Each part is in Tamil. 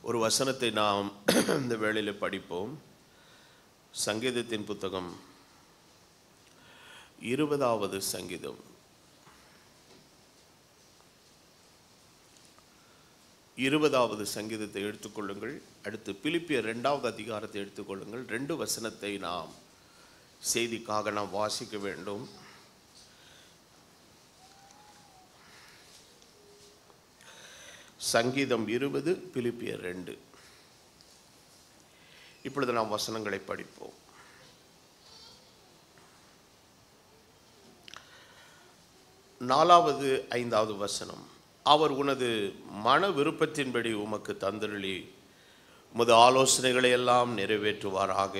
ஒரு வசனத்தை நாம் இந்த வேளையில் படிப்போம். சங்கீதத்தின் புத்தகம் 20வது சங்கீதம் 20வது சங்கீதத்தை எடுத்துக்கொள்ளுங்கள். அடுத்து பிலிப்பியர் 2வது அதிகாரத்தை எடுத்துக்கொள்ளுங்கள். 2 வசனத்தை நாம் செய்திக்காக நாம் வாசிக்க வேண்டும். சங்கீதம் 20, பிலிப்பியர் 2. இப்பொழுது நாம் வசனங்களை படிப்போம். 4வது 5வது வசனம். அவர் உனது மன விருப்பத்தின்படி உமக்கு தந்தருளி உமது ஆலோசனைகளை எல்லாம் நிறைவேற்றுவாராக.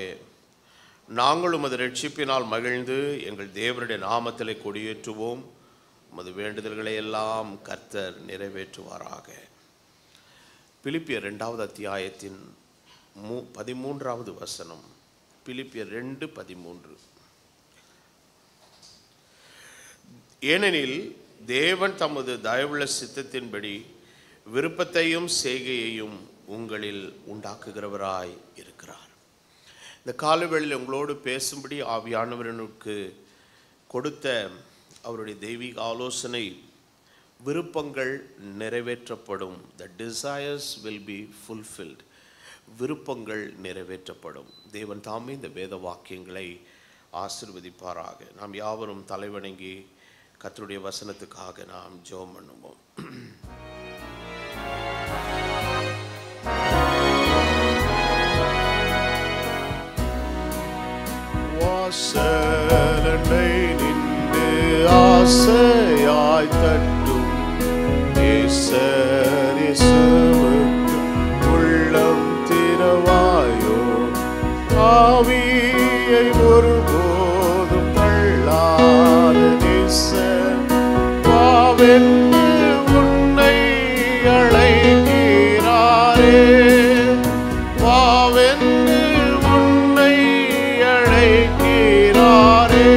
நாங்கள் உமது ரட்சிப்பினால் மகிழ்ந்து எங்கள் தேவனுடைய நாமத்திலே கொடியேற்றுவோம். உமது வேண்டுதல்களை எல்லாம் கர்த்தர் நிறைவேற்றுவாராக. பிலிப்பியர் 2வது அத்தியாயத்தின் 13வது வசனம். பிலிப்பியர் 2:13. ஏனெனில் தேவன் தமது தயவுள்ள சித்தத்தின்படி விருப்பத்தையும் செய்கையையும் உங்களில் உண்டாக்குகிறவராய் இருக்கிறார். இந்த காலவேளையில் உங்களோடு பேசும்படி ஆவியானவரனுக்கு கொடுத்த அவருடைய தெய்வீக ஆலோசனை, விருப்பங்கள் நிறைவேற்றப்படும். The desires will be fulfilled. விருப்பங்கள் நிறைவேற்றப்படும். தேவன் தாமே இந்த வேத வாக்கியங்களை ஆசீர்வதிப்பாராக. நாம் யாவரும் தலைவணங்கி கர்த்தருடைய வசனத்துக்காக நாம் ஜெபம் பண்ணுவோம். வாசலண்டை நின்று ஆசையாய் தட்டும் இயேசுவுக்கு உள்ளம் திறவாயோ. ஆவியை ஒருபோதும் தள்ளாத நேசர் வாவென்று உன்னை அழைக்கிறாரே. வாவென்று உன்னை அழைக்கிறாரே.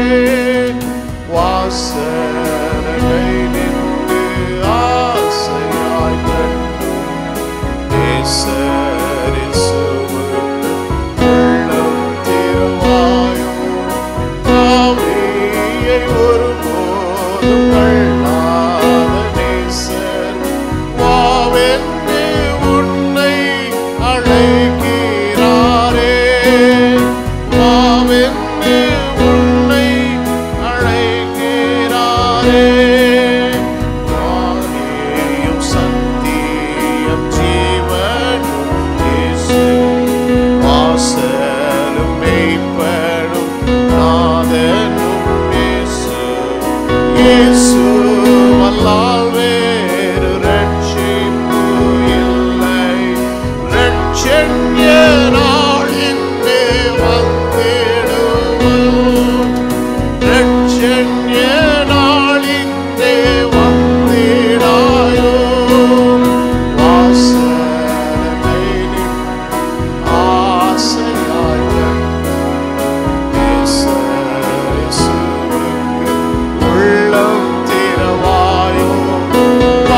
வாசலை நின்று ஆசையாய் தட்டும் நேசர் இயேசுவுக்கு உள்ளம் திறவாயோ. ஆவியை ஒருபோதும் தள்ளாத நேசர் வாவென்று உன்னை அழைக்கிறாரே. வாவென்று உன்னை அழைக்கிறாரே. வாரியும் சத்தியம் ஜீவனும் இயேசு, வாசலும் மெய்ப்படும் நாதனும் இயேசு. இயேசு அல்லால் வேறு ரட்சிப்பு இல்லை. ரட்சண்ய நாளின்றே வந்திடுவோம். ரட்சண்ய நாளின்றே வந்திடாயோ. வாசலை நின்று ஆசையாய் தட்டும் இயேசுவுக்கு உள்ளம் திறவாயோ.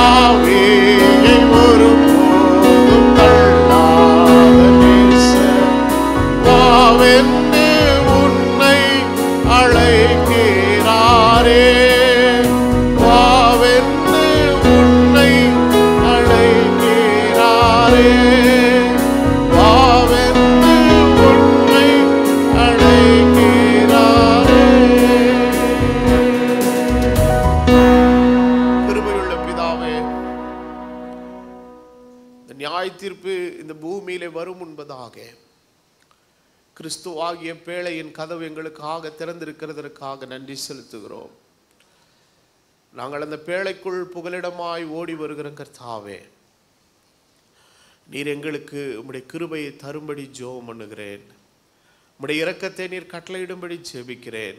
ஆவியை ஒருபோதும் தள்ளாத நேசர் வாவென்று உன்னை அழைக்கிறாரே. வாவென்று உன்னை அழைக்கிறாரே. வாவென்று உன்னை அழைக்கிறாரே. கிருபையுள்ள பிதாவே, இந்த நியாய தீர்ப்பு இந்த பூமியிலே வரும் முன்பதாக கிறிஸ்துவாகிய பேழையின் கதவு எங்களுக்காக திறந்திருக்கிறதற்காக நன்றி செலுத்துகிறோம். நாங்கள் அந்த பேழைக்குள் புகலிடமாய் ஓடி வருகிற கர்த்தாவே, நீர் எங்களுக்கு உம்முடைய கிருபையை தரும்படி ஜெபம் பண்ணுகிறேன். உம்முடைய இரக்கத்தை நீர் கட்டளையிடும்படி ஜெபிக்கிறேன்.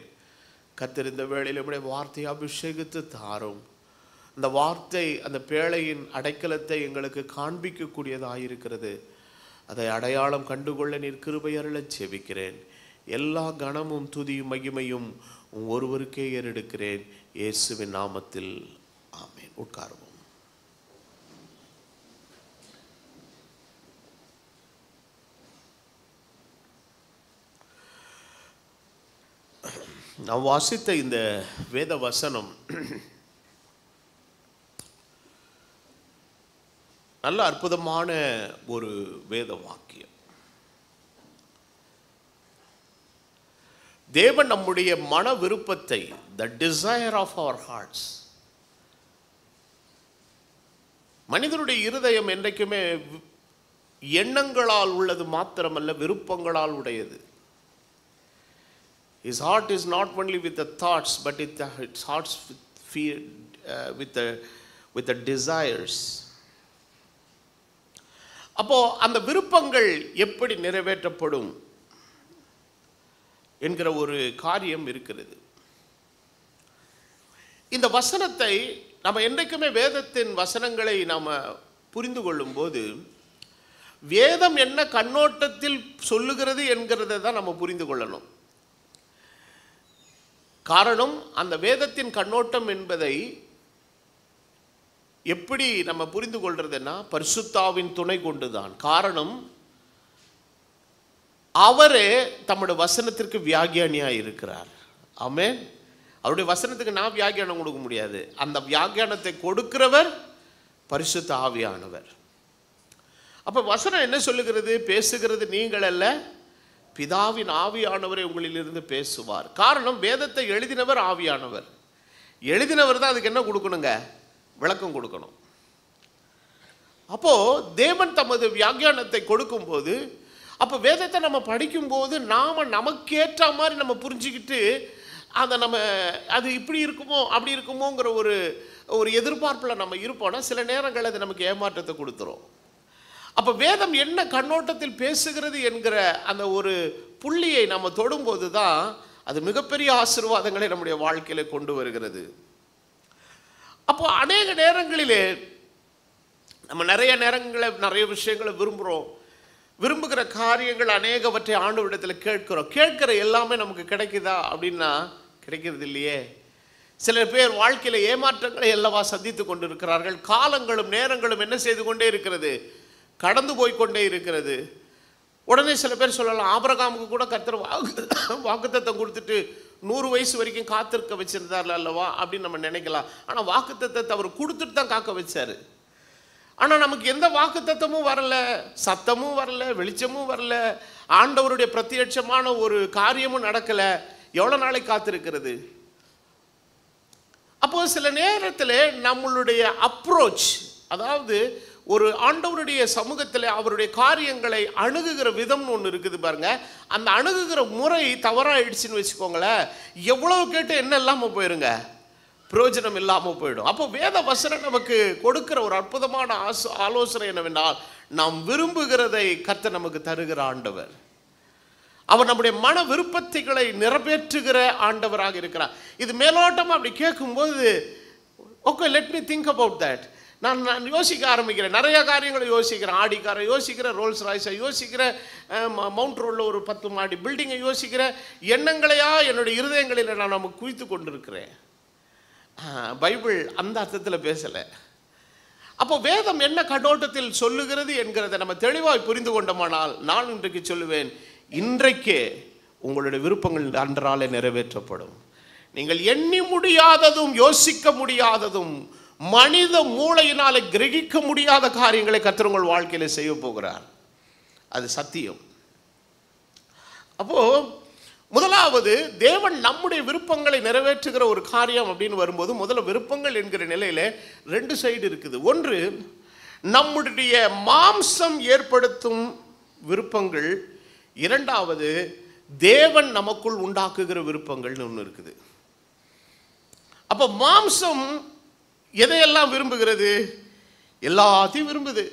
கர்த்தர் இந்த வேளையில் உம்முடைய வார்த்தையை அபிஷேகித்து தாரும். அந்த வார்த்தை அந்த பேழையின் அடைக்கலத்தை எங்களுக்கு காண்பிக்கக்கூடியதாயிருக்கிறது. அதை அடையாளம் கண்டுகொள்ள நீர் கிருபை அருளச் ஜெபிக்கிறேன். எல்லா கனமும் துதியும் மகிமையும் ஒருவருக்கே ஏறெடுக்கிறேன். இயேசுவின் நாமத்தில் ஆமென். உட்காருவோம். நான் வாசித்த இந்த வேத வசனம் நல்ல அற்புதமான ஒரு வேத வாக்கியம். தேவன் நம்முடைய மன விருப்பத்தை, the desire of our hearts, மனிதனுடைய இருதயம் என்றைக்குமே எண்ணங்களால் உள்ளது மாத்திரமல்ல, விருப்பங்களால் உடையது. His heart is not only with the thoughts, but its hearts with the desires. அப்போ அந்த விருப்பங்கள் எப்படி நிறைவேற்றப்படும் என்கிற ஒரு காரியம் இருக்கிறது. இந்த வசனத்தை நம்ம என்றைக்குமே வேதத்தின் வசனங்களை நாம் புரிந்து கொள்ளும் போது வேதம் என்ன கண்ணோட்டத்தில் சொல்லுகிறது என்கிறதை தான் நம்ம புரிந்து கொள்ளணும். காரணம், அந்த வேதத்தின் கண்ணோட்டம் என்பதை எப்படி நம்ம புரிந்து கொள்றதுன்னா பரிசுத்தாவின் துணை கொண்டுதான். காரணம், அவரே தம்முடைய வசனத்திற்கு வியாக்கியானியாக இருக்கிறார். ஆமென். அவருடைய வசனத்துக்கு நான் வியாக்கியானம் கொடுக்க முடியாது. அந்த வியாக்கியானத்தை கொடுக்கிறவர் பரிசுத்த ஆவியானவர். அப்போ வசனம் என்ன சொல்லுகிறது? பேசுகிறது நீங்கள் அல்ல, பிதாவின் ஆவியானவரை உங்களிலிருந்து பேசுவார். காரணம், வேதத்தை எழுதினவர் ஆவியானவர். எழுதினவர் தான் அதுக்கு என்ன கொடுக்கணுங்க? விளக்கம் கொடுக்கணும். அப்போ தேவன் தமது வியாக்கியானத்தை கொடுக்கும்போது, அப்போ வேதத்தை நம்ம படிக்கும்போது நமக்கேற்ற மாதிரி நம்ம புரிஞ்சுக்கிட்டு அதை அது இப்படி இருக்குமோ அப்படி இருக்குமோங்கிற ஒரு எதிர்பார்ப்பில் நம்ம இருப்போம்னா சில நேரங்கள் அது நமக்கு ஏமாற்றத்தை கொடுத்துரும். அப்போ வேதம் என்ன கண்ணோட்டத்தில் பேசுகிறது என்கிற அந்த ஒரு புள்ளியை நம்ம தொடும்போது தான் அது மிகப்பெரிய ஆசீர்வாதங்களை நம்முடைய வாழ்க்கையில் கொண்டு வருகிறது. அப்போ அநேக நேரங்களிலே நம்ம நிறைய விஷயங்களை விரும்புகிற காரியங்கள் அநேகவற்றை ஆண்டவரிடத்தில் கேட்கிறோம். கேட்கிற எல்லாமே நமக்கு கிடைக்குதா அப்படின்னா கிடைக்கிறது இல்லையே. சில பேர் வாழ்க்கையில் ஏமாற்றங்களை எல்லாவா சந்தித்து கொண்டு இருக்கிறார்கள். காலங்களும் நேரங்களும் என்ன செய்து கொண்டே இருக்கிறது? கடந்து போய்கொண்டே இருக்கிறது. உடனே சில பேர் சொல்லலாம், ஆபிரகாமுக்கு கூட கர்த்தர் வாக்குத்தத்தம் கொடுத்துட்டு 100 வயசு வரைக்கும் காத்திருக்க வச்சிருந்தார் அல்லவா அப்படின்னு நம்ம நினைக்கலாம். ஆனால் வாக்குத்தத்தத்தை அவர் கொடுத்துட்டு தான் காக்க வச்சாரு. ஆனால் நமக்கு எந்த வாக்குத்தத்தமும் வரல, சத்தமும் வரல, வெளிச்சமும் வரல, ஆண்டவருடைய பிரத்யட்சமான ஒரு காரியமும் நடக்கலை. எவ்வளோ நாளைக்கு காத்திருக்கிறது? அப்போ சில நேரத்தில் நம்மளுடைய அப்ரோச், அதாவது ஒரு ஆண்டவருடைய சமூகத்தில் அவருடைய காரியங்களை அணுகுகிற விதம்னு ஒன்று இருக்குது பாருங்க. அந்த அணுகுகிற முறை தவறாயிடுச்சுன்னு வச்சுக்கோங்களேன், எவ்வளவு கேட்டு என்ன இல்லாமல் போயிருங்க, பிரயோஜனம் இல்லாமல் போயிடும். அப்போ வேத வசனம் நமக்கு கொடுக்கிற ஒரு அற்புதமான ஆலோசனை என்னவென்றால், நாம் விரும்புகிறதை கர்த்தர் நமக்கு தருகிற ஆண்டவர். அவர் நம்முடைய மன விருப்பத்தைகளை நிறைவேற்றுகிற ஆண்டவராக இருக்கிறார். இது மேலோட்டமாக அப்படி கேட்கும்போது, okay, let me think about that. நான் யோசிக்க ஆரம்பிக்கிறேன். நிறைய காரியங்களை யோசிக்கிறேன். ஆடிக்காரை யோசிக்கிறேன், ரோல்ஸ் ராய்ஸை யோசிக்கிறேன், மவுண்ட் ரோடில் ஒரு 10 மாடி பில்டிங்கை யோசிக்கிறேன். எண்ணங்களையா என்னுடைய இருதயங்களில் நான் நமக்கு குவித்து கொண்டிருக்கிறேன். பைபிள் அந்த அர்த்தத்தில் பேசலை. அப்போ வேதம் என்ன கண்ணோட்டத்தில் சொல்லுகிறது என்கிறத நம்ம தெளிவாய் புரிந்து கொண்டோமானால், நான் இன்றைக்கு சொல்லுவேன், இன்றைக்கே உங்களுடைய விருப்பங்கள் அன்றாலே நிறைவேற்றப்படும். நீங்கள் எண்ணி முடியாததும் யோசிக்க முடியாததும் மனித மூளையினால கிரகிக்க முடியாத காரியங்களை கர்த்தர் உங்கள் வாழ்க்கையில செய்ய போகிறார். அது சத்தியம். அப்போ முதலாவது, தேவன் நம்முடைய விருப்பங்களை நிறைவேற்றுகிற ஒரு காரியம் அப்படின்னு வரும்போது, முதல்ல விருப்பங்கள் என்கிற நிலையில 2 சைடு இருக்குது. ஒன்று நம்முடைய மாம்சம் ஏற்படுத்தும் விருப்பங்கள், இரண்டாவது தேவன் நமக்குள் உண்டாக்குகிற விருப்பங்கள்னு ஒன்று இருக்குது. அப்போ மாம்சம் எதையெல்லாம் விரும்புகிறது? எல்லாத்தையும் விரும்புது.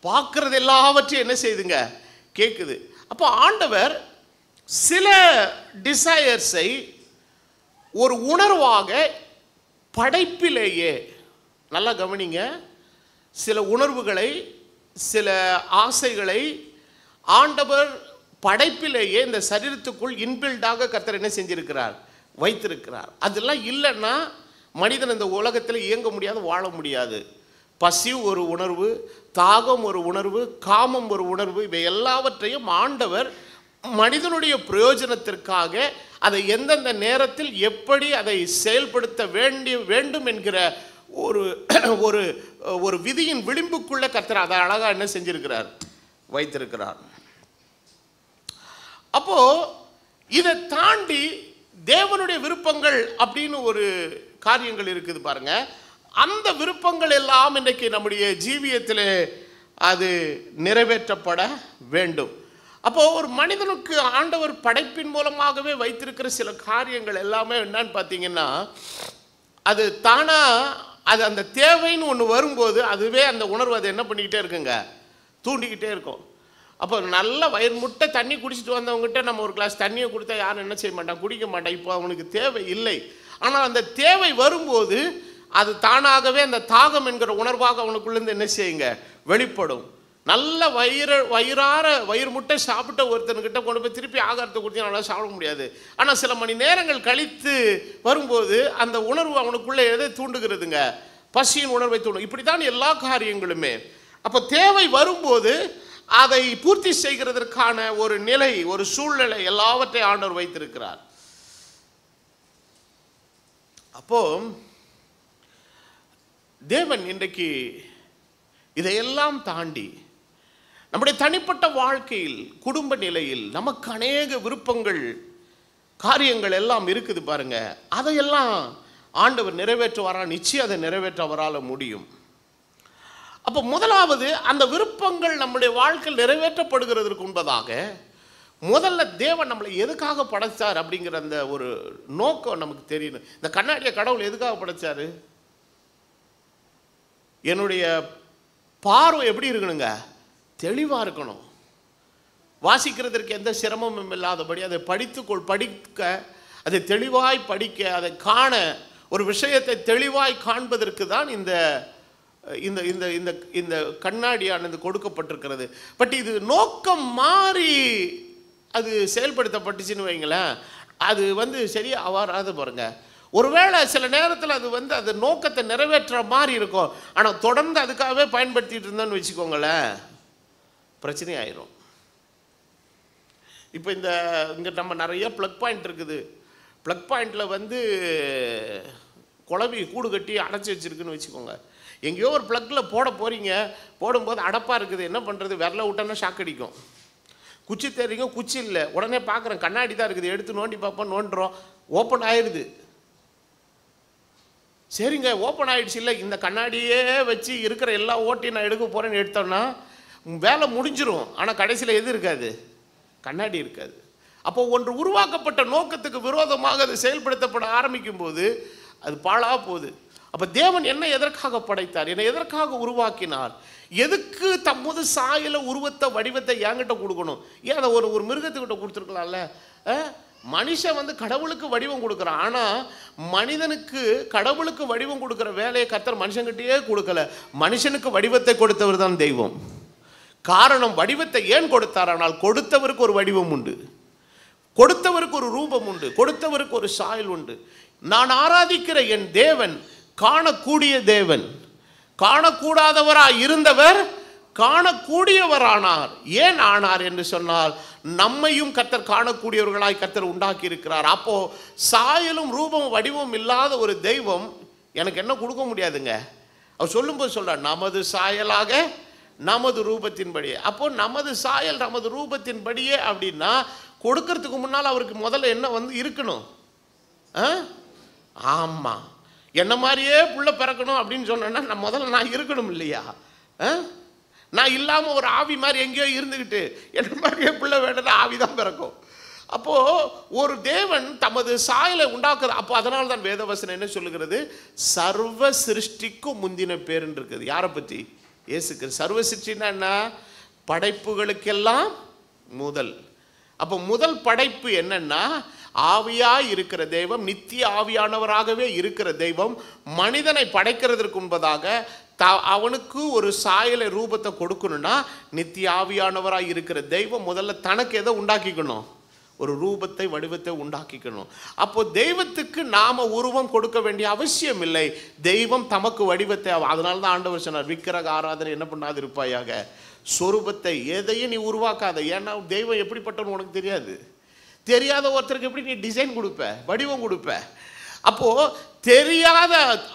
பார்க்கறது எல்லாவற்றையும் என்ன செய்துங்க? கேட்குது. அப்போ ஆண்டவர் சில டிசையர்ஸை ஒரு உணர்வாக படைப்பிலேயே, நல்லா கவனிங்க, சில உணர்வுகளை, சில ஆசைகளை ஆண்டவர் படைப்பிலேயே இந்த சரீரத்துக்குள் இன்பில்டாக கர்த்தர் என்ன செஞ்சிருக்கிறார்? வைத்திருக்கிறார். அதெல்லாம் இல்லைன்னா மனிதன் இந்த உலகத்தில் இயங்க முடியாது, வாழ முடியாது. பசி ஒரு உணர்வு, தாகம் ஒரு உணர்வு, காமம் ஒரு உணர்வு, இவை எல்லாவற்றையும் ஆண்டவர் மனிதனுடைய பிரயோஜனத்திற்காக அதை எந்தெந்த நேரத்தில் எப்படி அதை செயல்படுத்த வேண்டும் என்கிற ஒரு ஒரு ஒரு விதியின் விளிம்புக்குள்ள கர்த்தர் அதை அழகா என்ன செஞ்சிருக்கிறார், வைத்திருக்கிறார். அப்போ இதை தாண்டி தேவனுடைய விருப்பங்கள் அப்படின்னு ஒரு காரியங்கள் இருக்குது பாருங்க. அந்த விருப்பங்கள் எல்லாம் இன்றைக்கு நம்முடைய ஜீவியத்தில் அது நிறைவேற்றப்பட வேண்டும். அப்போ ஒரு மனிதனுக்கு ஆண்டவர் படைப்பின் மூலமாகவே வைத்திருக்கிற சில காரியங்கள் எல்லாமே என்னன்னு பார்த்தீங்கன்னா, அது தானா அது அந்த தேவைன்னு ஒன்று வரும்போது அதுவே அந்த உணர்வு அதை என்ன பண்ணிக்கிட்டே இருக்குங்க, தூண்டிக்கிட்டே இருக்கும். அப்போ நல்ல வயிறு முட்டை தண்ணி குடிச்சிட்டு வந்தவங்ககிட்ட நம்ம ஒரு கிளாஸ் தண்ணியை கொடுத்தா யாரும் என்ன செய்ய மாட்டான், குடிக்க மாட்டான். இப்போ அவனுக்கு தேவை இல்லை. ஆனால் அந்த தேவை வரும்போது அது தானாகவே அந்த தாகம் என்கிற உணர்வாக அவனுக்குள்ளேருந்து என்ன செய்யுங்க, வெளிப்படும். நல்ல வயிறு முட்டை சாப்பிட்ட ஒருத்தனுக்கிட்ட கொண்டு போய் திருப்பி ஆகாரத்தை கொடுத்து நல்லா சாப்பிட முடியாது. ஆனால் சில மணி நேரங்கள் கழித்து வரும்போது அந்த உணர்வு அவனுக்குள்ளே எதை தூண்டுகிறதுங்க, பசியின் உணர்வை தூண்டும். இப்படி தான் எல்லா காரியங்களுமே. அப்போ தேவை வரும்போது அதை பூர்த்தி செய்கிறதற்கான ஒரு நிலை, ஒரு சூழ்நிலை எல்லாவற்றையும் ஆண்டவர் வைத்திருக்கிறார். அப்போ தேவன் இன்றைக்கு இதையெல்லாம் தாண்டி நம்முடைய தனிப்பட்ட வாழ்க்கையில், குடும்ப நிலையில் நமக்கு அநேக விருப்பங்கள், காரியங்கள் எல்லாம் இருக்குது பாருங்க. அதையெல்லாம் ஆண்டவர் நிறைவேற்றுவாரா? நிச்சயம் அதை நிறைவேற்ற அவரால் முடியும். அப்போ முதலாவது அந்த விருப்பங்கள் நம்முடைய வாழ்க்கையில் நிறைவேற்றப்படுகிறதற்கு முன்பதாக முதல்ல தேவன் நம்மளை எதுக்காக படைச்சார் அப்படிங்கிற அந்த ஒரு நோக்கம் நமக்கு தெரியணும். இந்த கண்ணாடியை கடவுள் எதுக்காக படைச்சாரு? என்னுடைய பார்வை எப்படி இருக்கணுங்க, தெளிவாக இருக்கணும். வாசிக்கிறதற்கு எந்த சிரமமும் இல்லாதபடி அதை படிக்க, அதை தெளிவாய் படிக்க, அதை காண, ஒரு விஷயத்தை தெளிவாய் காண்பதற்கு தான் இந்த இந்த இந்த இந்த இந்த கண்ணாடியானது கொடுக்கப்பட்டிருக்கிறது. பட் இது நோக்கம் மாறி அது செயல்படுத்தப்பட்டுச்சுன்னு வைங்களேன், அது சரியா வராது பாருங்க. ஒருவேளை சில நேரத்தில் அது அந்த நோக்கத்தை நிறைவேற்ற மாதிரி இருக்கும். ஆனால் தொடர்ந்து அதுக்காகவே பயன்படுத்திட்டு இருந்தோன்னு வச்சுக்கோங்களேன், பிரச்சனை ஆயிரும். இப்போ இங்கே நம்ம நிறைய ப்ளக் பாயிண்ட் இருக்குது. ப்ளக் பாயிண்டில் குழவி கூடு கட்டி அடைச்சி வச்சுருக்குன்னு வச்சுக்கோங்க. எங்கேயோ ஒரு ப்ளக்கில் போட போகிறீங்க, போடும்போது அடப்பாக இருக்குது, என்ன பண்ணுறது, விரல விட்டோன்னா ஷாக் அடிக்கும். குச்சி தெரியும், குச்சி இல்லை, உடனே பார்க்குறேன் கண்ணாடி தான் இருக்குது, எடுத்து நோண்டி பார்ப்போம், நோண்டுறோம், ஓப்பன் ஆயிடுது. சரிங்க ஓப்பன் ஆகிடுச்சு, இல்லை இந்த கண்ணாடியே வச்சு இருக்கிற எல்லா ஓட்டையும் நான் எடுக்க போகிறேன்னு எடுத்தோன்னா வேலை முடிஞ்சிடும். ஆனால் கடைசியில் எது இருக்காது, கண்ணாடி இருக்காது. அப்போ ஒன்று உருவாக்கப்பட்ட நோக்கத்துக்கு விரோதமாக அது செயல்படுத்தப்பட ஆரம்பிக்கும் போது அது பாழாக போகுது. அப்போ தேவன் என்னை எதற்காக படைத்தார், என்னை எதற்காக உருவாக்கினார், எதுக்கு தம்மது சாயல உருவத்தை வடிவத்தை என்கிட்ட கொடுக்கணும்? ஏன் அதை ஒரு மிருகத்துக்கிட்ட கொடுத்துருக்கலாம்ல? மனுஷன் கடவுளுக்கு வடிவம் கொடுக்குறான். ஆனால் மனிதனுக்கு கடவுளுக்கு வடிவம் கொடுக்குற வேலையை கர்த்தர் மனுஷன்கிட்டயே கொடுக்கல, மனுஷனுக்கு வடிவத்தை கொடுத்தவர் தான் தெய்வம். காரணம், வடிவத்தை ஏன் கொடுத்தார்? ஆனால் கொடுத்தவருக்கு ஒரு வடிவம் உண்டு, கொடுத்தவருக்கு ஒரு ரூபம் உண்டு, கொடுத்தவருக்கு ஒரு சாயல் உண்டு. நான் ஆராதிக்கிற என் தேவன் காணக்கூடிய தேவன். காணக்கூடாதவராய் இருந்தவர் காணக்கூடியவரானார். ஏன் ஆனார் என்று சொன்னால், நம்மையும் கர்த்தர் காணக்கூடியவர்களாய் கர்த்தர் உண்டாக்கி இருக்கிறார். அப்போ சாயலும் ரூபமும் வடிவம் இல்லாத ஒரு தெய்வம் எனக்கு என்ன கொடுக்க முடியாதுங்க. அவர் சொல்லும்போது சொல்றார், நமது சாயலாக நமது ரூபத்தின்படியே. அப்போ நமது சாயல் நமது ரூபத்தின்படியே அப்படின்னா கொடுக்கறதுக்கு முன்னால் அவருக்கு முதல்ல என்ன இருக்கணும்? ஆமாம், என்ன மாதிரியே புள்ள பிறக்கணும் அப்படின்னு சொன்னேன்னா நான் முதல்ல நான் இருக்கணும் இல்லையா? நான் இல்லாமல் ஒரு ஆவி மாதிரி எங்கேயோ இருந்துக்கிட்டு என்ன மாதிரியே பிள்ளை வேணும்னா ஆவி தான் பிறக்கும். அப்போது ஒரு தேவன் தமது சாயலை உண்டாக்குற. அப்போ அதனால தான் வேதவசனம் என்ன சொல்லுகிறது? சர்வ சிருஷ்டிக்கும் முந்தின பேருன்னு இருக்குது. யாரை பற்றி? இயேசுக்கு. சர்வ சிருஷ்டின்னா என்ன? படைப்புகளுக்கெல்லாம் முதல். அப்போ முதல் படைப்பு என்னன்னா, ஆவியாய் இருக்கிற தெய்வம், நித்திய ஆவியானவராகவே இருக்கிற தெய்வம் மனிதனை படைக்கிறதுக்கு முன்பதாக அவனுக்கு ஒரு சாயலை ரூபத்தை கொடுக்கணும்னா நித்திய ஆவியானவராய் இருக்கிற தெய்வம் முதல்ல தனக்கு எதை உண்டாக்கிக்கணும்? ஒரு ரூபத்தை வடிவத்தை உண்டாக்கிக்கணும். அப்போ தெய்வத்துக்கு நாம உருவம் கொடுக்க வேண்டிய அவசியம் இல்லை, தெய்வம் தமக்கு வடிவத்தை. அதனால தான் ஆண்டவர் சொன்னார், விக்கிரக ஆராதனை என்ன பண்ணாது இருப்பாயாக, சொரூபத்தை எதையும் நீ உருவாக்காத. ஏன்னா தெய்வம் எப்படிப்பட்டவன்னு உனக்கு தெரியாது. தெரியாத ஒருத்தருக்கு எப்படி நீ டிசைன் கொடுப்ப, வடிவம் கொடுப்ப?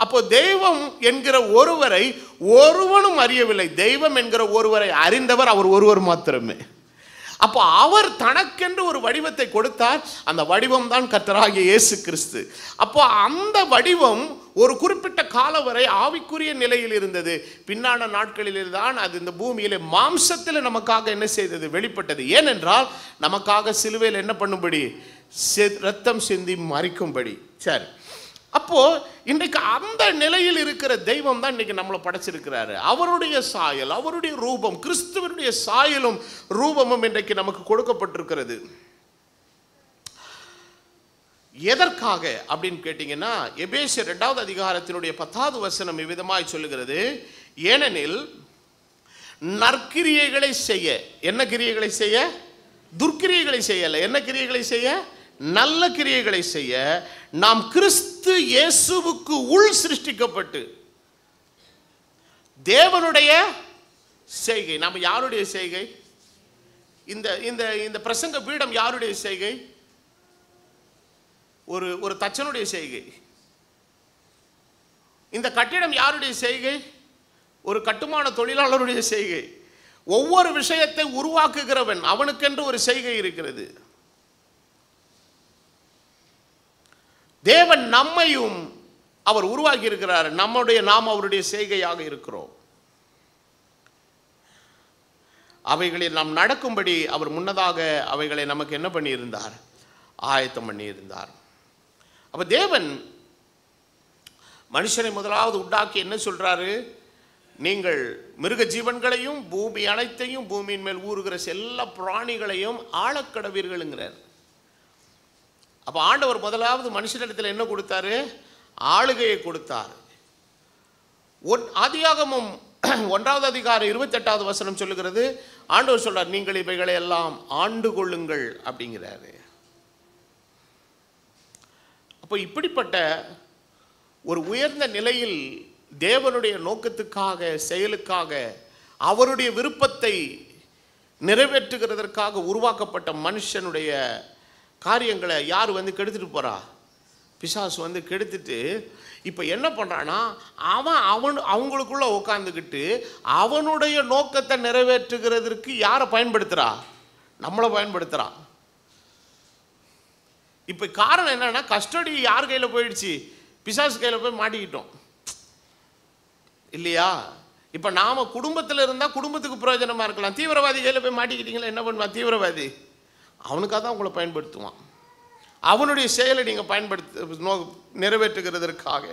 அப்போ தெய்வம் என்கிற ஒருவரை ஒருவனும் அறியவில்லை. தெய்வம் என்கிற ஒருவரை அறிந்தவர் அவர் ஒருவர் மாத்திரமே. அப்போ அவர் தனக்கென்று ஒரு வடிவத்தை கொடுத்தார். அந்த வடிவம் தான் கர்த்தராகிய இயேசு கிறிஸ்து. அப்போ அந்த வடிவம் ஒரு குறிப்பிட்ட காலம் வரை ஆவிக்குரிய நிலையில் இருந்தது. பின்னான நாட்களில் தான் அது இந்த பூமியிலே மாம்சத்தில் நமக்காக என்ன செய்தது, வெளிப்பட்டது. ஏனென்றால் நமக்காக சிலுவையில் என்ன பண்ணும்படி, ரத்தம் சிந்தி மரிக்கும்படி. சரி, அப்போ இன்றைக்கு அந்த நிலையில் இருக்கிற தெய்வம் தான் இன்னைக்கு நம்மளை படைச்சிருக்கிறாரு. அவருடைய சாயல், அவருடைய ரூபம், கிறிஸ்துவனுடைய சாயலும் ரூபமும் இன்றைக்கு நமக்கு கொடுக்கப்பட்டிருக்கிறது. எதற்காக அப்படின்னு கேட்டீங்கன்னா, எபேசியர் 2வது அதிகாரத்தினுடைய 10வது வசனம் இவ்விதமாய் சொல்லுகிறது, ஏனெனில் நற்கிரியைகளை செய்ய, என்ன கிரியைகளை செய்ய, துர்க்கிரியைகளை செய்யல, என்ன கிரியைகளை செய்ய, நல்ல கிரியைகளை செய்ய நாம் கிறிஸ்து இயேசுவுக்கு உள் சிருஷ்டிக்கப்பட்டு, தேவனுடைய செய்கை. நாம் யாருடைய செய்கை? இந்த இந்த இந்த பிரசங்க பீடம் யாருடைய செய்கை? ஒரு தச்சனுடைய செய்கை. இந்த கட்டிடம் யாருடைய செய்கை? ஒரு கட்டுமான தொழிலாளருடைய செய்கை. ஒவ்வொரு விஷயத்தை உருவாக்குகிறவன் அவனுக்கென்று ஒரு செய்கை இருக்கிறது. தேவன் நம்மையும் அவர் உருவாக்கி இருக்கிறார். நாம் அவருடைய செய்கையாக இருக்கிறோம். அவைகளில் நாம் நடக்கும்படி அவர் முன்னதாக அவைகளை நமக்கு என்ன பண்ணியிருந்தார், ஆயத்தம் பண்ணியிருந்தார். அப்ப தேவன் மனுஷனை முதலாவது உண்டாக்கி என்ன சொல்றாரு, நீங்கள் மிருக ஜீவன்களையும் பூமி அனைத்தையும் பூமியின் மேல் ஊறுகிற எல்லா பிராணிகளையும் ஆளக்கடவீர்கள்ங்கிறார். அப்போ ஆண்டவர் முதலாவது மனுஷனிடத்தில் என்ன கொடுத்தாரு, ஆளுகையை கொடுத்தார். ஆதியாகமம் 1வது அதிகாரம் 28வது வசனம் சொல்லுகிறது, ஆண்டவர் சொல்றார், நீங்கள் இவைகளை எல்லாம் ஆண்டு கொள்ளுங்கள் அப்படிங்கிறாரு. அப்போ இப்படிப்பட்ட ஒரு உயர்ந்த நிலையில் தேவனுடைய நோக்கத்துக்காக, செயலுக்காக, அவருடைய விருப்பத்தை நிறைவேற்றுகிறதற்காக உருவாக்கப்பட்ட மனுஷனுடைய காரியங்களை யார் கெடுத்துட்டு போறா, பிசாசு கெடுத்துட்டு இப்போ என்ன பண்ணுறான்னா, அவங்களுக்குள்ள உட்காந்துக்கிட்டு அவனுடைய நோக்கத்தை நிறைவேற்றுகிறதற்கு யாரை பயன்படுத்துகிறா, நம்மளை பயன்படுத்துகிறா. இப்போ காரணம் என்னன்னா, கஸ்டடி யார் கையில் போயிடுச்சு, பிசாசு கையில் போய் மாட்டிக்கிட்டோம் இல்லையா? இப்போ நாம் குடும்பத்தில் இருந்தால் குடும்பத்துக்கு பிரயோஜனமாக இருக்கலாம். தீவிரவாதி கையில் போய் மாட்டிக்கிட்டீங்களா, என்ன பண்ணுவான் தீவிரவாதி? அவனுக்காக தான் உங்களை பயன்படுத்துவான். அவனுடைய செயலை நீங்கள் நிறைவேற்றுகிறதற்காக.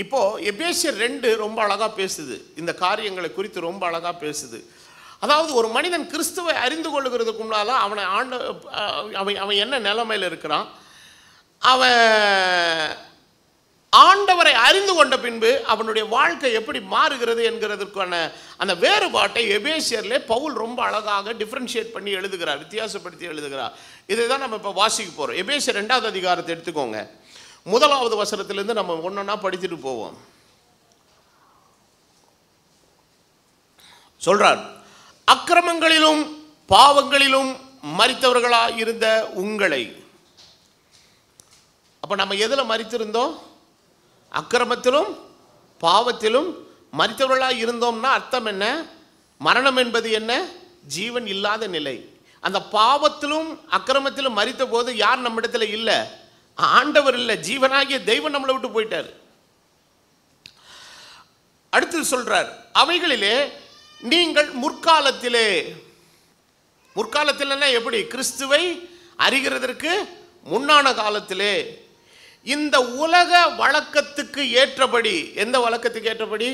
இப்போ எபேசியர் 2 ரொம்ப அழகா பேசுது, இந்த காரியங்களை குறித்து ரொம்ப அழகா பேசுது. அதாவது ஒரு மனிதன் கிறிஸ்துவை அறிந்து கொள்ளுகிறதுக்கு முன்னால அவன் என்ன நிலைமையில் இருக்கிறான், அவன் ஆண்டவரை அறிந்து கொண்ட பின்பு அவனுடைய வாழ்க்கை எப்படி மாறுகிறது என்கிறதுக்கான அந்த வேறுபாட்டை எபேசியர்ல பவுல் ரொம்ப அழகாக டிஃபரன்ஷியேட் பண்ணி எழுதுகிறார், வித்தியாசப்படுத்தி எழுதுகிறார். இதை தான் நம்ம இப்போ வாசிக்க போகிறோம். எபேசியர் 2வது அதிகாரத்தை எடுத்துக்கோங்க. 1வது வசனத்திலிருந்து நம்ம ஒன்றொன்னா படிச்சுட்டு போவோம். சொல்றார், அக்கிரமங்களிலும் பாவங்களிலும் மரித்தவர்களாக இருந்த உங்களை. அப்போ நம்ம எதில் மரித்திருந்தோம்? அக்கிரமத்திலும் பாவத்திலும் மரித்தவர்களாக இருந்தோம்னா அர்த்தம் என்ன? மரணம் என்பது என்ன? ஜீவன் இல்லாத நிலை. அந்த பாவத்திலும் அக்கிரமத்திலும் மரித்த போது யார் நம்மிடத்தில் இல்லை? ஆண்டவர் இல்லை, ஜீவனாகிய தெய்வம் நம்மளை விட்டு போயிட்டார். அடுத்து சொல்றார், அவைகளிலே நீங்கள் முற்காலத்திலே எப்படி? கிறிஸ்துவை அறிகிறதற்கு முன்னான காலத்திலே இந்த உலக வழக்கத்துக்கு ஏற்றபடி. எந்த வழக்கத்துக்கு ஏற்றபடி?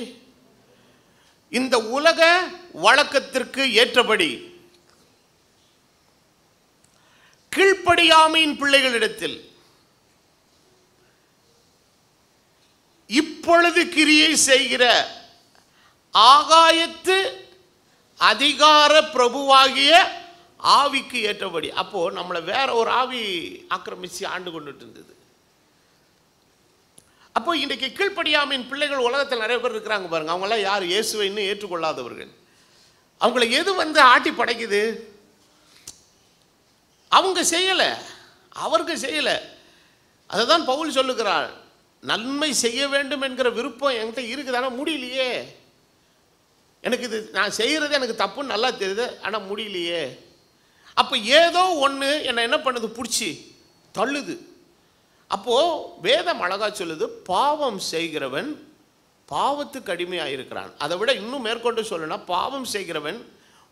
இந்த உலக வழக்கத்திற்கு ஏற்றபடி கீழ்ப்படியாமையின் பிள்ளைகளிடத்தில் இப்பொழுது கிரியை செய்கிற ஆகாயத்து அதிகார பிரபுவாகிய ஆவிக்கு ஏற்றபடி. அப்போ நம்மளை வேற ஒரு ஆவி ஆக்கிரமிச்சு ஆண்டு கொண்டுட்டு இருந்தது. அப்போ இன்றைக்கு கீழ்ப்படியாமையின் பிள்ளைகள் உலகத்தில் நிறைய பேர் இருக்கிறாங்க பாருங்க. அவங்களாம் யார்? இயேசுவை இன்னும் ஏற்றுக்கொள்ளாதவர்கள். அவங்களை எது ஆட்டி படைக்குது? அவங்க செய்யலை, அவருக்கு செய்யலை. அதை தான் பவுல் சொல்லுகிறார், நன்மை செய்ய வேண்டும் என்கிற விருப்பம் என்கிட்ட இருக்குது, ஆனால் முடியலையே. எனக்கு இது நான் செய்கிறது எனக்கு தப்புன்னு நல்லா தெரியுது, ஆனால் முடியலையே. அப்போ ஏதோ ஒன்று என்னை என்ன பண்ணுது? பிடிச்சி தள்ளுது. அப்போது வேதம் அழகா சொல்லுது, பாவம் செய்கிறவன் பாவத்துக்கு அடிமையாக இருக்கிறான். அதை விட இன்னும் மேற்கொண்டு சொல்லணும்னா, பாவம் செய்கிறவன்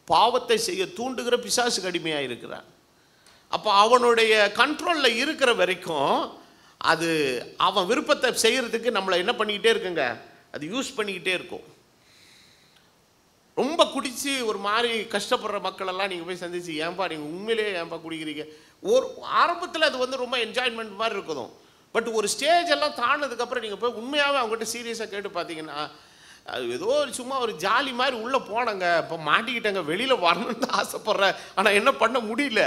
பாவத்தை செய்ய தூண்டுகிற பிசாசுக்கு அடிமையாக இருக்கிறான். அப்போ அவனுடைய கண்ட்ரோலில் இருக்கிற வரைக்கும் அது அவன் விருப்பத்தை செய்கிறதுக்கு நம்மளை என்ன பண்ணிக்கிட்டே இருக்குங்க, அது யூஸ் பண்ணிக்கிட்டே இருக்கும். ரொம்ப குடித்து ஒரு மாதிரி கஷ்டப்படுற மக்களெல்லாம் நீங்கள் போய் சந்திச்சு, ஏன்பா நீங்கள் உண்மையிலேயே ஏன்பா குடிக்கிறீங்க? ஒரு ஆரம்பத்தில் அது ரொம்ப என்ஜாய்மெண்ட் மாதிரி இருக்கணும். பட் ஒரு ஸ்டேஜ் எல்லாம் தாண்டதுக்கப்புறம் நீங்கள் போய் உண்மையாகவே அவங்ககிட்ட சீரியஸாக கேட்டு பார்த்தீங்கன்னா, அது ஏதோ சும்மா ஒரு ஜாலி மாதிரி உள்ளே போனங்க, இப்போ மாட்டிக்கிட்டேங்க, வெளியில் வரணும்னு ஆசைப்பட்றேன், ஆனால் என்ன பண்ண முடியல,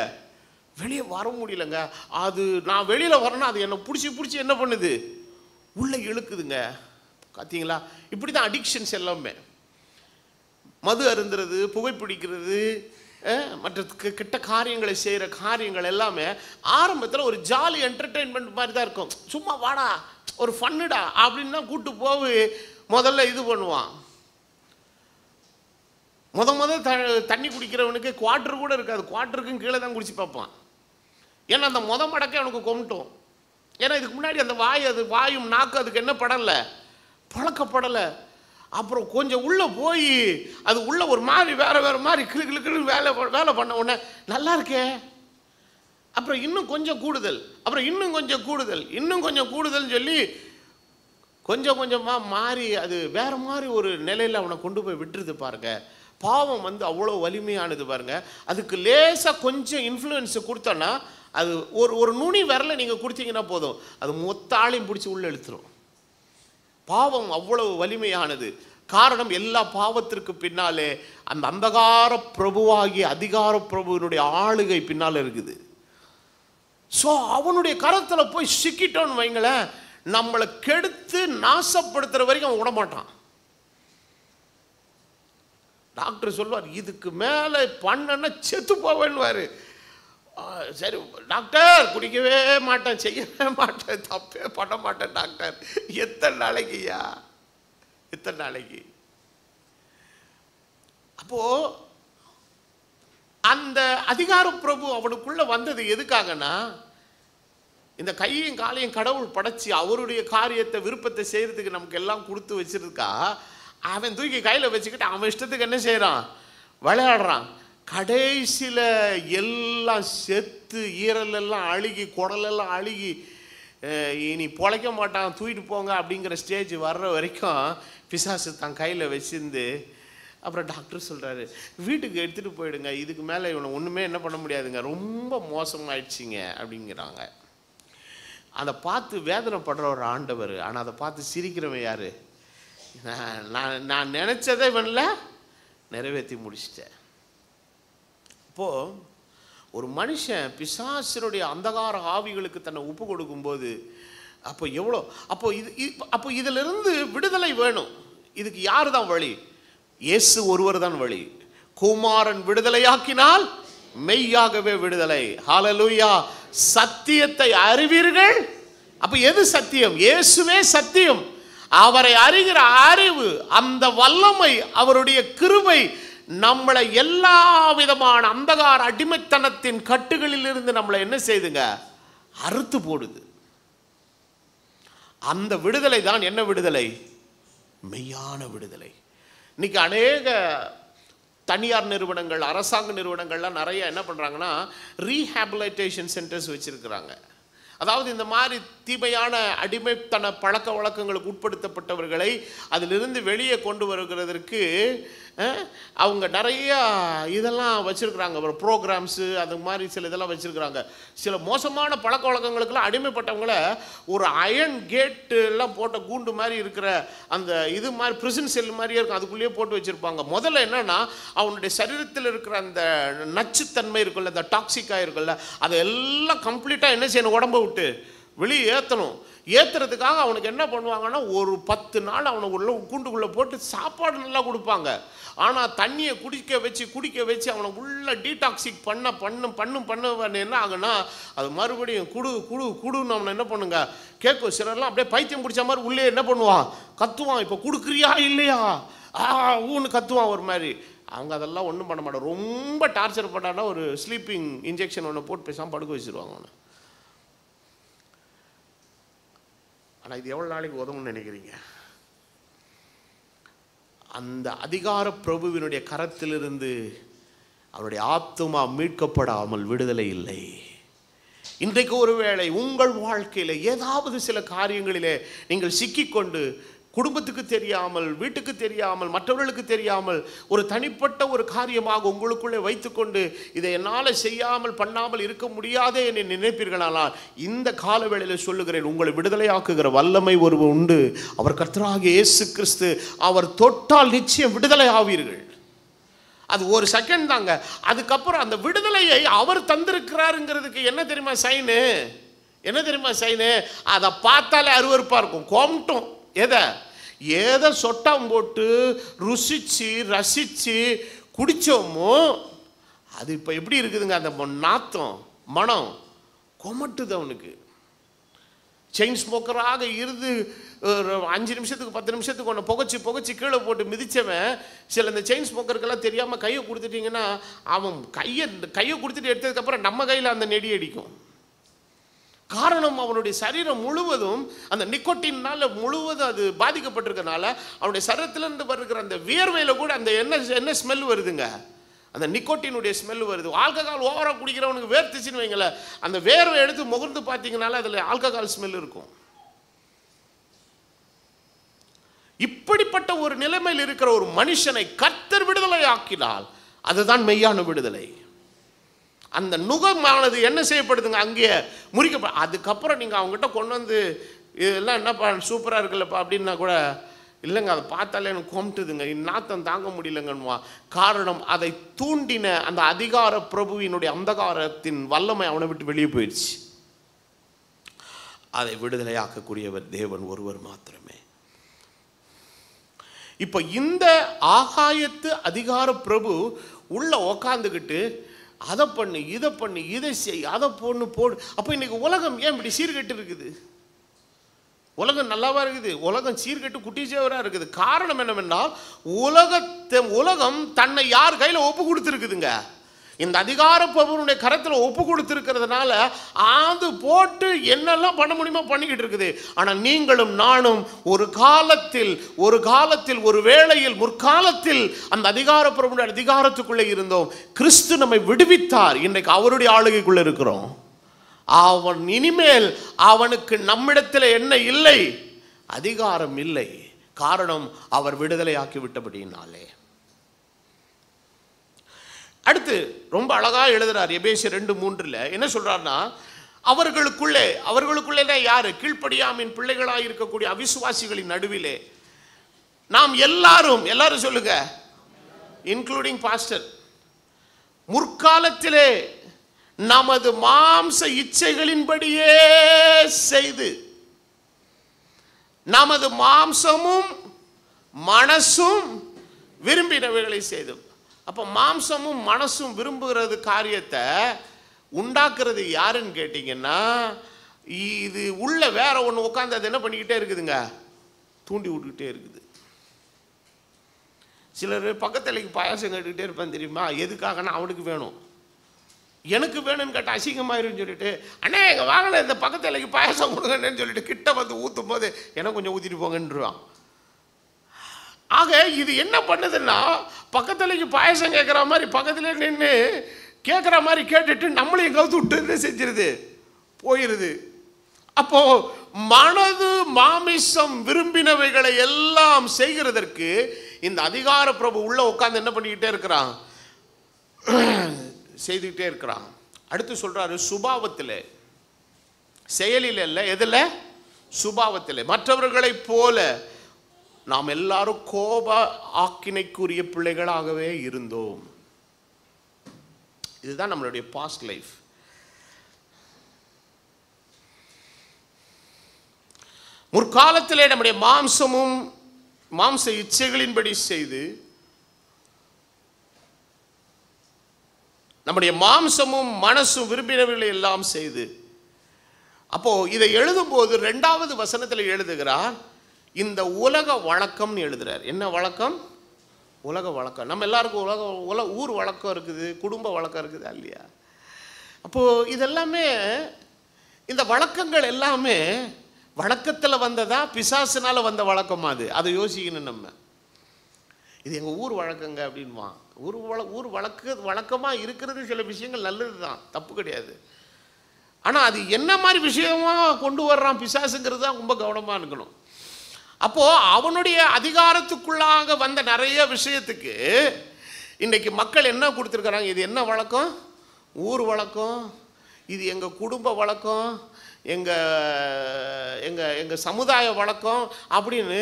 வெளியே வர முடியலங்க. அது நான் வெளியில் வரணும், அது என்னை பிடிச்சி என்ன பண்ணுது? உள்ளே இழுக்குதுங்க. பார்த்தீங்களா? இப்படி தான் அடிக்ஷன்ஸ் எல்லாமே. மது அருந்துறது, புகைப்பிடிக்கிறது, மற்ற கெட்ட காரியங்களை செய்கிற காரியங்கள் எல்லாமே ஆரம்பத்தில் ஒரு ஜாலி என்டர்டெயின்மெண்ட் மாதிரி தான் இருக்கும். சும்மா வாடா ஒரு ஃபன்னுடா அப்படின்னு தான் கூப்பிட்டு போய் முதல்ல இது பண்ணுவான். தண்ணி குடிக்கிறவனுக்கு குவார்டர் கூட இருக்காது, குவார்டருக்கும் கீழே தான் குடிச்சு பார்ப்பான். ஏன்னா அந்த மடக்கே அவனுக்கு கொண்டுட்டோம். ஏன்னா இதுக்கு முன்னாடி அந்த வாயும் நாக்கு அதுக்கு என்ன படலை, பழக்கப்படலை. அப்புறம் கொஞ்சம் உள்ளே போய் அது உள்ளே ஒரு மாதிரி வேறு மாதிரி கிளு வேலை பண்ண உடனே நல்லா இருக்கே, அப்புறம் இன்னும் கொஞ்சம் கூடுதல், அப்புறம் இன்னும் கொஞ்சம் கூடுதல்னு சொல்லி கொஞ்சம் கொஞ்சமாக மாறி அது வேறு மாதிரி ஒரு நிலையில் அவனை கொண்டு போய் விட்டுருது பாருங்க. பாவம் அவ்வளோ வலிமையானது பாருங்க. அதுக்கு லேசாக கொஞ்சம் இன்ஃப்ளூயன்ஸை கொடுத்தோன்னா, அது ஒரு நுனி விரலை நீங்கள் கொடுத்தீங்கன்னா போதும், அது மொத்த ஆளையும் பிடிச்சி உள்ளே இழுத்துரும். பாவம் அவ்வளவு வலிமையானது. காரணம், எல்லா பாவத்திற்கு பின்னாலே அந்த அந்தகார பிரபுவாகிய அதிகார பிரபுவினுடைய ஆளுகை பின்னால் இருக்குது. ஸோ அவனுடைய கரத்தில் போய் சிக்கிட்டோன்னு வைங்களேன், நம்மளை கெடுத்து நாசப்படுத்துகிற வரைக்கும் அவன் விடமாட்டான். டாக்டர் சொல்வார், இதுக்கு மேலே பண்ணனா செத்து போவேன்னுவார். சரி டாக்டர், குடிக்கவே மாட்டேன், செய்யவே மாட்டேன், தப்பே பண்ண மாட்டேன் டாக்டர். எத்தனை நாளைக்குயா, எத்தனை நாளைக்கு? அப்போ அந்த அதிகார பிரபு அவனுக்குள்ள வந்தது எதுக்காகனா, இந்த கையையும் காலையும் கடவுள் படைச்சி அவருடைய காரியத்தை விருப்பத்தை செய்யறதுக்கு நமக்கு எல்லாம் கொடுத்து வச்சிருக்கா. அவன் தூக்கி கையில் வச்சுக்கிட்டு அவன் இஷ்டத்துக்கு என்ன செய்யறான், விளையாடுறான். கடைசியில் எல்லாம் செத்து ஈரலெல்லாம் அழுகி குடலெல்லாம் அழுகி இனி பொழைக்க மாட்டான், தூக்கிட்டு போங்க அப்படிங்கிற ஸ்டேஜ் வர்ற வரைக்கும் பிசாசு தான் கையில் வச்சிருந்து, அப்புறம் டாக்டர் சொல்கிறாரு, வீட்டுக்கு எடுத்துகிட்டு போயிடுங்க, இதுக்கு மேலே இவனை ஒன்றுமே என்ன பண்ண முடியாதுங்க, ரொம்ப மோசமாயிடுச்சிங்க அப்படிங்கிறாங்க. அதை பார்த்து வேதனைப்படுற ஒரு ஆண்டவர், ஆனால் அதை பார்த்து சிரிக்கிறவன் யார்? நான் நினச்சதை இவனில் நிறைவேற்றி முடிச்சிட்டேன். இப்போது ஒரு மனுஷன் பிசாசினுடைய அந்தகார ஆவிகளுக்கு தன்னை ஒப்பு கொடுக்கும்போது அப்போ இதிலிருந்து விடுதலை வேணும். இதுக்கு யார் தான் வழி? இயேசு ஒருவர் தான் வழி. குமாரன் விடுதலையாக்கினால் மெய்யாகவே விடுதலை. ஹல்லேலூயா. சத்தியத்தை அறிவீர்கள். அப்போ எது சத்தியம்? இயேசுவே சத்தியம். அவரை அறிகிற அறிவு, அந்த வல்லமை, அவருடைய கிருபை நம்மளை எல்லா விதமான அந்தகார அடிமைத்தனத்தின் கட்டுகளில் இருந்து நம்மளை என்ன செய்துங்க, அறுத்து போடுது. அந்த விடுதலை தான் என்ன விடுதலை? மெய்யான விடுதலை. இன்னைக்கு அநேக தனியார் நிறுவனங்கள், அரசாங்க நிறுவனங்கள்லாம் நிறைய என்ன பண்ணுறாங்கன்னா, ரீஹாபிலிட்டேஷன் சென்டர்ஸ் வச்சுருக்கிறாங்க. அதாவது இந்த மாதிரி தீமையான அடிமைத்தன பழக்க வழக்கங்களுக்கு உட்படுத்தப்பட்டவர்களை அதிலிருந்து வெளியே கொண்டு வருகிறதற்கு அவங்க நிறையா இதெல்லாம் வச்சுருக்குறாங்க, ஒரு ப்ரோக்ராம்ஸு அது மாதிரி சில இதெல்லாம் வச்சுருக்குறாங்க. சில மோசமான பழக்க வழக்கங்களுக்கெல்லாம் அடிமைப்பட்டவங்கள ஒரு அயன் கேட்டு எல்லாம் போட்ட கூண்டு மாதிரி இருக்கிற அந்த இது மாதிரி பிரிசன் செல் மாதிரியே இருக்கும், அதுக்குள்ளேயே போட்டு வச்சுருப்பாங்க. முதல்ல என்னென்னா, அவனுடைய சரீரத்தில் இருக்கிற அந்த நச்சுத்தன்மை இருக்குல்ல, அந்த டாக்ஸிக்காக இருக்குல்ல, அதை எல்லாம் கம்ப்ளீட்டாக என்ன செய்யணும், உடம்பை விட்டு வெளியே ஏற்றணும். ஏற்றுறதுக்காக அவனுக்கு என்ன பண்ணுவாங்கன்னா, ஒரு 10 நாள் அவனை உள்ள கூண்டுக்குள்ளே போட்டு சாப்பாடு நல்லா கொடுப்பாங்க. ஆனால் தண்ணியை குடிக்க வச்சு அவனை உள்ள டீடாக்சிக் பண்ண என்ன ஆகுனா, அது மறுபடியும் குடுன்னு அவனை என்ன பண்ணுங்க கேட்கும். சிலர்லாம் அப்படியே பைத்தியம் பிடிச்ச மாதிரி உள்ளே என்ன பண்ணுவான், கத்துவான். இப்போ கொடுக்குறியா இல்லையா ஊன்னு கத்துவான் ஒரு மாதிரி. அவங்க அதெல்லாம் ஒன்றும் பண்ண மாட்டான். ரொம்ப டார்ச்சர் பண்ணான்னா ஒரு ஸ்லீப்பிங் இன்ஜெக்ஷன் ஒன்று போட்டு பேசாமல் படுக்க வச்சுருவாங்க அவனை. ஆனால் இது எவ்வளோ நாளைக்கு உதவும்னு நினைக்கிறீங்க? அந்த அதிகார பிரபுவினுடைய கரத்திலிருந்து அவருடைய ஆத்துமா மீட்கப்படாமல் விடுதலை இல்லை. இன்றைக்கு ஒருவேளை உங்கள் வாழ்க்கையில் ஏதாவது சில காரியங்களிலே நீங்கள் சிக்கிக்கொண்டு, குடும்பத்துக்கு தெரியாமல், வீட்டுக்கு தெரியாமல், மற்றவர்களுக்கு தெரியாமல் ஒரு தனிப்பட்ட ஒரு காரியமாக உங்களுக்குள்ளே வைத்துக்கொண்டு இதை என்னால் செய்யாமல் பண்ணாமல் இருக்க முடியாதே என்று நினைப்பீர்களானால், இந்த காலவேளையில் சொல்லுகிறேன், உங்களை விடுதலையாக்குகிற வல்லமை ஒருவர் உண்டு. அவர் கர்த்தராகிய இயேசு கிறிஸ்து. அவர் தொட்டால் நிச்சயம் விடுதலை ஆவீர்கள். அது ஒரு செகண்ட் தாங்க. அதுக்கப்புறம் அந்த விடுதலையை அவர் தந்திருக்கிறாருங்கிறதுக்கு என்ன தெரியுமா சைனு? அதை பார்த்தாலே அருவருப்பாக இருக்கும், கோமட்டும். எதை சொட்டம் போட்டு ருசிச்சு ரசிச்சு குடிச்சோமோ அது இப்போ எப்படி இருக்குதுங்க? அந்த நாத்தம் மனம் கொமட்டுது அவனுக்கு. செயின் ஸ்மோக்கராக இருந்து 5 நிமிஷத்துக்கு 10 நிமிஷத்துக்கு ஒன்று புகைச்சி கீழே போட்டு மிதித்தவன், சில இந்த செயின் ஸ்மோக்கருக்கெல்லாம் தெரியாமல் கையை கொடுத்துட்டிங்கன்னா, அவன் கையை கொடுத்துட்டு எடுத்ததுக்கப்புறம் நம்ம கையில் அந்த நெடி அடிக்கும். காரணம், அவனுடைய சரீரம் முழுவதும் அந்த நிக்கோட்டினால் முழுவதும் அது பாதிக்கப்பட்டிருக்கனால அவனுடைய சரீரத்திலிருந்து வருகிற அந்த வியர்வையில் கூட அந்த என்ன ஸ்மெல் வருதுங்க, அந்த நிக்கோட்டினுடைய ஸ்மெல் வருது. ஆல்கஹால் ஓவராக குடிக்கிறவனுக்கு வேர்த்துச்சுன்னு வைங்கள, அந்த வேர்வை எடுத்து முகர்ந்து பார்த்தீங்கனால அதில் ஆல்கஹால் ஸ்மெல் இருக்கும். இப்படிப்பட்ட ஒரு நிலைமையில் இருக்கிற ஒரு மனுஷனை கர்த்தர் விடுதலை ஆக்கினால் அதுதான் மெய்யான விடுதலை. அந்த நுகமானது என்ன செய்யப்படுதுங்க, அங்கேயே முறிக்கப்ப. அதுக்கப்புறம் நீங்கள் அவங்ககிட்ட கொண்டு வந்து இதெல்லாம் என்னப்பா சூப்பராக இருக்குல்லப்பா அப்படின்னா கூட, இல்லைங்க அதை பார்த்தாலே எனக்கு கொமட்டுதுங்க, நாத்தம் தாங்க முடியலங்கன்னுவா. காரணம், அதை தூண்டின அந்த அதிகார பிரபுவினுடைய அந்தகாரத்தின் வல்லமை அவனை விட்டு வெளியே போயிடுச்சு. அதை விடுதலையாக்கக்கூடியவர் தேவன் ஒருவர் மாத்திரமே. இப்போ இந்த ஆகாயத்து அதிகார பிரபு உள்ள உக்காந்துக்கிட்டு அதை பண்ணு, இதை செய், அதை போடு. அப்போ இன்னைக்கு உலகம் ஏன் இப்படி சீர்கெட்டு இருக்குது? உலகம் நல்லாவா இருக்குது? உலகம் சீர்கெட்டு குட்டிச்சேவராக இருக்குது. காரணம் என்னவென்றால், உலகம் தன்னை யார் கையில் ஒப்பு கொடுத்துருக்குதுங்க? இந்த அதிகார பிரபுனுடைய கரத்தில் ஒப்பு கொடுத்துருக்கிறதுனால அது போட்டு என்னெல்லாம் பண்ண முடியுமோ பண்ணிக்கிட்டு இருக்குது. ஆனால் நீங்களும் நானும் ஒரு காலத்தில் ஒரு வேளையில் முற்காலத்தில் அந்த அதிகார பிரபுனுடைய அதிகாரத்துக்குள்ளே இருந்தோம். கிறிஸ்து நம்மை விடுவித்தார். இன்றைக்கு அவருடைய ஆளுகைக்குள்ளே இருக்கிறோம். அவன் இனிமேல் அவனுக்கு நம்மிடத்தில் என்ன இல்லை? அதிகாரம் இல்லை. காரணம், அவர் விடுதலையாக்கி விட்டபடியினாலே. அடுத்து ரொம்ப அழகாக எழுதுறார் எபேசியர் 2:3 என்ன சொல்றாருன்னா, அவர்களுக்குள்ளே யாரு? கீழ்ப்படியாமின் பிள்ளைகளாக இருக்கக்கூடிய அவிசுவாசிகளின் நடுவிலே நாம் எல்லாரும் சொல்லுங்க, இன்க்ளூடிங் பாஸ்டர், முற்காலத்திலே நமது மாம்ச இச்சைகளின்படியே செய்து நமது மாம்சமும் மனசும் விரும்பினவைகளை செய்தோம். அப்போ மாம்சமும் மனசும் விரும்புகிறது காரியத்தை உண்டாக்குறது யாருன்னு கேட்டிங்கன்னா, இது உள்ள வேற ஒன்று உட்காந்து அது என்ன பண்ணிக்கிட்டே இருக்குதுங்க, தூண்டி விட்டுக்கிட்டே இருக்குது. சிலர் பக்கத்தலைக்கு பாயாசம் கேட்டுக்கிட்டே இருப்பான் தெரியுமா? எதுக்காகனா அவனுக்கு வேணும், எனக்கு வேணும்னு கேட்டால் அசிங்கமாயிருன்னு சொல்லிட்டு, அண்ணே எங்கள் வாங்கல இந்த பக்கத்தலைக்கு பாயாசம் கொடுங்கன்னு சொல்லிட்டு கிட்ட வந்து ஊற்றும் போது எனக்கு கொஞ்சம் ஊற்றிட்டு போங்கன்றான். ஆக இது என்ன பண்ணுதுன்னா, பக்கத்துலைக்கு பாயசம் கேட்குற மாதிரி பக்கத்துல நின்று கேட்குற மாதிரி கேட்டுட்டு நம்மளையும் கவுத்து விட்டு செஞ்சிருது, போயிடுது. அப்போ மனது மாமிசம் விரும்பினவைகளை எல்லாம் செய்கிறதற்கு இந்த அதிகார பிரபு உள்ள உட்கார்ந்து என்ன பண்ணிக்கிட்டே இருக்கிறான், செய்துக்கிட்டே இருக்கிறான். அடுத்து சொல்றாரு, சுபாவத்தில், செயலில் அல்ல, எதில்? சுபாவத்தில். மற்றவர்களை போல நாம் எல்லாரும் கோப ஆக்கினைக்குரிய பிள்ளைகளாகவே இருந்தோம். இதுதான் நம்மளுடைய பாஸ்ட் லைஃப். முற்காலத்திலே நம்முடைய மாம்ச இச்சைகளின்படி செய்து, நம்முடைய மாம்சமும் மனசும் விரும்பினவர்களை எல்லாம் செய்து. அப்போ இதை எழுதும்போது 2வது வசனத்தில் எழுதுகிறார், இந்த உலக வழக்கம் எழுதுறார். என்ன வழக்கம்? உலக வழக்கம். நம்ம எல்லாருக்கும் ஊர் வழக்கம் இருக்குது, குடும்ப வழக்கம் இருக்குது இல்லையா? அப்போ இதெல்லாமே, இந்த வழக்கங்கள் எல்லாமே வழக்கத்தில் வந்ததா பிசாசுனால வந்த வழக்கமா? அது யோசிக்கணும் நம்ம. இது எங்கள் ஊர் வழக்கங்க அப்படின்வா. ஊர் வழக்கமாக இருக்கிறது சில விஷயங்கள் நல்லது தான், தப்பு கிடையாது. ஆனால் அது என்ன மாதிரி விஷயமாக கொண்டு வர்றான் பிசாசுங்கிறது தான் ரொம்ப கவனமாக இருக்கணும். அப்போது அவனுடைய அதிகாரத்துக்குள்ளாக வந்த நிறைய விஷயத்துக்கு இன்றைக்கி மக்கள் என்ன கொடுத்துருக்குறாங்க? இது என்ன வழக்கம்? ஊர் வழக்கம், இது எங்கள் குடும்ப வழக்கம், எங்கள் சமுதாய வழக்கம் அப்படின்னு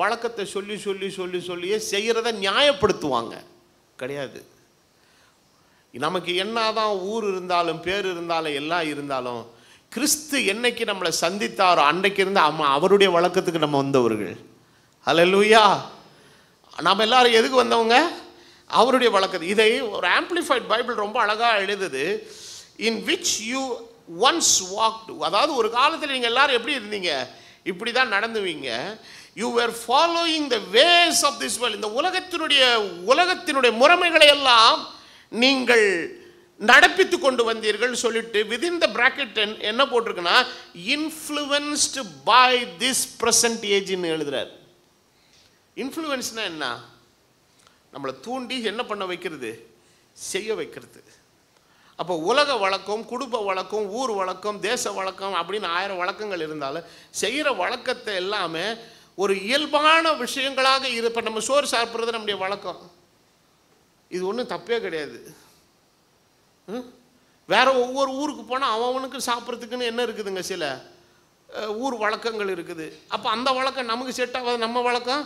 வழக்கத்தை சொல்லியே செய்கிறத நியாயப்படுத்துவாங்க. கிடையாது. நமக்கு என்னதான் ஊர் இருந்தாலும் பேர் இருந்தாலும் எல்லாம் இருந்தாலும் கிறிஸ்து என்னைக்கு நம்மளை சந்தித்தாரோ அன்றைக்கு இருந்து அவருடைய வழக்கத்துக்கு நம்ம வந்தவர்கள். ஹல்லேலூயா. நாம் எல்லாரும் எதுக்கு வந்தவங்க? அவருடைய வழக்கத்து. இதை ஒரு ஆம்பிளிஃபைட் பைபிள் ரொம்ப அழகாக எழுதுது. In which you once walked, அதாவது ஒரு காலத்தில் நீங்கள் எல்லாரும் எப்படி இருந்தீங்க? இப்படி தான் நடந்துவீங்க. You were following the ways of this world. இந்த உலகத்தினுடைய முறைமைகளை எல்லாம் நீங்கள் நடப்பித்து கொண்டு வந்தீர்கள் சொல்லிட்டு விதின் த பிராக்கெட் என்ன போட்டிருக்குன்னா, இன்ஃப்ளூயன்ஸ்டு பை திஸ் பிரசன்ட் ஏஜ்னு எழுதுறார். இன்ஃப்ளூயன்ஸ்னா என்ன? நம்மளை தூண்டி என்ன பண்ண வைக்கிறது? செய்ய வைக்கிறது. அப்போ உலக வழக்கம், குடும்ப வழக்கம், ஊர் வழக்கம், தேச வழக்கம் அப்படின்னு 1000 வழக்கங்கள் இருந்தாலும் செய்கிற வழக்கத்தை எல்லாமே ஒரு இயல்பான விஷயங்களாக இப்போ நம்ம சோறு சாப்பிட்றது நம்முடைய வழக்கம். இது ஒன்றும் தப்பே கிடையாது. வேற ஒவ்வொரு ஊருக்கு போனால் அவனுக்கு சாப்பிட்றதுக்குன்னு என்ன இருக்குதுங்க, சில ஊர் வழக்கங்கள் இருக்குது. அப்போ அந்த வழக்கம் நமக்கு செட் ஆகாது, நம்ம வழக்கம்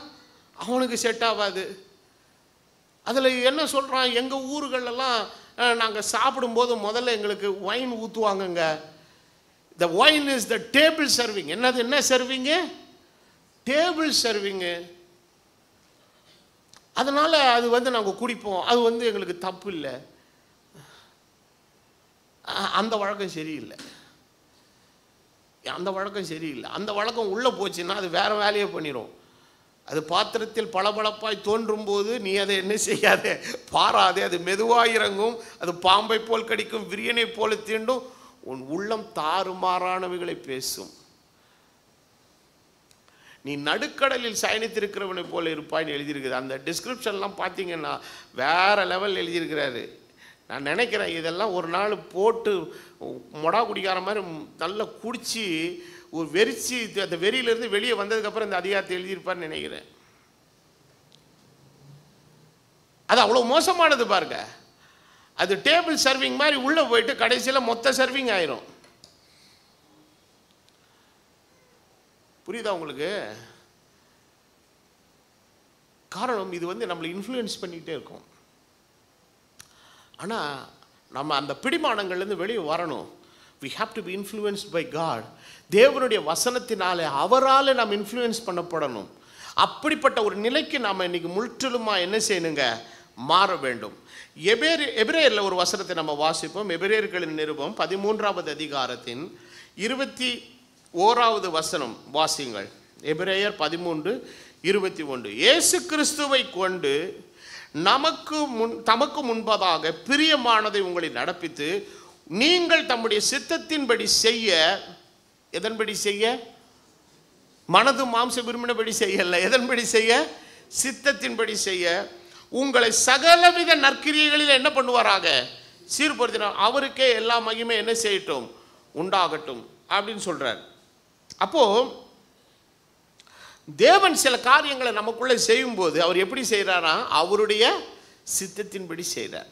அவனுக்கு செட் ஆகாது. அதில் என்ன சொல்கிறான்? எங்கள் ஊர்களெல்லாம் நாங்கள் சாப்பிடும்போது முதல்ல எங்களுக்கு ஒயின் ஊற்றுவாங்கங்க. The wine is the table serving. என்ன சர்விங்கு? Table serving. அதனால் அது நாங்கள் குடிப்போம். அது எங்களுக்கு தப்பு இல்லை. அந்த வழக்கம் சரியில்லை. அந்த வழக்கம் உள்ளே போச்சுன்னா அது வேறு வேலையை பண்ணிடும். அது பாத்திரத்தில் பளபளப்பாய் தோன்றும் போது நீ அதை என்ன செய்யாதே, பாராதே. அது மெதுவாக இறங்கும், அது பாம்பை போல் கடிக்கும், விரியனை போல தீண்டும், உன் உள்ளம் தாறுமாறானவைகளை பேசும். நீ நடுக்கடலில் சயனித்திருக்கிறவனை போல இருப்பாய்னு எழுதியிருக்குது. அந்த டிஸ்கிரிப்ஷன்லாம் பார்த்தீங்கன்னா வேறு லெவல் எழுதியிருக்கிறாரு. நான் நினைக்கிறேன் இதெல்லாம் ஒரு நாள் போட்டு மொடா குடிக்கார மாதிரி நல்லா குடித்து ஒரு வெறிச்சு அந்த வெறியிலேருந்து வெளியே வந்ததுக்கப்புறம் இந்த அதிகாரத்தை எழுதியிருப்பார்னு நினைக்கிறேன். அது அவ்வளோ மோசமானது பாருங்க. அது டேபிள் சர்விங் மாதிரி உள்ளே போயிட்டு கடைசியில் மொத்த சர்விங் ஆயிரும். புரியுதா உங்களுக்கு? காரணம் இது நம்மளை இன்ஃப்ளூயன்ஸ் பண்ணிக்கிட்டே இருக்கும். ஆனால் நம்ம அந்த பிடிமானங்கள்லேருந்து வெளியே வரணும். we have to be influenced by God. தேவனுடைய வசனத்தினாலே அவரால் நாம் இன்ஃப்ளூயன்ஸ் பண்ணப்படணும். அப்படிப்பட்ட ஒரு நிலைக்கு நாம் இன்னைக்கு முற்றிலுமாக என்ன செய்யணுங்க? மாற வேண்டும். எபிரேயரில் ஒரு வசனத்தை நம்ம வாசிப்போம். எபிரேயர்களின் நிருபம் 13வது அதிகாரத்தின் 21வது வசனம் வாசிங்கள். எபிரேயர் 13:21. இயேசு கிறிஸ்துவை கொண்டு தமக்கு முன்பதாக பிரியமானதை உங்களை நடப்பித்து நீங்கள் தம்முடைய சித்தத்தின்படி செய்ய, எதன்படி செய்ய? மனது மாம்ச விரும்பினபடி செய்யல, எதன்படி செய்ய? சித்தத்தின்படி செய்ய உங்களை சகலவித நற்கிரியைகளில் என்ன பண்ணுவாராக? சீர்படுத்தினார். அவருக்கே எல்லா மகிமை என்ன செய்யட்டும்? உண்டாகட்டும் அப்படின்னு சொல்றார். அப்போ தேவன் சில காரியங்களை நமக்குள்ளே செய்யும்போது அவர் எப்படி செய்கிறாரா? அவருடைய சித்தத்தின்படி செய்கிறார்.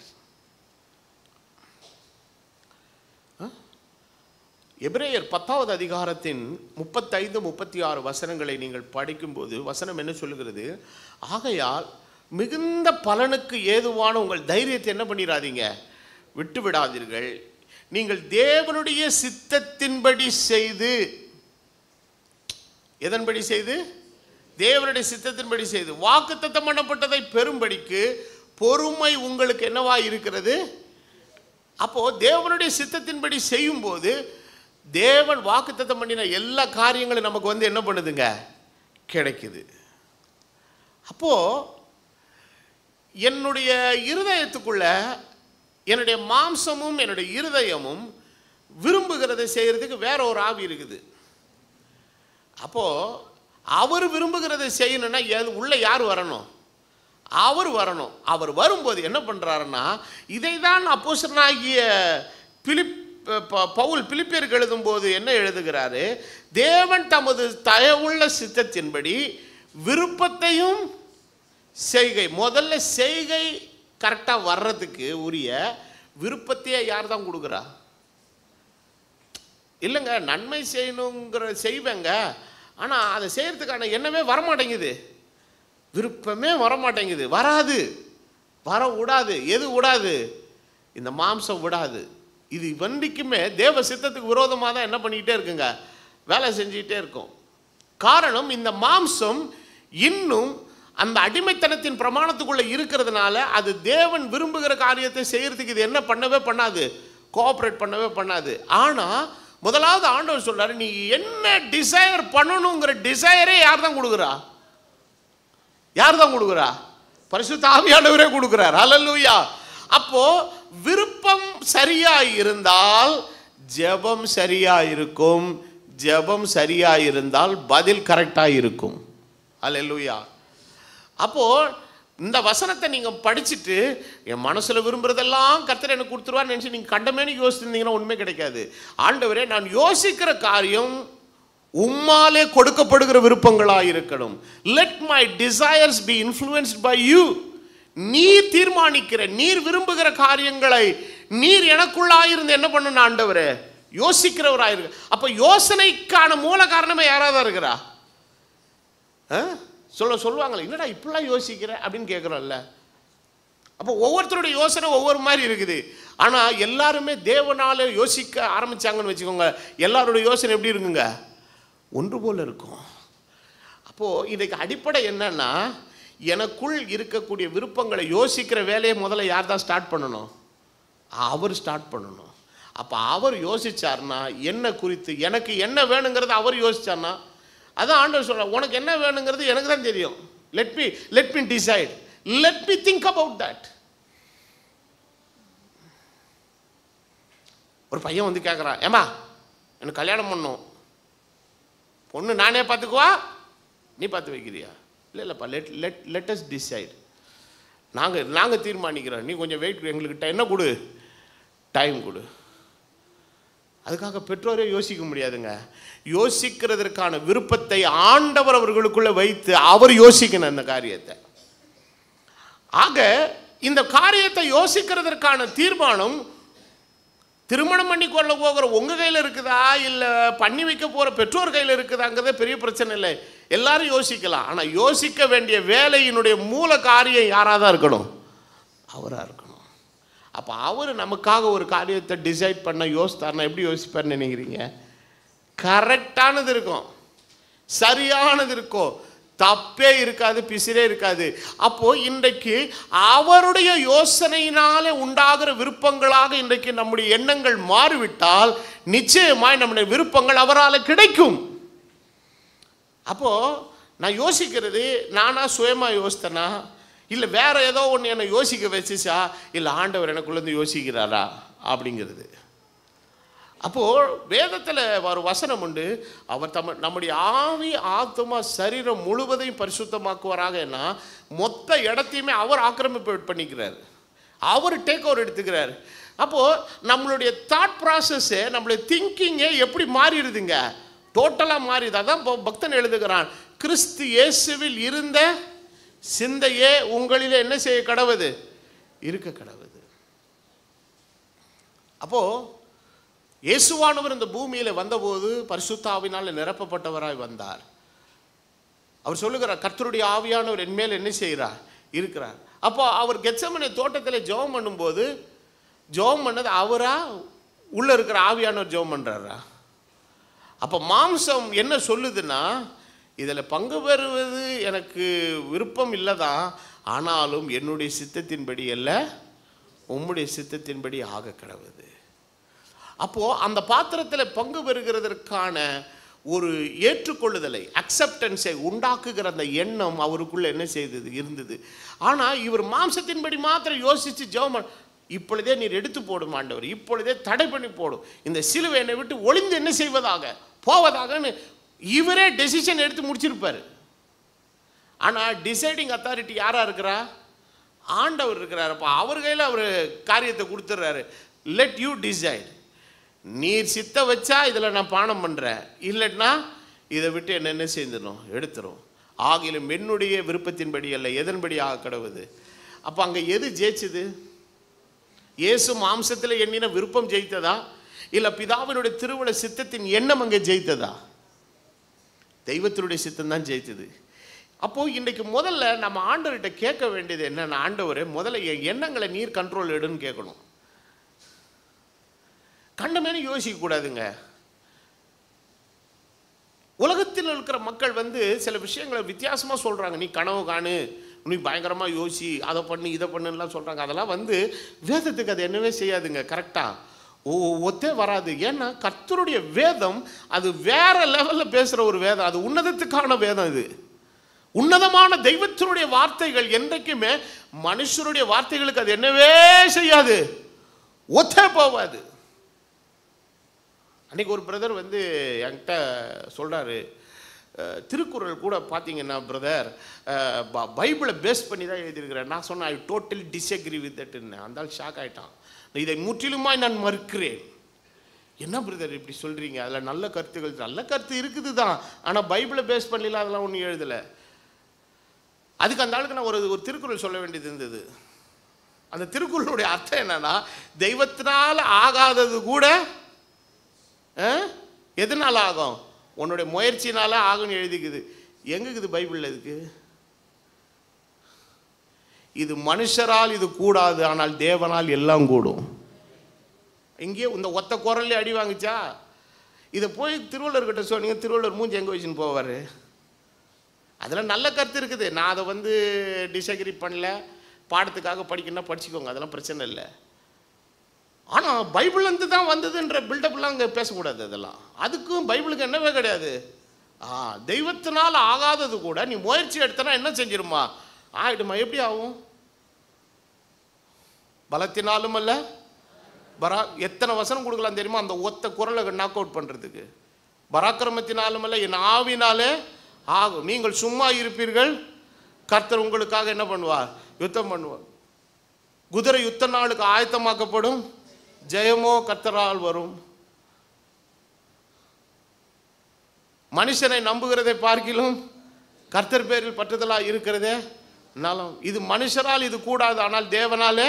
எபிரேயர் 10வது அதிகாரத்தின் 35-36 வசனங்களை நீங்கள் படிக்கும்போது வசனம் என்ன சொல்லுகிறது? ஆகையால் மிகுந்த பலனுக்கு ஏதுவான உங்கள் தைரியத்தை என்ன பண்ணிடாதீங்க? விட்டு விடாதீர்கள். நீங்கள் தேவனுடைய சித்தத்தின்படி செய்து எதன்படி செய்து? தேவனுடைய சித்தத்தின்படி செய்து. வாக்குத்தத்தம் பண்ணப்பட்டதை பெறும்படிக்கு பொறுமை உங்களுக்கு என்னவா இருக்கிறது? அப்போ தேவனுடைய சித்தத்தின்படி செய்யும் போது தேவன் வாக்குத்தத்தம் பண்ணின எல்லா காரியங்களும் நமக்கு என்ன பண்ணுதுங்க? கிடைக்குது. அப்போ என்னுடைய இருதயத்துக்குள்ள என்னுடைய மாம்சமும் என்னுடைய இருதயமும் விரும்புகிறதை செய்யறதுக்கு வேற ஒரு ஆவி இருக்குது. அப்போ அவர் விரும்புகிறதை செய்யணும்னா உள்ள யார் வரணும்? அவர் வரணும். அவர் வரும்போது என்ன பண்றாருன்னா, இதை தான் அப்போஸ்தலனாகிய பவுல் பிலிப்பியருக்கு எழுதும் போது என்ன எழுதுகிறாரு? தேவன் தமது தயவுள்ள சித்தத்தின்படி விருப்பத்தையும் செய்கை, முதல்ல செய்கை கரெக்டாக வர்றதுக்கு உரிய விருப்பத்தையே யார் தான் கொடுக்குறா? இல்லைங்க, நன்மை செய்யணுங்கிற செய்வேங்க, ஆனால் அதை செய்யறதுக்கான எண்ணமே வரமாட்டேங்குது, விருப்பமே வரமாட்டேங்குது, வராது, வர விடாது. எது விடாது? இந்த மாம்சம் விடாது. இது வண்டிக்குமே தேவ சித்தத்துக்கு விரோதமாக தான் என்ன பண்ணிக்கிட்டே இருக்குங்க? வேலை செஞ்சுக்கிட்டே இருக்கும். காரணம், இந்த மாம்சம் இன்னும் அந்த அடிமைத்தனத்தின் பிரமாணத்துக்குள்ளே இருக்கிறதுனால அது தேவன் விரும்புகிற காரியத்தை செய்யறதுக்கு இது என்ன பண்ணவே பண்ணாது, கோஆப்ரேட் பண்ணவே பண்ணாது. ஆனால் முதலாவது ஆண்டவர் சொல்றாரு, நீ என்ன டிசைர் பண்ணணுங்கிற டிசைரே யார் தான் கொடுக்குறா? யார் தான் கொடுக்குறா? பரிசுத்த ஆவியானவரே கொடுக்குறார். ஹல்லேலூயா. அப்போ விருப்பம் சரியா இருந்தால் ஜெபம் சரியா இருக்கும், ஜெபம் சரியா இருந்தால் பதில் கரெக்டா இருக்கும். ஹல்லேலூயா. அப்போ இந்த வசனத்தை நீங்க படிச்சுட்டு என் மனசுல விரும்புறதெல்லாம் கர்த்தர் எனக்கு கொடுத்துருவான்னு நினைச்சு நீங்க கண்டமேனு யோசிச்சிருந்தீங்கன்னா உண்மை கிடைக்காது. ஆண்டவரே, நான் யோசிக்கிற காரியம் உம்மாலே கொடுக்கப்படுகிற விருப்பங்களா இருக்கணும். let my desires be influenced by you. நீர் தீர்மானிக்கிற, நீர் விரும்புகிற காரியங்களை நீர் எனக்குள்ளாயிருந்து என்ன பண்ணணும் ஆண்டவரே? யோசிக்கிறவராயிருக்கு. அப்ப யோசனைக்கான மூல காரணமே யாராவது இருக்கிறா? சொல்லுவாங்களே, என்னடா இப்படிலாம் யோசிக்கிற அப்படின்னு கேட்குறோம்ல. அப்போ ஒவ்வொருத்தருடைய யோசனை ஒவ்வொரு மாதிரி இருக்குது. ஆனால் எல்லாருமே தேவனால யோசிக்க ஆரம்பிச்சாங்கன்னு வச்சுக்கோங்க, எல்லாருடைய யோசனை எப்படி இருக்குங்க? ஒன்று போல இருக்கும். அப்போது இதுக்கு அடிப்படை என்னன்னா, எனக்குள் இருக்கக்கூடிய விருப்பங்களை யோசிக்கிற வேலையை முதல்ல யார் தான் ஸ்டார்ட் பண்ணணும்? அவர் ஸ்டார்ட் பண்ணணும். அப்போ அவர் யோசிச்சார்னா என்ன குறித்து எனக்கு என்ன வேணுங்கிறது அவர் யோசிச்சார்னா, அதான் ஆண்டவர் சொல்றார், உனக்கு என்ன வேணுங்கிறது எனக்கு தான் தெரியும். let me decide, let me think about that. ஒரு பையன் வந்து கேட்குறான், ஏமா எனக்கு கல்யாணம் பண்ணணும், பொண்ணு நானே பார்த்துக்குவா, நீ பார்த்து வைக்கிறியா? இல்லைப்பா, let us decide. நாங்கள் தீர்மானிக்கிறோம், நீ கொஞ்சம் வெயிட், எங்களுக்கு என்ன கொடு, டைம் கொடு. அதுக்காக பெற்றோரே யோசிக்க முடியாதுங்க. யோசிக்கிறதற்கான விருப்பத்தை ஆண்டவர் அவர்களுக்குள்ள வைத்து அவர் யோசிக்கணும் அந்த காரியத்தை. ஆக இந்த காரியத்தை யோசிக்கிறதற்கான தீர்மானம் திருமணம் பண்ணி கொள்ள போகிற உங்க கையில் இருக்குதா இல்ல பண்ணி வைக்க போற பெற்றோர் கையில் இருக்குதாங்கிறதே பெரிய பிரச்சனை இல்லை. எல்லாரும் யோசிக்கலாம். ஆனா யோசிக்க வேண்டிய வேலையினுடைய மூல காரியம் யாராதான் இருக்கணும்? அவரா இருக்கணும். அப்போ அவர் நமக்காக ஒரு காரியத்தை டிசைட் பண்ண யோசித்தார்னா எப்படி யோசிப்பார்னு நினைக்கிறீங்க? கரெக்டானது இருக்கும், சரியானது இருக்கும், தப்பே இருக்காது, பிசிரே இருக்காது. அப்போ இன்றைக்கு அவருடைய யோசனையினாலே உண்டாகிற விருப்பங்களாக இன்றைக்கு நம்முடைய எண்ணங்கள் மாறிவிட்டால் நிச்சயமாய் நம்முடைய விருப்பங்கள் அவரால் கிடைக்கும். அப்போ நான் யோசிக்கிறது நானா சுயமா யோசித்தனா, இல்லை வேற ஏதோ ஒன்று என்னை யோசிக்க வச்சுச்சா, இல்லை ஆண்டவர் எனக்குள்ளேருந்து யோசிக்கிறாரா அப்படிங்கிறது. அப்போது வேதத்தில் ஒரு வசனம் உண்டு, அவர் நம்முடைய ஆவி ஆத்மா சரீரம் முழுவதையும் பரிசுத்தமாக்குவாராக. என்ன மொத்த இடத்தையுமே அவர் ஆக்கிரமிப்பு பண்ணிக்கிறார், அவர் டேக் ஓவர் எடுத்துக்கிறார். அப்போது நம்மளுடைய தாட் ப்ராசஸ்ஸு, நம்மளுடைய திங்கிங்கே எப்படி மாறிடுதுங்க? டோட்டலாக மாறிடுது. அதான் பக்தன் எழுதுகிறான், கிறிஸ்து இயேசுவில் இருந்த சிந்தையே உங்களிலே என்ன செய்ய கடவுது? இருக்க கடவுது. அப்போ இயேசுவானவர் இந்த பூமியில் வந்தபோது பரிசுத்த ஆவியினால் நிரப்பப்பட்டவராய் வந்தார். அவர் சொல்லுகிறார், கர்த்தருடைய ஆவியானவர் என் மேல் என்ன செய்கிறார்? இருக்கிறார். அப்போ அவர் கெத்செமனே தோட்டத்தில் ஜெபம் பண்ணும்போது ஜெபம் பண்ணது அவரா, உள்ள இருக்கிற ஆவியானவர் ஜெபம் பண்றாரா? அப்போ மாம்சம் என்ன சொல்லுதுன்னா, இதில் பங்கு பெறுவது எனக்கு விருப்பம் இல்லைதான், ஆனாலும் என்னுடைய சித்தத்தின்படி அல்ல உம்முடைய சித்தத்தின்படி ஆக கடவுது. அப்போது அந்த பாத்திரத்தில் பங்கு பெறுகிறதற்கான ஒரு ஏற்றுக்கொள்ளுதலை, அக்செப்டன்ஸை உண்டாக்குகிற அந்த எண்ணம் அவருக்குள்ளே என்ன செய்தது இருந்தது. ஆனால் இவர் மாம்சத்தின்படி மாத்திரம் யோசித்து ஜெபம், இப்பொழுதே நீர் எடுத்து போடும் ஆண்டவர், இப்பொழுதே தடை பண்ணி போடும், இந்த சிலுவை என்னை விட்டு ஒளிந்து என்ன செய்வதாக போவதாகன்னு இவரே டெசிஷன் எடுத்து முடிச்சிருப்பார். ஆனால் டிசைடிங் அத்தாரிட்டி யாராக இருக்கிறா? ஆண்டவர் இருக்கிறார். அப்போ அவர் கையில் அவர் காரியத்தை கொடுத்துட்றாரு. லெட் யூ டிசைட், நீர் சித்த வச்சா இதில் நான் பானம் பண்ணுறேன், இல்லைன்னா இதை விட்டு என்ன செய்யணும் எடுத்துரும். ஆகிலும் என்னுடைய விருப்பத்தின்படி அல்ல எதன்படி ஆக கடவுது. அப்போ அங்கே எது ஜெயிச்சது? இயேசு மாம்சத்தில் எண்ணின விருப்பம் ஜெயித்ததா, இல்லை பிதாவினுடைய திருவுள சித்தத்தின் எண்ணம் அங்கே ஜெயித்ததா? தெய்வத்தினுடைய சித்தம் தான் ஜெயித்தது. அப்போது இன்றைக்கு முதல்ல நம்ம ஆண்டவர்கிட்ட கேட்க வேண்டியது என்னன்னா, ஆண்டவரே முதல்ல என் எண்ணங்களை நீர் கண்ட்ரோல் எடுன்னு கேட்கணும். கண்டமேனு யோசிக்கக்கூடாதுங்க. உலகத்தில் இருக்கிற மக்கள் சில விஷயங்களை வித்தியாசமாக சொல்கிறாங்க. நீ கனவு காணு, நீ பயங்கரமாக யோசி, அதை பண்ணு இதை பண்ணுலாம் சொல்கிறாங்க. அதெல்லாம் வேதத்துக்கு அது என்னவே செய்யாதுங்க, கரெக்டாக ஒத்தே வராது. ஏன்னா கர்த்தருடைய வேதம் அது வேற லெவலில் பேசுகிற ஒரு வேதம், அது உன்னதத்துக்கான வேதம். இது உன்னதமான தெய்வத்தினுடைய வார்த்தைகள். என்றைக்குமே மனுஷருடைய வார்த்தைகளுக்கு அது என்னவே செய்யாது, ஒத்தே போவாது. அன்றைக்கி ஒரு பிரதர் என்கிட்ட சொல்கிறாரு, திருக்குறள் கூட பார்த்தீங்கன்னா பிரதர் பைபிளை பேஸ் பண்ணி தான் எழுதியிருக்கிறேன். நான் சொன்னேன் ஐ டோட்டலி டிஸ்அக்ரி வித் தட்ன்னு. அந்த ஆள் ஷாக் ஆகிட்டான். இதை முற்றிலுமாய் நான் மறுக்கிறேன். என்ன பிரதர் இப்படி சொல்கிறீங்க? அதில் நல்ல கருத்துக்கள், நல்ல கருத்து இருக்குது தான், ஆனால் பைபிளை பேஸ் பண்ணல அதெல்லாம் ஒன்றும் எழுதலை. அதுக்கு அந்த ஆளுக்கு நான் ஒரு திருக்குறள் சொல்ல வேண்டியது இருந்தது. அந்த திருக்குறளுடைய அர்த்தம் என்னன்னா, தெய்வத்தினால் ஆகாதது கூட எதனால ஆகும்? உன்னுடைய முயற்சினால ஆகும்னு எழுதிக்குது. எங்குக்குது பைபிளில்? இதுக்கு இது மனுஷரால் இது கூடாது, ஆனால் தேவனால் எல்லாம் கூடும். இங்கே இந்த ஒத்த குரல்ல அடி வாங்கிச்சா? இதை போய் திருவள்ளுவர்கிட்ட சொன்னீங்க, திருவள்ளுவர் மூஞ்சி எங்கே வச்சுன்னு போவார்? அதில் நல்ல கருத்து இருக்குது, நான் அதை டிஸ்அக்ரி பண்ணல. பாடத்துக்காக படிக்கணும்னா படிச்சுக்கோங்க, அதெல்லாம் பிரச்சனை இல்லை. ஆனால் பைபிள்லேருந்து தான் வந்ததுன்ற பில்டப்லாம் அங்கே பேசக்கூடாது. அதெல்லாம் அதுக்கும் பைபிளுக்கு என்னவே கிடையாது. தெய்வத்தினால் ஆகாதது கூட நீ முயற்சி எடுத்தனா என்ன செஞ்சிருமா? ஆகிடுமா? எப்படி ஆகும்? பலத்தினாலும் அல்ல எத்தனை வசனம் கொடுக்கலாம் தெரியுமா அந்த ஒத்த குரலை நாக் அவுட் பண்ணுறதுக்கு? பராக்கிரமத்தினாலும் அல்ல என் ஆவினாலே ஆகும். நீங்கள் சும்மா இருப்பீர்கள், கர்த்தர் உங்களுக்காக என்ன பண்ணுவார்? யுத்தம் பண்ணுவார். குதிரை யுத்த நாளுக்கு ஆயத்தமாக்கப்படும், ஜெயமோ கர்த்தரால் வரும். மனுஷனை நம்புகிறதை பார்க்கிலும் கர்த்தர் பேரில் பற்றுதலாக இருக்கிறதே நலம். இது மனுஷரால் இது கூடாது, ஆனால் தேவனாலே.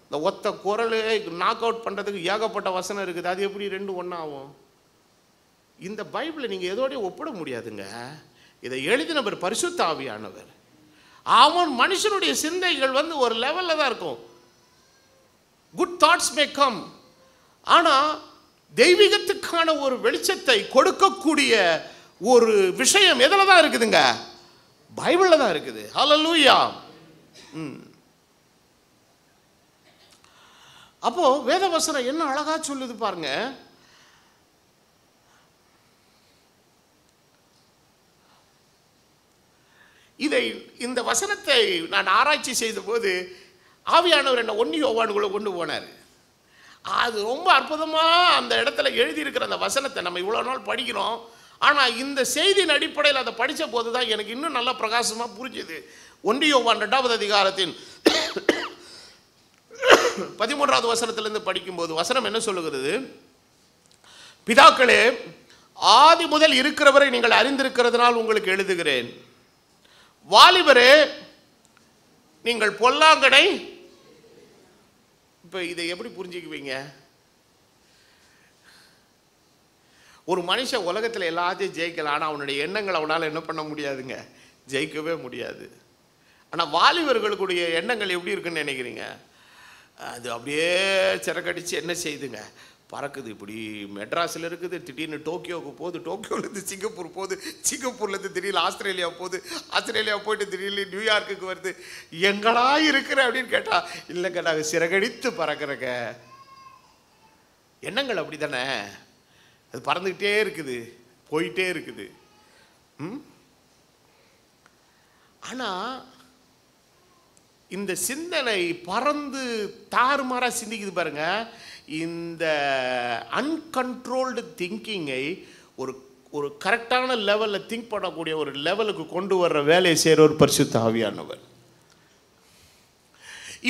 இந்த ஒத்த குரலை நாக் அவுட் பண்ணுறதுக்கு ஏகப்பட்ட வசனம் இருக்குது. அது எப்படி ரெண்டும் ஒன்றா ஆகும்? இந்த பைபிளை நீங்கள் எதோடய ஒப்பிட முடியாதுங்க. இதை எழுதினவர் பரிசுத்த ஆவியானவர். அவன் மனுஷனுடைய சிந்தைகள் ஒரு லெவலில் தான் இருக்கும். குட் தாட்ஸ் மே கம், ஆனால் தெய்வீகத்துக்கான ஒரு வெளிச்சத்தை கொடுக்கக்கூடிய ஒரு விஷயம் எதில் தான் இருக்குதுங்க? பைபிளில் தான் இருக்குது. ஹல்லேலூயா. அப்போ வேதவசனம் என்ன அழகா சொல்லுது பாருங்க. இந்த வசனத்தை நான் ஆராய்ச்சி செய்த போது ஆவியானவர் என்ன 1 யோவானுக்குள்ள கொண்டு போனார். அது ரொம்ப அற்புதமாக அந்த இடத்துல எழுதியிருக்கிற அந்த வசனத்தை நம்ம இவ்வளோ நாள் படிக்கிறோம். ஆனால் இந்த செய்தியின் அடிப்படையில் அதை படித்த போது தான் எனக்கு இன்னும் நல்லா பிரகாசமாக புரிஞ்சுது. 1 யோவான் 2வது அதிகாரத்தின் 13வது வசனத்திலிருந்து படிக்கும்போது வசனம் என்ன சொல்லுகிறது? பிதாக்களே, ஆதி முதல் இருக்கிறவரை நீங்கள் அறிந்திருக்கிறதுனால் உங்களுக்கு எழுதுகிறேன். வாலிபரே, நீங்கள் பொல்லாங்கனை. இப்போ இதை எப்படி புரிஞ்சுக்குவீங்க? ஒரு மனுஷன் உலகத்தில் எல்லாத்தையும் ஜெயிக்கலாம், ஆனால் அவனுடைய எண்ணங்கள் அவனால் என்ன பண்ண முடியாதுங்க, ஜெயிக்கவே முடியாது. ஆனால் வாலிபர்களுடைய எண்ணங்கள் எப்படி இருக்குன்னு நினைக்கிறீங்க? அது அப்படியே சிறக்கடிச்சு என்ன செய்யுதுங்க, பறக்குது. இப்படி மெட்ராஸில் இருக்குது, திடீர்னு டோக்கியோவுக்கு போகுது, டோக்கியோலேருந்து சிங்கப்பூர் போகுது, சிங்கப்பூர்லேருந்து திடீர்னு ஆஸ்திரேலியா போகுது, ஆஸ்திரேலியா போயிட்டு திடீர்னு நியூயார்க்குக்கு வருது. எங்களா இருக்கிற அப்படின்னு கேட்டால், இல்லைங்க நாங்கள் சிறகடித்து பறக்கிறங்க. எண்ணங்கள் அப்படி தானே, அது பறந்துக்கிட்டே இருக்குது, போயிட்டே இருக்குது. ஆனால் இந்த சிந்தனை பறந்து தாறுமாறாக சிந்திக்குது பாருங்க. இந்த அன்கண்ட்ரோல்டு திங்கிங்கை ஒரு ஒரு கரெக்டான லெவலில் திங்க் பண்ணக்கூடிய ஒரு லெவலுக்கு கொண்டு வர்ற வேலையை செய்கிற ஒரு பரிசுத்த ஆவியானவர்.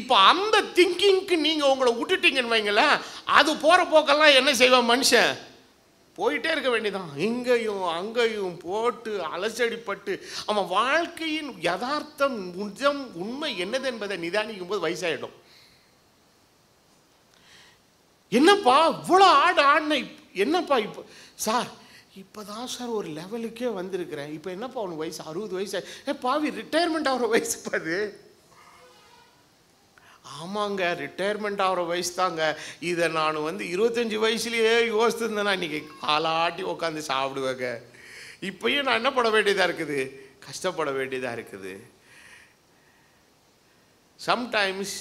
இப்போ அந்த திங்கிங்க்கு நீங்கள் உங்களை விட்டுட்டீங்கன்னு வைங்களேன், அது போகிற போக்கெல்லாம் என்ன செய்வான் மனுஷன்? போயிட்டே இருக்க வேண்டியதான். இங்கேயும் அங்கேயும் போட்டு அலசடிப்பட்டு அவன் வாழ்க்கையின் யதார்த்தம் நிஜம் உண்மை என்னது என்பதை நிதானிக்கும் போது வயசாயிடும். என்னப்பா இவ்வளோ ஆடின, என்னப்பா இப்போ சார் இப்போதான் சார் ஒரு லெவலுக்கே வந்திருக்கிறேன், இப்போ என்னப்பா உனக்கு வயசு 60 வயசு, பாவி ரிட்டையர்மெண்ட் ஆகிற வயசு பாது. ஆமாங்க ரிட்டையர்மெண்ட் ஆகிற வயசு தாங்க. இதை நான் 25 வயசுலேயே யோசிச்சிருந்தேன்னா இன்றைக்கி காலாட்டி உட்காந்து சாப்பிடுவேங்க. இப்போயும் நான் என்ன பண்ண வேண்டியதாக இருக்குது? கஷ்டப்பட வேண்டியதாக இருக்குது. Sometimes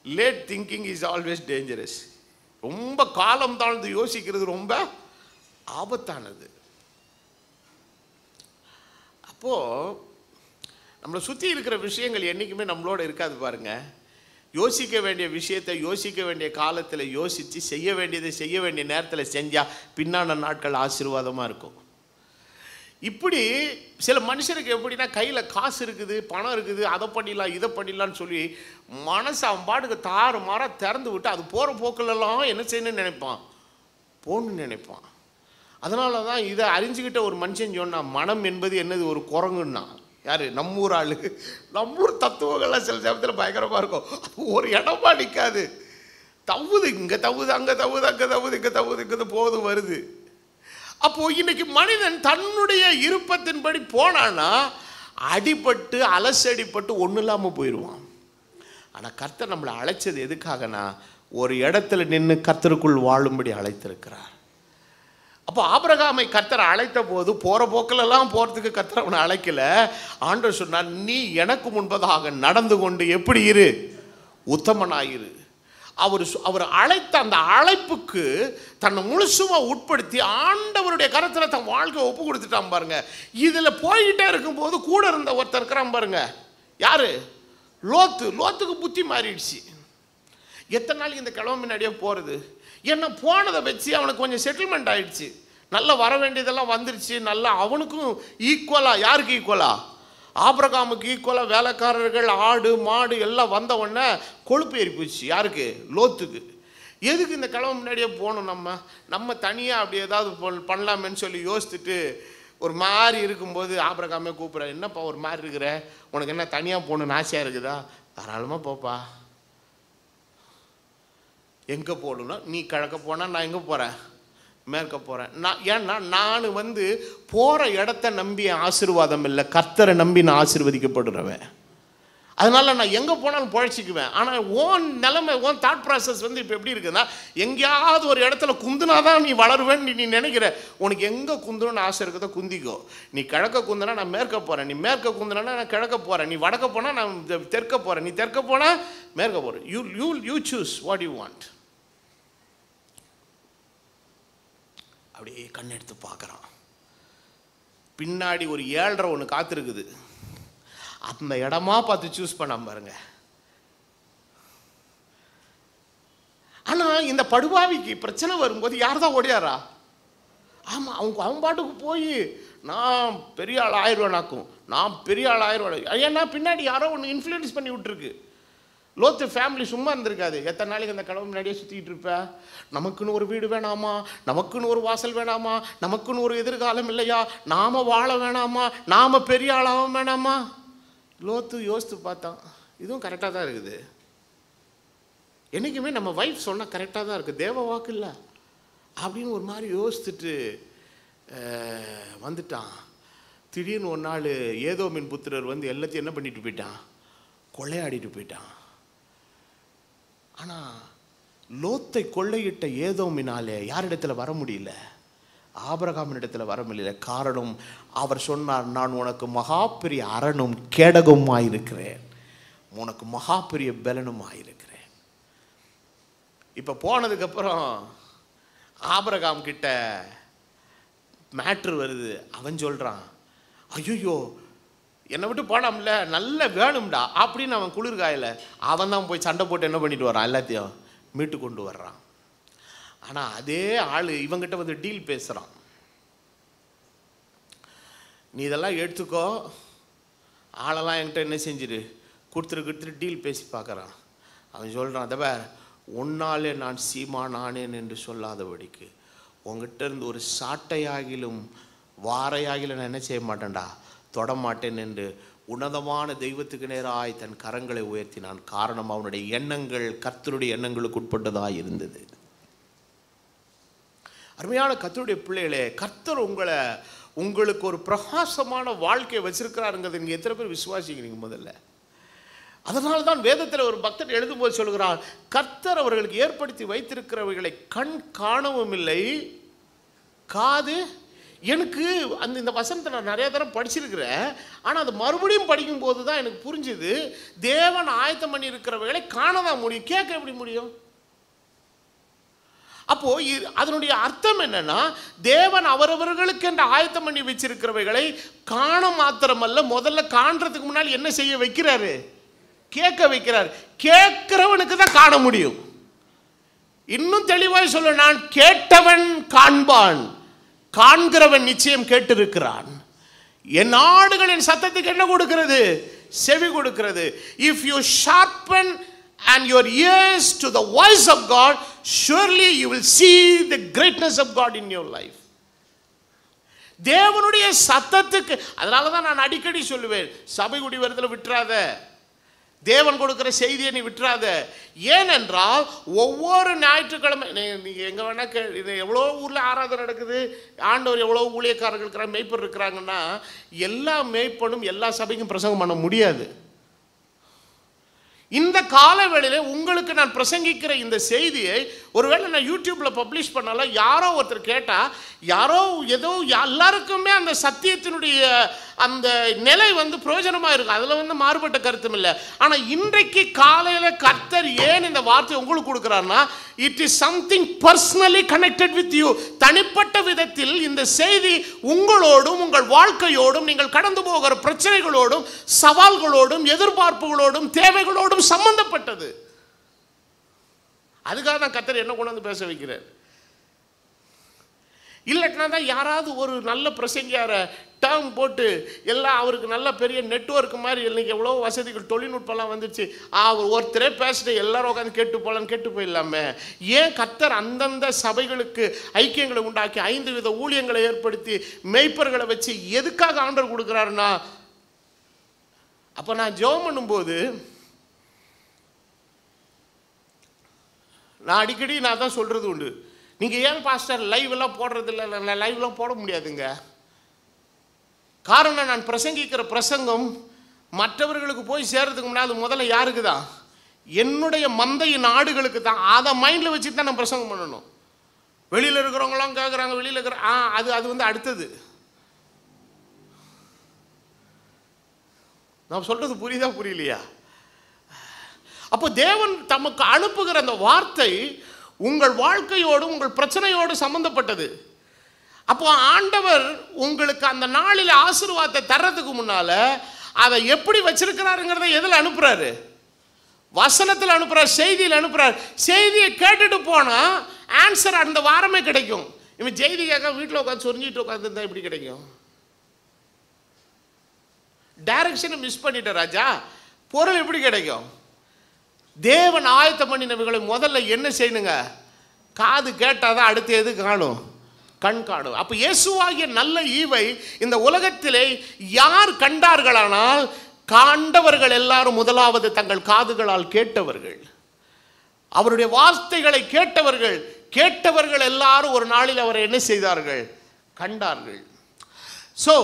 late thinking is always dangerous. ரொம்ப காலம் தாழ்ந்து யோசிக்கிறது ரொம்ப ஆபத்தானது. அப்போது நம்மளை சுற்றி இருக்கிற விஷயங்கள் என்றைக்குமே நம்மளோட இருக்காது பாருங்க. யோசிக்க வேண்டிய விஷயத்தை யோசிக்க வேண்டிய காலத்தில் யோசித்து செய்ய வேண்டியதை செய்ய வேண்டிய நேரத்தில் செஞ்சால் பின்னான நாட்கள் ஆசீர்வாதமாக இருக்கும். இப்படி சில மனுஷருக்கு எப்படின்னா கையில் காசு இருக்குது, பணம் இருக்குது, அதை பண்ணிடலாம் இதை பண்ணிடலான்னு சொல்லி மனசை அவன் பாட்டுக்கு தாறு மாற திறந்து விட்டு அது போகிற போக்கிலெல்லாம் என்ன செய்யணும்னு நினைப்பான், போகணுன்னு நினைப்பான். அதனால தான் இதை அறிஞ்சிக்கிட்ட ஒரு மனுஷன் சொன்னான், மனம் என்பது என்னது ஒரு குரங்குன்னா. யார்? நம்மூர் ஆளு. நம்மூர் தத்துவங்கள்லாம் சில சமயத்தில் பயங்கரமாக இருக்கும். ஒரு இடமா நிற்காது, தவுது, இங்கே தவுது, அங்கே தவுது, அங்கே தவுது, இங்கே தவுது, இங்கே போகுது வருது. அப்போது இன்னைக்கு மனிதன் தன்னுடைய இருப்பத்தின்படி போனான்னா அடிபட்டு அலசடிப்பட்டு ஒன்றும் இல்லாமல் போயிடுவான். ஆனால் கர்த்தர் நம்மளை அழைச்சது எதுக்காகனா ஒரு இடத்துல நின்று கர்த்தருக்குள் வாழும்படி அழைத்திருக்கிறார். அப்போ ஆபிரகாமை கர்த்தர் அழைத்த போது போகிற போக்கிலெல்லாம் போகிறதுக்கு கர்த்தர் அவனை அழைக்கல. ஆண்டவர் சொன்னார், நீ எனக்கு முன்பதாக நடந்து கொண்டு எப்படி இரு, உத்தமனாயிரு. அவர் அழைத்த அந்த அழைப்புக்கு தன்னை முழுசுமாக உட்படுத்தி ஆண்டவருடைய கரத்தில் தன் வாழ்க்கையை ஒப்பு கொடுத்துட்டான் பாருங்க. இதில் போய்கிட்டே இருக்கும்போது கூட இருந்த ஒருத்தர் இருக்கிறான் பாருங்க. யாரு? லோத்துக்கு புத்தி மாறிடுச்சு. எத்தனை நாளைக்கு இந்த கிழமை முன்னாடியே போகிறது? என்ன போனதை வச்சு அவனுக்கு கொஞ்சம் செட்டில்மெண்ட் ஆகிடுச்சு, நல்லா வர வேண்டியதெல்லாம் வந்துருச்சு, நல்லா அவனுக்கும் ஈக்குவலாக. யாருக்கு ஈக்குவலா? ஆபிரகாமுக்கு ஈக்குவலாக வேலைக்காரர்கள், ஆடு மாடு எல்லாம் வந்த உடனே கொழுப்பு ஏறி போச்சு. யாருக்கு? லோத்துக்கு. எதுக்கு இந்த கிழமை முன்னாடியே போகணும்? நம்ம தனியாக அப்படி ஏதாவது பண்ணலாமேன்னு சொல்லி யோசிச்சுட்டு ஒரு மாதிரி இருக்கும்போது ஆபிரகாமே கூப்பிட்ற, என்னப்பா ஒரு மாதிரி இருக்கிற, உனக்கு என்ன தனியாக போகணுன்னு ஆசையாக இருக்குதா? தாராளமாக போப்பா. எங்கே போகணுன்னா, நீ கிழக்க போனால் நான் எங்கே போகிறேன்? மேற்க போகிறேன். ஏன்னா நான் போகிற இடத்த நம்பி ஆசீர்வாதம் இல்லை, கர்த்தரை நம்பி நான் ஆசீர்வதிக்கப்படுறவன். அதனால் நான் எங்கே போனாலும் பழச்சிக்குவேன். ஆனால் ஓன் நிலைமை, ஓன் தாட் ப்ராசஸ் இப்போ எப்படி இருக்குன்னா, எங்கேயாவது ஒரு இடத்துல குந்துனா தான் நீ வளருவேன்னு நீ நினைக்கிற. உனக்கு எங்கே குந்தணும்னு ஆசை இருக்குதோ குந்திக்கோ. நீ கிழக்க குந்தினா நான் மேற்க போகிறேன், நீ மேற்க குந்தினா நான் கிழக்க போகிறேன், நீ வடக்க போனால் நான் தெற்க போகிறேன், நீ தெற்க போனால் மேற்க போகிறேன். You choose what you want. அப்படியே கண்ணெடுத்து பார்க்குறான். பின்னாடி ஒரு 7:30 ஒன்று காத்திருக்குது. அந்த இடமா பார்த்து சூஸ் பண்ணாம பாருங்க. ஆனால் இந்த படுபாவிக்கு பிரச்சனை வரும்போது யார் தான் ஓடியாரா? ஆமாம், அவன் பாட்டுக்கு போய் நான் பெரிய ஆள் ஆயிடுவேனாக்கும், நான் பெரிய ஆள் ஆயிடுவேன். ஏன்னா பின்னாடி யாரோ ஒன்று இன்ஃப்ளூயன்ஸ் பண்ணி விட்டுருக்கு. லோத்து ஃபேமிலி சும்மா இருந்திருக்காது. எத்தனை நாளைக்கு அந்த கடவுள் முன்னாடியே சுற்றிக்கிட்டு இருப்பேன். நமக்குன்னு ஒரு வீடு வேணாமா, நமக்குன்னு ஒரு வாசல் வேணாமா, நமக்குன்னு ஒரு எதிர்காலம் இல்லையா, நாம் வாழ வேணாமா, நாம் பெரிய ஆளாகவும் வேணாமா? லோத்து யோசித்து பார்த்தான், இதுவும் கரெக்டாக தான் இருக்குது. என்றைக்குமே நம்ம வைஃப் சொன்னால் கரெக்டாக தான் இருக்குது, தேவ வாக்கு இல்லை அப்படின்னு ஒரு மாதிரி யோசிச்சுட்டு வந்துட்டான். திடீர்னு ஒரு நாள் ஏதோமின் புத்திரர் எல்லாத்தையும் என்ன பண்ணிட்டு போயிட்டான்? கொள்ளையாடிட்டு போயிட்டான். ஆனால் லோத்தை கொள்ளையிட்ட ஏதோமினாலே யாரிடத்துல வர முடியல? ஆபிரகாமின் இடத்துல வர முடியல. காரணம், அவர் சொன்னார், நான் உனக்கு மகா பெரிய அரணும் கேடகமாயிருக்கிறேன், உனக்கு மகா பெரிய பலனுமாயிருக்கிறேன். இப்ப போனதுக்கப்புறம் ஆபிரகாம் கிட்ட மேட்ரு வருது. அவன் சொல்றான், ஐயோ என்னை விட்டு போனாம்ல, நல்ல வேணும்டா அப்படின்னு அவன் குளிர்காயில அவன் தான் போய் சண்டை போட்டு என்ன பண்ணிட்டு வரான், எல்லாத்தையும் மீட்டு கொண்டு வர்றான். ஆனால் அதே ஆள் இவங்கிட்ட வந்து டீல் பேசுகிறான். நீ இதெல்லாம் எடுத்துக்கோ, ஆளெல்லாம் என்கிட்ட என்ன செஞ்சிரு, கொடுத்துட்டு டீல் பேசி பார்க்குறான். அவன் சொல்கிறான், அதை உன்னாலே நான் சீமான் ஆனேன் என்று சொல்லாதபடிக்கு உங்ககிட்ட இருந்து ஒரு சாட்டையாகிலும் வாரையாகிலும் நான் என்ன செய்ய மாட்டேன்டா, தொடமாட்டேன் என்று உன்னதமான தெய்வத்துக்கு நேராய் தன் கரங்களை உயர்த்தினான். காரணம், அவனுடைய எண்ணங்கள் கர்த்தருடைய எண்ணங்களுக்கு உட்பட்டதாக இருந்தது. அருமையான கர்த்தருடைய பிள்ளைகளே, கர்த்தர் உங்களுக்கு ஒரு பிரகாசமான வாழ்க்கையை வச்சிருக்கிறாருங்கிறது நீங்கள் எத்தனை பேர் விசுவாசிக்கிறீங்க? முதல்ல அதனால தான் வேதத்தில் ஒரு பக்தர் எழுதும்போது சொல்கிறார், கர்த்தர் அவர்களுக்கு ஏற்படுத்தி வைத்திருக்கிறவைகளை கண் காணவும் இல்லை, காது. எனக்கு இந்த வசனத்தை நான் நிறைய தடவை படிச்சிருக்கிறேன். ஆனால் அது மறுபடியும் படிக்கும்போது தான் எனக்கு புரிஞ்சுது, தேவன் ஆயத்தம் பண்ணி இருக்கிறவைகளை காணதான் முடியும், கேட்க எப்படி முடியும்? அப்போ அதனுடைய அர்த்தம் என்னன்னா, தேவன் அவரவர்களுக்கு என்று ஆயத்தம் பண்ணி வச்சிருக்கிறவைகளை காண மாத்திரமல்ல, முதல்ல காண்றதுக்கு முன்னால் என்ன செய்ய வைக்கிறாரு, கேட்க வைக்கிறார். கேட்கிறவனுக்கு தான் காண முடியும். இன்னும் தெளிவாய் சொல்ல, நான் கேட்டவன் காண்பான், காண்கிறவன் நிச்சயம் கேட்டிருக்கிறான். என் ஆடுகளின் சத்தத்துக்கு என்ன கொடுக்கிறது, செவி கொடுக்கிறது. If you sharpen and your ears to the voice of God, surely you will see the greatness of God in your life. தேவனுடைய சத்தத்துக்கு, அதனால தான் நான் அடிக்கடி சொல்லுவேன், சபை குடி வரதுல விட்டுறாத, தேவன் கொடுக்கிற செய்தியை நீ விட்டுறாத. ஏனென்றால் ஒவ்வொரு ஞாயிற்றுக்கிழமை நீங்கள் எங்கே வேணால் இது எவ்வளோ ஊரில் ஆராதனை நடக்குது, ஆண்டவர் எவ்வளோ ஊழியக்காரர்கள் இருக்கிறாங்க, மேய்ப்பர் இருக்கிறாங்கன்னா, எல்லா மேய்ப்பனும் எல்லா சபைக்கும் பிரசங்கம் பண்ண முடியாது. இந்த காலவேளையில் உங்களுக்கு நான் பிரசங்கிக்கிற இந்த செய்தியை ஒருவேளை நான் யூடியூப்பில் பப்ளிஷ் பண்ணாலும் யாரோ ஒருத்தர் கேட்டால், யாரோ ஏதோ எல்லாருக்குமே அந்த சத்தியத்தினுடைய அந்த நிலை பிரயோஜனமாக இருக்கும். அதில் மாறுபட்ட கருத்தும் இல்லை. ஆனால் இன்றைக்கு காலையில் கர்த்தர் ஏன் இந்த வார்த்தை உங்களுக்கு கொடுக்குறாருன்னா, it is something personally connected with you. தனிப்பட்ட விதத்தில் இந்த செய்தி உங்களோடும் உங்கள் வாழ்க்கையோடும் நீங்கள் கடந்து போகிற பிரச்சனைகளோடும் சவால்களோடும் எதிர்பார்ப்புகளோடும் தேவைகளோடும் சம்பந்தப்பட்டது. அதுக்காக தான் கர்த்தர் என்ன கொண்டு வந்து பேச வைக்கிறார். இல்லைன்னா தான் யாராவது ஒரு நல்ல பிரசங்கியார டேர்ம் போட்டு எல்லாம் அவருக்கு நல்ல பெரிய நெட்வொர்க் மாதிரி, இன்னைக்கு எவ்வளோ வசதிகள் தொழில்நுட்பம்லாம் வந்துச்சு, அவர் ஒருத்தரே பேசிட்டு எல்லாரும் உட்காந்து கேட்டு போகலான்னு கேட்டு போயிடலாமே. ஏன் கர்த்தர் அந்தந்த சபைகளுக்கு ஐக்கியங்களை உண்டாக்கி 5 வித ஊழியங்களை ஏற்படுத்தி மேய்ப்பர்களை வச்சு எதுக்காக ஆண்டவர் கொடுக்குறாருன்னா, அப்போ நான் ஜெபம் பண்ணும்போது நான் அடிக்கடி நான் தான் சொல்கிறது உண்டு, நீங்கள் ஏன் பாஸ்டர் லைவ் எல்லாம் போடுறது இல்லை? நான் லைவ்லாம் போட முடியாதுங்க. காரணம், நான் பிரசங்கிக்கிற பிரசங்கம் மற்றவர்களுக்கு போய் சேர்றதுக்கு முன்னாடி அது முதல்ல யாருக்கு தான், என்னுடைய மந்தையின் ஆடுகளுக்கு தான். அதை மைண்டில் வச்சுட்டு தான் நான் பிரசங்கம் பண்ணணும். வெளியில் இருக்கிறவங்களாம் கேட்குறாங்க, வெளியில் இருக்கிற அது அடுத்தது. நான் சொல்கிறது புரியுதா புரியலையா? அப்போ தேவன் தமக்கு அனுப்புகிற அந்த வார்த்தை உங்கள் வாழ்க்கையோடு உங்கள் பிரச்சனையோடு சம்பந்தப்பட்டது. அப்போ ஆண்டவர் உங்களுக்கு அந்த நாளில் ஆசீர்வாதத்தை தர்றதுக்கு முன்னால அதை எப்படி வச்சிருக்கிறாருங்கிறத எதில் அனுப்புறாரு? வசனத்தில் அனுப்புறார், செய்தியில் அனுப்புறார். செய்தியை கேட்டுட்டு போனா ஆன்சர் அந்த வாரமே கிடைக்கும். இவன் செய்தி கேட்க வீட்டில் உட்காந்து சொரிஞ்சிட்டு உட்காந்துருந்தா எப்படி கிடைக்கும்? டைரக்ஷனை மிஸ் பண்ணிட்ட ராஜா, பொருள் எப்படி கிடைக்கும்? தேவன் ஆயத்தம் பண்ணினவைகளை முதல்ல என்ன செய்யணுங்க? காது கேட்டாதான் அடுத்து எது காணும்? கண் காணும். அப்போ இயேசுவாகிய நல்ல ஈவை இந்த உலகத்திலே யார் கண்டார்களானால், காண்டவர்கள் எல்லாரும் முதலாவது தங்கள் காதுகளால் கேட்டவர்கள், அவருடைய வார்த்தைகளை கேட்டவர்கள் எல்லாரும் ஒரு நாளில் அவரை என்ன செய்தார்கள்? கண்டார்கள். ஸோ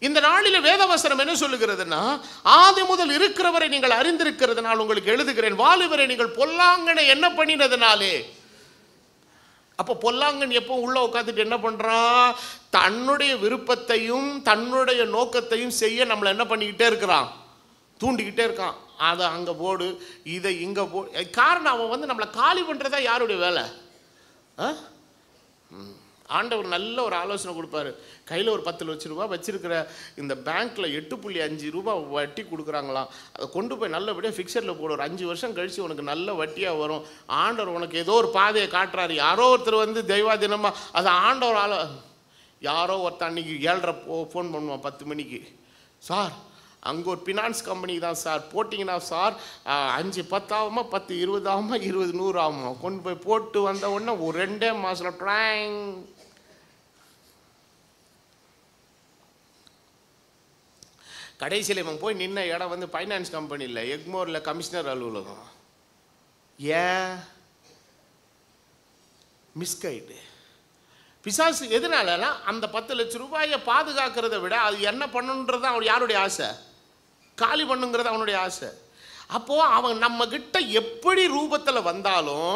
இந்த நாளில் வேதவசனம் என்ன சொல்லுகிறதுனா, ஆதி முதல் இருக்கிறவரை நீங்கள் அறிந்திருக்கிறதுனால் உங்களுக்கு எழுதுகிறேன், வாலிபரை நீங்கள் பொல்லாங்கனை என்ன பண்ணினதுனாலே. அப்போ பொல்லாங்கன் எப்போ உள்ள உட்காந்துட்டு என்ன பண்றான்? தன்னுடைய விருப்பத்தையும் தன்னுடைய நோக்கத்தையும் செய்ய நம்மளை என்ன பண்ணிக்கிட்டே இருக்கிறான்? தூண்டிக்கிட்டே இருக்கான். அதை அங்கே போடு, இதை இங்கே போடு. காரணம் அவன் நம்மளை காலி பண்ணுறதா யாருடைய வேலை? ஆண்டவர் நல்ல ஒரு ஆலோசனை கொடுப்பாரு. கையில் ஒரு 10 லட்சம் ரூபா வச்சிருக்கிற இந்த பேங்க்கில் 8.5 ரூபா வட்டி கொடுக்குறாங்களாம். அதை கொண்டு போய் நல்லபடியாக ஃபிக்ஸரில் போடு. ஒரு 5 வருஷம் கழித்து உனக்கு நல்ல வட்டியாக வரும். ஆண்டவர் உனக்கு ஏதோ ஒரு பாதையை காட்டுறாரு. யாரோ ஒருத்தர் தெய்வாதீனமாக அது ஆண்டவர் யாரோ ஒருத்தர் அன்றைக்கி 7:30 ஃபோன் பண்ணுவான் 10 மணிக்கு. சார் அங்கே ஒரு ஃபினான்ஸ் கம்பெனி தான் சார், போட்டிங்கன்னா சார் 5-10 ஆகுமா, 10-20 ஆகுமா, 20-100 ஆகுமா, கொண்டு போய் போட்டு வந்த உடனே ஒரு 2 மாதத்தில் ட்ராங். கடைசியில் இவன் போய் நின்ன இடம் ஃபைனான்ஸ் கம்பெனி இல்லை, எக்மோரில் கமிஷனர் அலுவலகம். ஏன்? மிஸ்கைடு. பிசாசு எதனாலனா அந்த 10 லட்சம் ரூபாயை பாதுகாக்கிறத விட அது என்ன பண்ணுன்றது அவன் யாருடைய ஆசை? காலி பண்ணுங்கிறது அவனுடைய ஆசை. அப்போது அவன் நம்மக்கிட்ட எப்படி ரூபத்தில் வந்தாலும்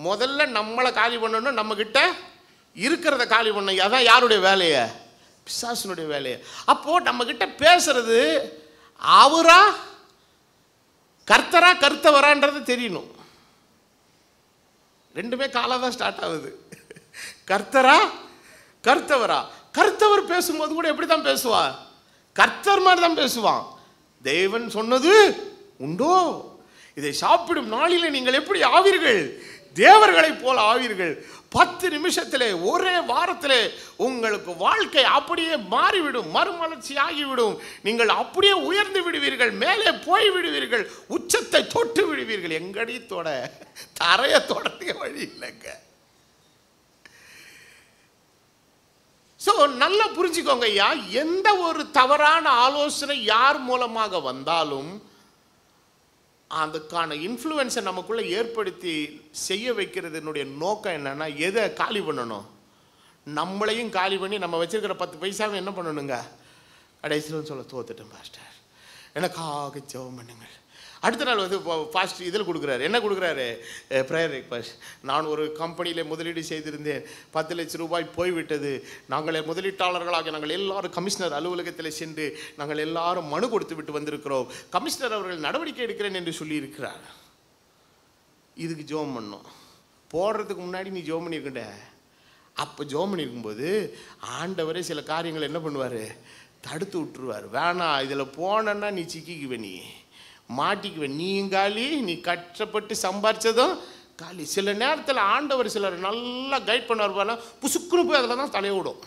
முதல்ல நம்மளை காலி பண்ணணும், நம்மக்கிட்ட இருக்கிறத காலி பண்ணணும். அதான் யாருடைய வேலையை? பிசாசுனுடைய வேலையை. அப்போது நம்மக்கிட்ட பேசுறது அவரா கர்த்தரா கர்த்தவரான்றது தெரியணும். ரெண்டுமே காலாக தான் ஸ்டார்ட் ஆகுது. கர்த்தரா கர்த்தவரா. கர்த்தவர் பேசும்போது கூட எப்படி தான் பேசுவார்? கர்த்தர் மாதிரி தான் பேசுவான். தேவன் சொன்னது உண்டோ, இதை சாப்பிடும் நாளிலே நீங்கள் எப்படி ஆவீர்கள்? தேவர்களைப் போல ஆவீர்கள். 10 நிமிஷத்திலே, ஒரே வாரத்திலே உங்களுக்கு வாழ்க்கை அப்படியே மாறிவிடும், மறுமலர்ச்சி ஆகிவிடும். நீங்கள் அப்படியே உயர்ந்து விடுவீர்கள், மேலே போய் விடுவீர்கள், உச்சத்தை தொட்டு விடுவீர்கள். எங்கடி தொட? தரைய தொடர்ந்து வழி இல்லைங்க. ஸோ நல்லா புரிஞ்சுக்கோங்க ஐயா, எந்த ஒரு தவறான ஆலோசனை யார் மூலமாக வந்தாலும் அதுக்கான இன்ஃப்ளூயன்ஸை நமக்குள்ளே ஏற்படுத்தி செய்ய வைக்கிறதுனுடைய நோக்கம் என்னென்னா, எதை காலி பண்ணணும்? நம்மளையும் காலி பண்ணி நம்ம வச்சுருக்கிற 10 பைசாவும் என்ன பண்ணணுங்க? கடைசியில் சொல்ல தோத்துட்டேன் பாஸ்டர், எனக்காக ஜெபம் பண்ணுங்கள். அடுத்த நாள் ஃபாஸ்ட் இதில் கொடுக்குறாரு. என்ன கொடுக்குறாரு? Prayer request. நான் ஒரு கம்பெனியில் முதலீடு செய்திருந்தேன், 10 லட்சம் ரூபாய் போய்விட்டது. நாங்கள் முதலீட்டாளர்களாக நாங்கள் எல்லாரும் கமிஷனர் அலுவலகத்தில் சென்று நாங்கள் எல்லாரும் மனு கொடுத்து விட்டு வந்திருக்கிறோம். கமிஷனர் அவர்கள் நடவடிக்கை எடுக்கிறேன் என்று சொல்லியிருக்கிறார். இதுக்கு ஜெபம் பண்ணோம். போடுறதுக்கு முன்னாடி நீ ஜெபம் பண்ணியிருக்கண்ட. அப்போ ஜெபம் பண்ணியிருக்கும்போது ஆண்டவரே சில காரியங்கள் என்ன பண்ணுவார்? தடுத்து விட்டுருவார். வேணாம், இதில் போனன்னா நீ சிக்கிக்குவே, நீ மாட்டிக்குவேன், நீயும் காலி, நீ கஷ்டப்பட்டு சம்பாரிச்சதும் காலி. சில நேரத்தில் ஆண்டவர் சிலர் நல்லா கைட் பண்ணுவார், புசுக்குன்னு போய் அதில் தான் தலையோடும்.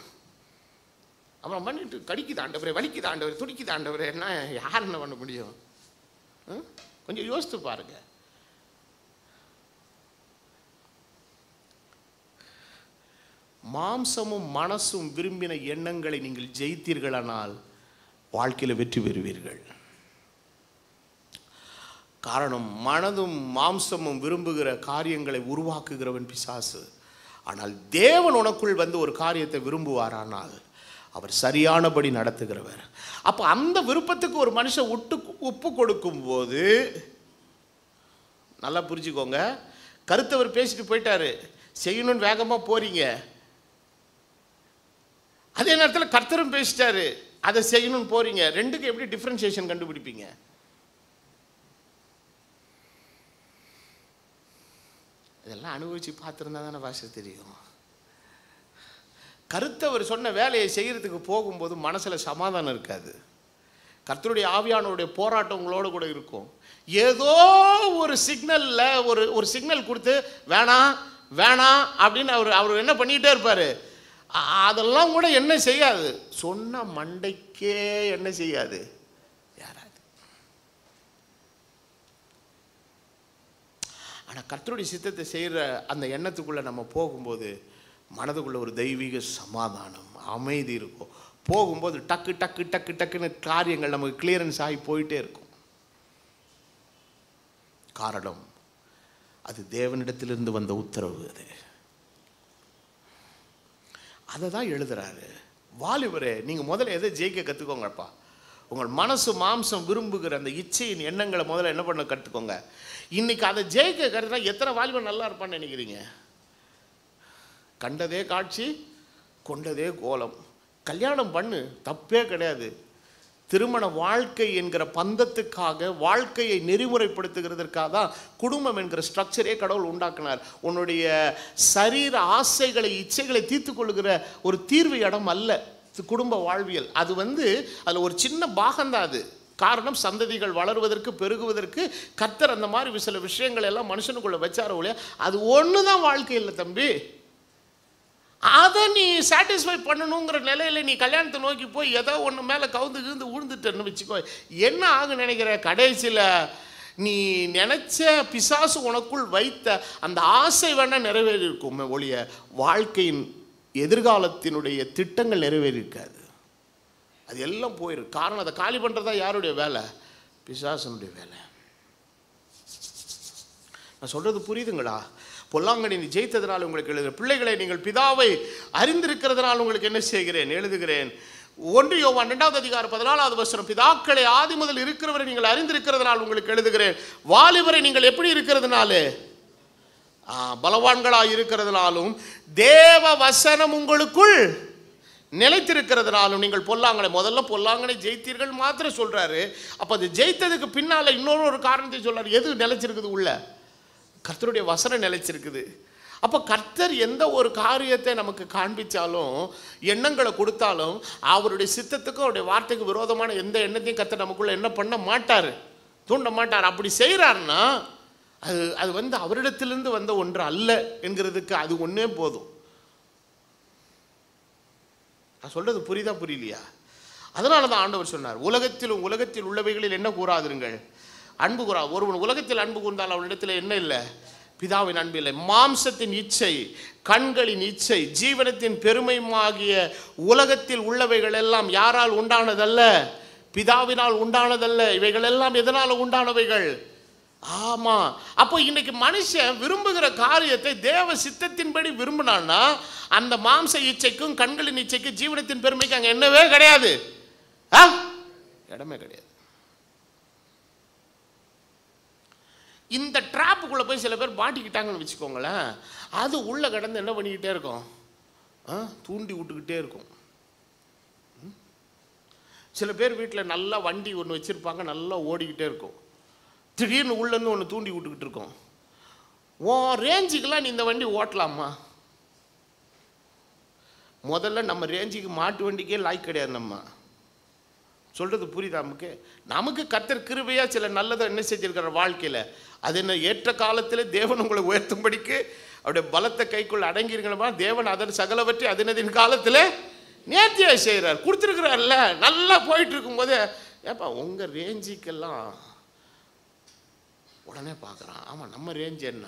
அப்புறம் பண்ணிட்டு கடிக்குது ஆண்டவரே, வலிக்குது ஆண்டவரே, துடிக்குது ஆண்டவரே, என்ன யார் என்ன பண்ண முடியும்? கொஞ்சம் யோசித்து பாருங்க. மாம்சமும் மனசும் விரும்பின எண்ணங்களை நீங்கள் ஜெயித்தீர்களானால் வாழ்க்கையில் வெற்றி பெறுவீர்கள். காரணம், மனதும் மாம்சமும் விரும்புகிற காரியங்களை உருவாக்குகிறவன் பிசாசு. ஆனால் தேவன் உனக்குள் ஒரு காரியத்தை விரும்புவாரானால் அவர் சரியானபடி நடத்துகிறவர். அப்போ அந்த விருப்பத்துக்கு ஒரு மனுஷன் ஒப்பு கொடுக்கும் போது நல்லா புரிஞ்சுக்கோங்க. கருத்தவர் பேசிட்டு போயிட்டாரு, செய்யணும்னு வேகமாக போறீங்க. அதே நேரத்தில் கர்த்தரும் பேசிட்டாரு, அதை செய்யணும்னு போறீங்க. ரெண்டுக்கு எப்படி டிஃபரன்சியேஷன் கண்டுபிடிப்பீங்க? இதெல்லாம் அனுபவிச்சு பார்த்துருந்தா தானே பாஷை தெரியும். கருத்தவர் சொன்ன வேலையை செய்கிறதுக்கு போகும்போது மனசில் சமாதானம் இருக்காது. கர்த்தருடைய ஆவியானவருடைய போராட்டம் உங்களோட கூட இருக்கும். ஏதோ ஒரு சிக்னலில் ஒரு சிக்னல் கொடுத்து வேணாம் வேணாம் அப்படின்னு அவர் என்ன பண்ணிக்கிட்டே இருப்பார். அதெல்லாம் கூட என்ன செய்யாது, சொன்ன மண்டைக்கே என்ன செய்யாது, யாராது. ஆனால் கர்த்தருடைய சித்தத்தை செய்கிற அந்த எண்ணத்துக்குள்ளே நம்ம போகும்போது மனதுக்குள்ளே ஒரு தெய்வீக சமாதானம், அமைதி இருக்கும். போகும்போது டக்கு டக்கு டக்கு டக்குன்னு காரியங்கள் நமக்கு கிளியரன்ஸ் ஆகி போயிட்டே இருக்கும். காரணம், அது தேவனிடத்திலிருந்து வந்த உத்தரவு. அதை தான் எழுதுறாரு. வாலிபரே, நீங்கள் முதல்ல எதை ஜெயிக்க கற்றுக்கோங்கப்பா. உங்கள் மனசு மாம்சம் விரும்புகிற அந்த இச்சையின் எண்ணங்களை முதல்ல என்ன பண்ண கற்றுக்கோங்க. இன்னைக்கு அதை ஜெயிக்க கற்றுனா எத்தனை வாலிபர் நல்லா இருப்பான்னு நினைக்கிறீங்க? கண்டதே காட்சி, கொண்டதே கோலம். கல்யாணம் பண்ணு, தப்பே கிடையாது. திருமண வாழ்க்கை என்கிற பந்தத்துக்காக, வாழ்க்கையை நெறிமுறைப்படுத்துகிறதற்காக தான் குடும்பம் என்கிற ஸ்ட்ரக்சரே கடவுள் உண்டாக்கினார். உன்னுடைய சரீர ஆசைகளை, இச்சைகளை தீர்த்து கொள்ளுகிற ஒரு தீர்வு இடம் அல்ல குடும்ப வாழ்வியல். அது அதில் ஒரு சின்ன பாகம்தான் அது. காரணம், சந்ததிகள் வளருவதற்கு, பெருகுவதற்கு கர்த்தர் அந்த மாதிரி சில விஷயங்கள் எல்லாம் மனுஷனுக்குள்ள வச்சார ஒழிய அது ஒன்று தான் வாழ்க்கை இல்லை தம்பி. அதை நீ சாட்டிஸ்ஃபை பண்ணணுங்கிற நிலையில் நீ கல்யாணத்தை நோக்கி போய் ஏதோ ஒன்று மேலே கவுந்து விழுந்துட்டேன்னு வச்சுக்கோ, என்ன ஆகும் நினைக்கிற? கடைசியில் நீ நினச்ச பிசாசு உனக்குள் வைத்த அந்த ஆசை வேணால் நிறைவேறி இருக்கும் ஒழிய வாழ்க்கையின் எதிர்காலத்தினுடைய திட்டங்கள் நிறைவேறியிருக்காது. அது எல்லாம் போயிருக்கு. காரணம், அதை காலி பண்ணுறதா யாருடைய வேலை? பிசாசனுடைய வேலை. நான் சொல்கிறது புரியுதுங்களா? பொல்லாங்கனை நீ ஜெயித்ததனால் உங்களுக்கு எழுதுகிறேன். பிள்ளைகளை, நீங்கள் பிதாவை அறிந்திருக்கிறதுனால் உங்களுக்கு என்ன செய்கிறேன்? எழுதுகிறேன். 1 யோவான் 2வது அதிகாரம் 14வது வசனம், பிதாக்களை ஆதி முதல் இருக்கிறவரை நீங்கள் அறிந்திருக்கிறதுனால் உங்களுக்கு எழுதுகிறேன். வாலிபரை நீங்கள் எப்படி இருக்கிறதுனால? பலவான்களாக இருக்கிறதுனாலும் தேவ வசனம் உங்களுக்குள் நிலைத்திருக்கிறதுனாலும் நீங்கள் பொல்லாங்கனை. முதல்ல பொல்லாங்கனை ஜெயித்தீர்கள் மாத்திரம் சொல்றாரு. அப்போ அது ஜெயித்ததுக்கு பின்னால் இன்னொரு காரணத்தை சொல்றாரு. எது நிலைச்சிருக்குது? உள்ள கர்த்தருடைய வசனம் நிலைச்சிருக்குது. அப்போ கர்த்தர் எந்த ஒரு காரியத்தை நமக்கு காண்பித்தாலும், எண்ணங்களை கொடுத்தாலும், அவருடைய சித்தத்துக்கும் அவருடைய வார்த்தைக்கு விரோதமான எந்த எண்ணத்தையும் கர்த்தர் நமக்குள்ள என்ன பண்ண மாட்டார், தூண்ட மாட்டார். அப்படி செய்கிறாருன்னா அது அவரிடத்திலிருந்து வந்த ஒன்று அல்ல என்கிறதுக்கு அது ஒன்றே போதும். நான் சொல்றது புரியுதா புரியலையா? அதனால தான் ஆண்டவர் சொன்னார், உலகத்தில் உள்ளவைகளில் என்ன கூறாதிருங்கள், அன்பு கூறா. ஒருவன் உலகத்தில் அன்பு கூர்ந்தால் அவனிடத்தில் என்ன இல்லை? பிதாவின் அன்பு இல்லை. மாம்சத்தின் இச்சை, கண்களின் இச்சை, ஜீவனத்தின் பெருமையுமாகிய உலகத்தில் உள்ளவைகள் எல்லாம் யாரால் உண்டானதல்ல? பிதாவினால் உண்டானதல்ல. இவைகள் எல்லாம் எதனால் உண்டானவைகள்? ஆமா. அப்போ இன்னைக்கு மனுஷன் விரும்புகிற காரியத்தை தேவ சித்தத்தின்படி விரும்பினான்னா அந்த மாம்ச இச்சைக்கும் கண்களின் இச்சைக்கும் ஜீவனத்தின் பெருமைக்கு அங்கே என்னவே கிடையாது, இடமே கிடையாது. இந்த டிராப்புக்குள்ள போய் சில பேர் மாட்டிக்கிட்டாங்கன்னு வச்சுக்கோங்களேன், அது உள்ள கடந்து என்ன பண்ணிக்கிட்டே இருக்கும்? தூண்டி விட்டுக்கிட்டே இருக்கும். சில பேர் வீட்டில் நல்லா வண்டி ஒன்று வச்சுருப்பாங்க, நல்லா ஓடிக்கிட்டே இருக்கும். திடீர்னு உள்ளேருந்து ஒன்று தூண்டி விட்டுக்கிட்டு இருக்கோம். உன் ரேஞ்சுக்கெல்லாம் நீ இந்த வண்டி ஓட்டலாமா? முதல்ல நம்ம ரேஞ்சுக்கு மாட்டு வண்டிக்கே லாய்க்கு கிடையாது. நம்ம சொல்கிறது புரியுதா? நமக்கு கர்த்தர் கிருபையாக சில நல்லதை என்ன செஞ்சிருக்கிற வாழ்க்கையில், அது என்ன ஏற்ற காலத்தில் தேவன் உங்களை உயர்த்தும்படிக்கு அவருடைய பலத்தை கைக்குள்ள அடங்கிருக்கணுமா? தேவன் அதன் சகலவற்றை அதனதின் காலத்தில் நேர்த்தியாக செய்கிறார், கொடுத்துருக்குறாருல்ல. நல்லா போயிட்டு இருக்கும்போது ஏப்பா உங்கள் ரேஞ்சுக்கெல்லாம் உடனே பார்க்குறான். ஆமாம், நம்ம ரேஞ்ச் என்ன?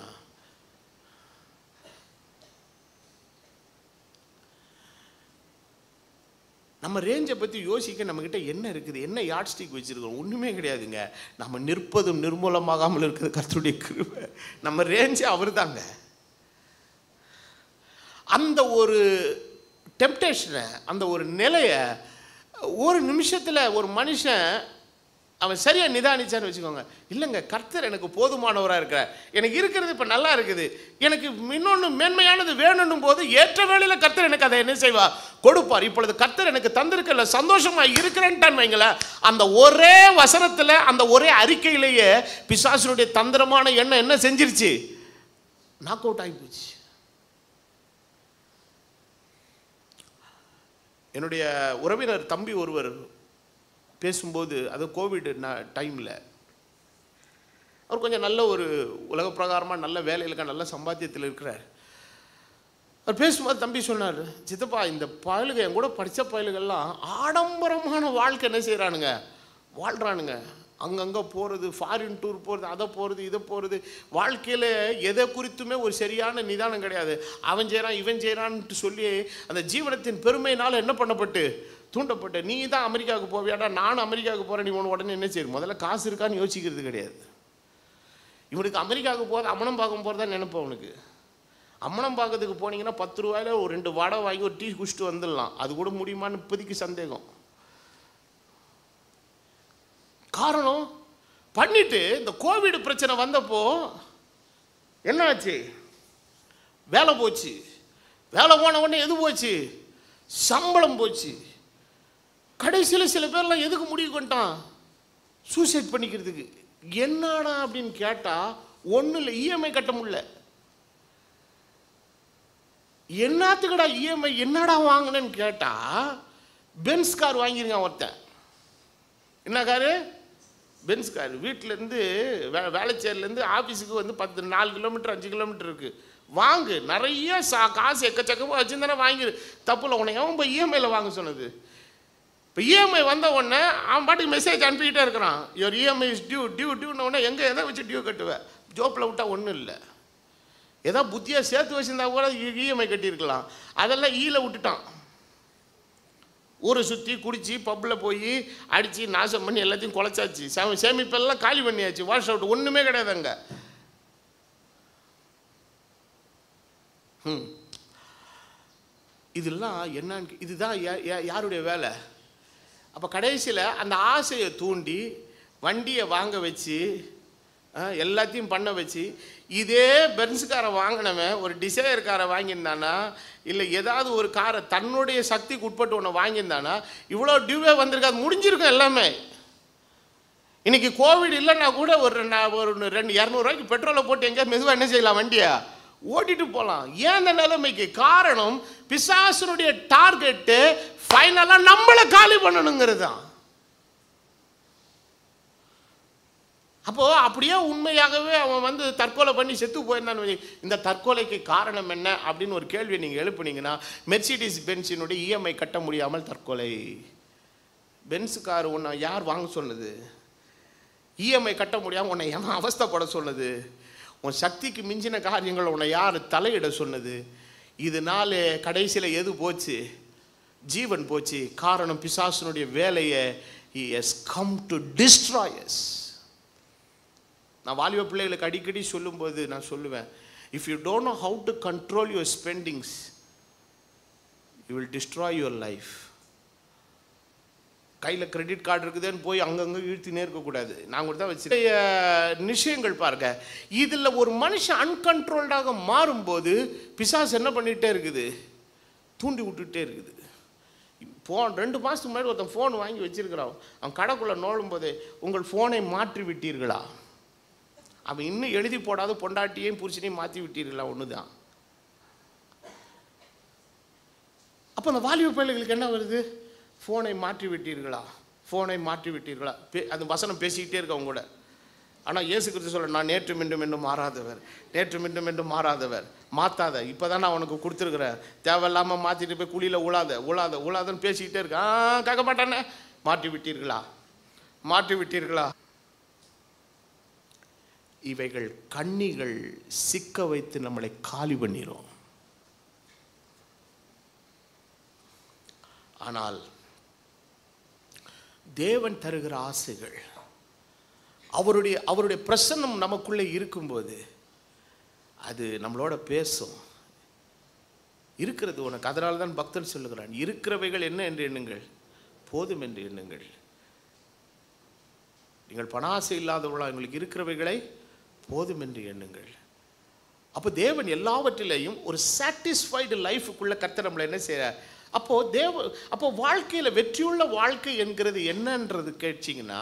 நம்ம ரேஞ்சை பற்றி யோசிக்க நம்மக்கிட்ட என்ன இருக்குது? என்ன யாட் ஸ்டிக் வச்சுருக்கோம்? ஒன்றுமே கிடையாதுங்க. நம்ம நிற்பதும் நிர்மூலமாகாமல் இருக்கிறது கர்த்தருடைய கிருபை. நம்ம ரேஞ்சே அவர் தாங்க. அந்த ஒரு டெம்ப்டேஷனை, அந்த ஒரு நிலையை ஒரு நிமிஷத்தில் ஒரு மனுஷன் அவன் சரியாக நிதானிச்சான்னு வச்சுக்கோங்க. இல்லைங்க, கர்த்தர் எனக்கு போதுமானவராக இருக்கிறார், எனக்கு இருக்கிறது இப்போ நல்லா இருக்குது, எனக்கு இன்னொன்று மேன்மையானது வேணும்னும் போது ஏற்ற வேளையில் கர்த்தர் எனக்கு அதை என்ன செய்வார்? கொடுப்பார். இப்பொழுது கர்த்தர் எனக்கு தந்திருக்கல, சந்தோஷமாக இருக்கிறேன்ட்டான்னு வைங்களேன். அந்த ஒரே வசனத்தில், அந்த ஒரே அறிக்கையிலேயே பிசாசுனுடைய தந்திரமான எண்ணம் என்ன செஞ்சிருச்சு? நாக் அவுட் ஆகி போச்சு. என்னுடைய உறவினர் தம்பி ஒருவர் பேசும்போது, அது கோவிட் டைமில், அவர் கொஞ்சம் நல்ல ஒரு உலக பிரகாரமாக நல்ல வேலையில் இருக்க, நல்ல சம்பாத்தியத்தில் இருக்கிறார். அவர் பேசும்போது தம்பி சொன்னார், சித்தப்பா இந்த பயலுக என் கூட படித்த பயலுகள்லாம் ஆடம்பரமான வாழ்க்கை என்ன செய்கிறானுங்க, வாழ்கிறானுங்க. அங்கங்கே போகிறது, ஃபாரின் டூர் போகிறது, அதை போகிறது, இதை போகிறது. வாழ்க்கையில் எதை குறித்துமே ஒரு சரியான நிதானம் கிடையாது. அவன் செய்கிறான், இவன் செய்கிறான்ட்டு சொல்லி அந்த ஜீவனத்தின் பெருமையினால் என்ன பண்ணப்பட்டு தூண்டப்பட்ட. நீ தான் அமெரிக்காவுக்கு போவியாடா, நானும் அமெரிக்காவுக்கு போகிறேன், நீ உடனே என்ன செய்யும்? முதல்ல காசு இருக்கான்னு யோசிக்கிறது கிடையாது. இவனுக்கு அமெரிக்காவுக்கு போகிறது அமனம் பார்க்க போகிறதா நினைப்போம் அவனுக்கு. அம்மனம் பார்க்கறதுக்கு போனீங்கன்னா 10 ரூபாயில் ஒரு 2 வடை வாங்கி ஒரு டீ குடிச்சிட்டு வந்துடலாம். அது கூட முடியுமான்னு இப்போதைக்கு சந்தேகம். காரணம் பண்ணிட்டு இந்த கோவிட் பிரச்சனை வந்தப்போ என்ன ஆச்சு? வேலை போச்சு. வேலை போன உடனே எது போச்சு? சம்பளம் போச்சு. கடைசியில் சில பேர்லாம் எதுக்கு முடிவு பண்ணிட்டான்? சூசைட் பண்ணிக்கிறதுக்கு. என்னடா அப்படின்னு கேட்டால் ஒன்றும் இல்லை, இஎம்ஐ கட்ட முடியல. என்னத்துக்கடா இஎம்ஐ, என்னடா வாங்கினேன்னு கேட்டால் பென்ஸ் கார் வாங்கியிருக்கான் ஒருத்தன். என்ன காரு? Benz car. வீட்டிலேருந்து வேலைச்சேரிலேருந்து ஆஃபீஸுக்கு வந்து 4 கிலோமீட்டர் 5 கிலோமீட்டர் இருக்குது. வாங்கு, நிறைய காசு எக்கச்சக்கமாக வச்சுருந்தானே வாங்கிடு, தப்புல. உனக்கு அவன் இப்போ இஎம்ஐயில் வாங்க சொன்னது. இப்போ இஎம்ஐ வந்த உடனே அவன் பாட்டுக்கு மெசேஜ் அனுப்பிக்கிட்டே இருக்கிறான், யுவர் இஎம்ஐ இஸ் டியூன்னு உடனே எங்கே எதை வச்சு டியூ கட்டுவேன்? ஜோப்பில் விட்டால் ஒன்றும் இல்லை. ஏதோ புத்தியாக சேர்த்து வச்சுருந்தா கூட இஎம்ஐ கட்டியிருக்கலாம். அதெல்லாம் ஈல விட்டுட்டான். ஊரை சுற்றி குடிச்சு பப்பில் போய் அடித்து நாசம் பண்ணி எல்லாத்தையும் குலைச்சாச்சு. சேமிப்பெல்லாம் காலி பண்ணியாச்சு. வாஷ் அவுட் ஒன்றுமே கிடையாது அங்கே. இதெல்லாம் என்னன்னு, இதுதான் யாருடைய வேலை? அப்போ கடைசியில் அந்த ஆசையை தூண்டி வண்டியை வாங்க வச்சு எல்லாத்தையும் பண்ண வச்சு, இதே பென்ஸ் காரை வாங்கினவன் ஒரு டிசையர் காரை வாங்கியிருந்தானா, இல்லை ஏதாவது ஒரு காரை தன்னுடைய சக்திக்கு உட்பட்டு ஒன்று வாங்கியிருந்தானா இவ்வளோ டியூவே வந்திருக்காது, முடிஞ்சிருக்கும் எல்லாமே. இன்றைக்கி கோவிட் இல்லைன்னா கூட ஒரு 200 ரூபாய்க்கு பெட்ரோலை போட்டு எங்கேயா மெதுவாக என்ன செய்யலாம்? வண்டியை ஓட்டிட்டு போகலாம். ஏன் இந்த நிலைமைக்கு காரணம்? பிசாசனுடைய டார்கெட்டு ஃபைனலாக நம்மளை காலி பண்ணணுங்கிறது தான். அப்போது அப்படியே உண்மையாகவே அவன் வந்து தற்கொலை பண்ணி செத்து போயிருந்தான்னு, இந்த தற்கொலைக்கு காரணம் என்ன அப்படின்னு ஒரு கேள்வியை நீங்கள் எழுப்புனீங்கன்னா, மெர்சிடிஸ் பென்ஸினுடைய இஎம்ஐ கட்ட முடியாமல் தற்கொலை. பென்ஸ் கார் உன்னை யார் வாங்க சொன்னது? இஎம்ஐ கட்ட முடியாமல் உன்னை எவன் அவஸ்தைப்பட சொன்னது? உன் சக்திக்கு மிஞ்சின காரியங்கள் உன்னை யார் தலையிட சொன்னது? இதனால கடைசியில் எது போச்சு? ஜீவன் போச்சு. காரணம் பிசாசனுடைய வேலையை he has come to destroy us. நான் வாலிப பிள்ளைகளுக்கு அடிக்கடி சொல்லும்போது நான் சொல்லுவேன், if you don't know how to control your spendings, you will destroy your life. கையில் கிரெடிட் கார்டு இருக்குதுன்னு போய் அங்கங்கே இழுத்துனே இருக்கக்கூடாது. நான் கூட தான் வச்சு விஷயங்கள் பாருங்க. இதில் ஒரு மனுஷன் அன்கண்ட்ரோல்டாக மாறும்போது பிசாசு என்ன பண்ணிகிட்டே இருக்குது? தூண்டி விட்டுகிட்டே இருக்குது. 2 மாதத்துக்கு முன்னாடி ஒருத்தன் ஃபோன் வாங்கி வச்சிருக்கிறான். அவன் கடைக்குள்ளே நோழும் போது, உங்கள் ஃபோனை மாற்றி விட்டீர்களா? அவன் இன்னும் எழுதி போடாத பொண்டாட்டியையும் புருஷனையும் மாற்றி விட்டீர்களா? ஒன்று தான். அப்போ அந்த வாலிப பிள்ளைகளுக்கு என்ன வருது? ஃபோனை மாற்றி விட்டீர்களா, ஃபோனை மாற்றி விட்டீர்களா? அந்த வசனம் பேசிக்கிட்டே இருக்க அவங்க கூட. ஆனால் இயேசு கிறிஸ்து சொல்ல, நான் நேற்று மீண்டும் என்றும் மாறாதவர், நேற்று மீண்டும் என்றும் மாறாதவர். மாற்றாத, இப்போ தான் நான் உனக்கு கொடுத்துருக்குறேன். தேவையில்லாமல் மாற்றிட்டு போய் குழியில் உழாதன்னு பேசிக்கிட்டே இருக்கான். கேட்க மாட்டானே. மாற்றி விட்டீர்களா, மாற்றி விட்டீர்களா? இவைகள் கண்ணிகள் சிக்க வைத்து நம்மளை காலி பண்ணிடும். ஆனால் தேவன் தருகிற ஆசைகள், அவருடைய பிரசன்னம் நமக்குள்ளே இருக்கும்போது அது நம்மளோட பேசும். இருக்கிறது உனக்கு. அதனால தான் பக்தன் சொல்லுகிறான், இருக்கிறவைகள் என்ன என்று எண்ணுங்கள், போதும் என்று எண்ணுங்கள். நீங்கள் பணாசை இல்லாதவர்களா, உங்களுக்கு இருக்கிறவைகளை போதும் என்று எண்ணுங்கள். அப்போ தேவன் எல்லாவற்றிலையும் ஒரு சாட்டிஸ்ஃபைடு லைஃபுக்குள்ள கர்த்தர் நம்மளை என்ன செய்கிறார்? அப்போ வாழ்க்கையில் வெற்றியுள்ள வாழ்க்கை என்கிறது என்னன்றது கேட்டீங்கன்னா,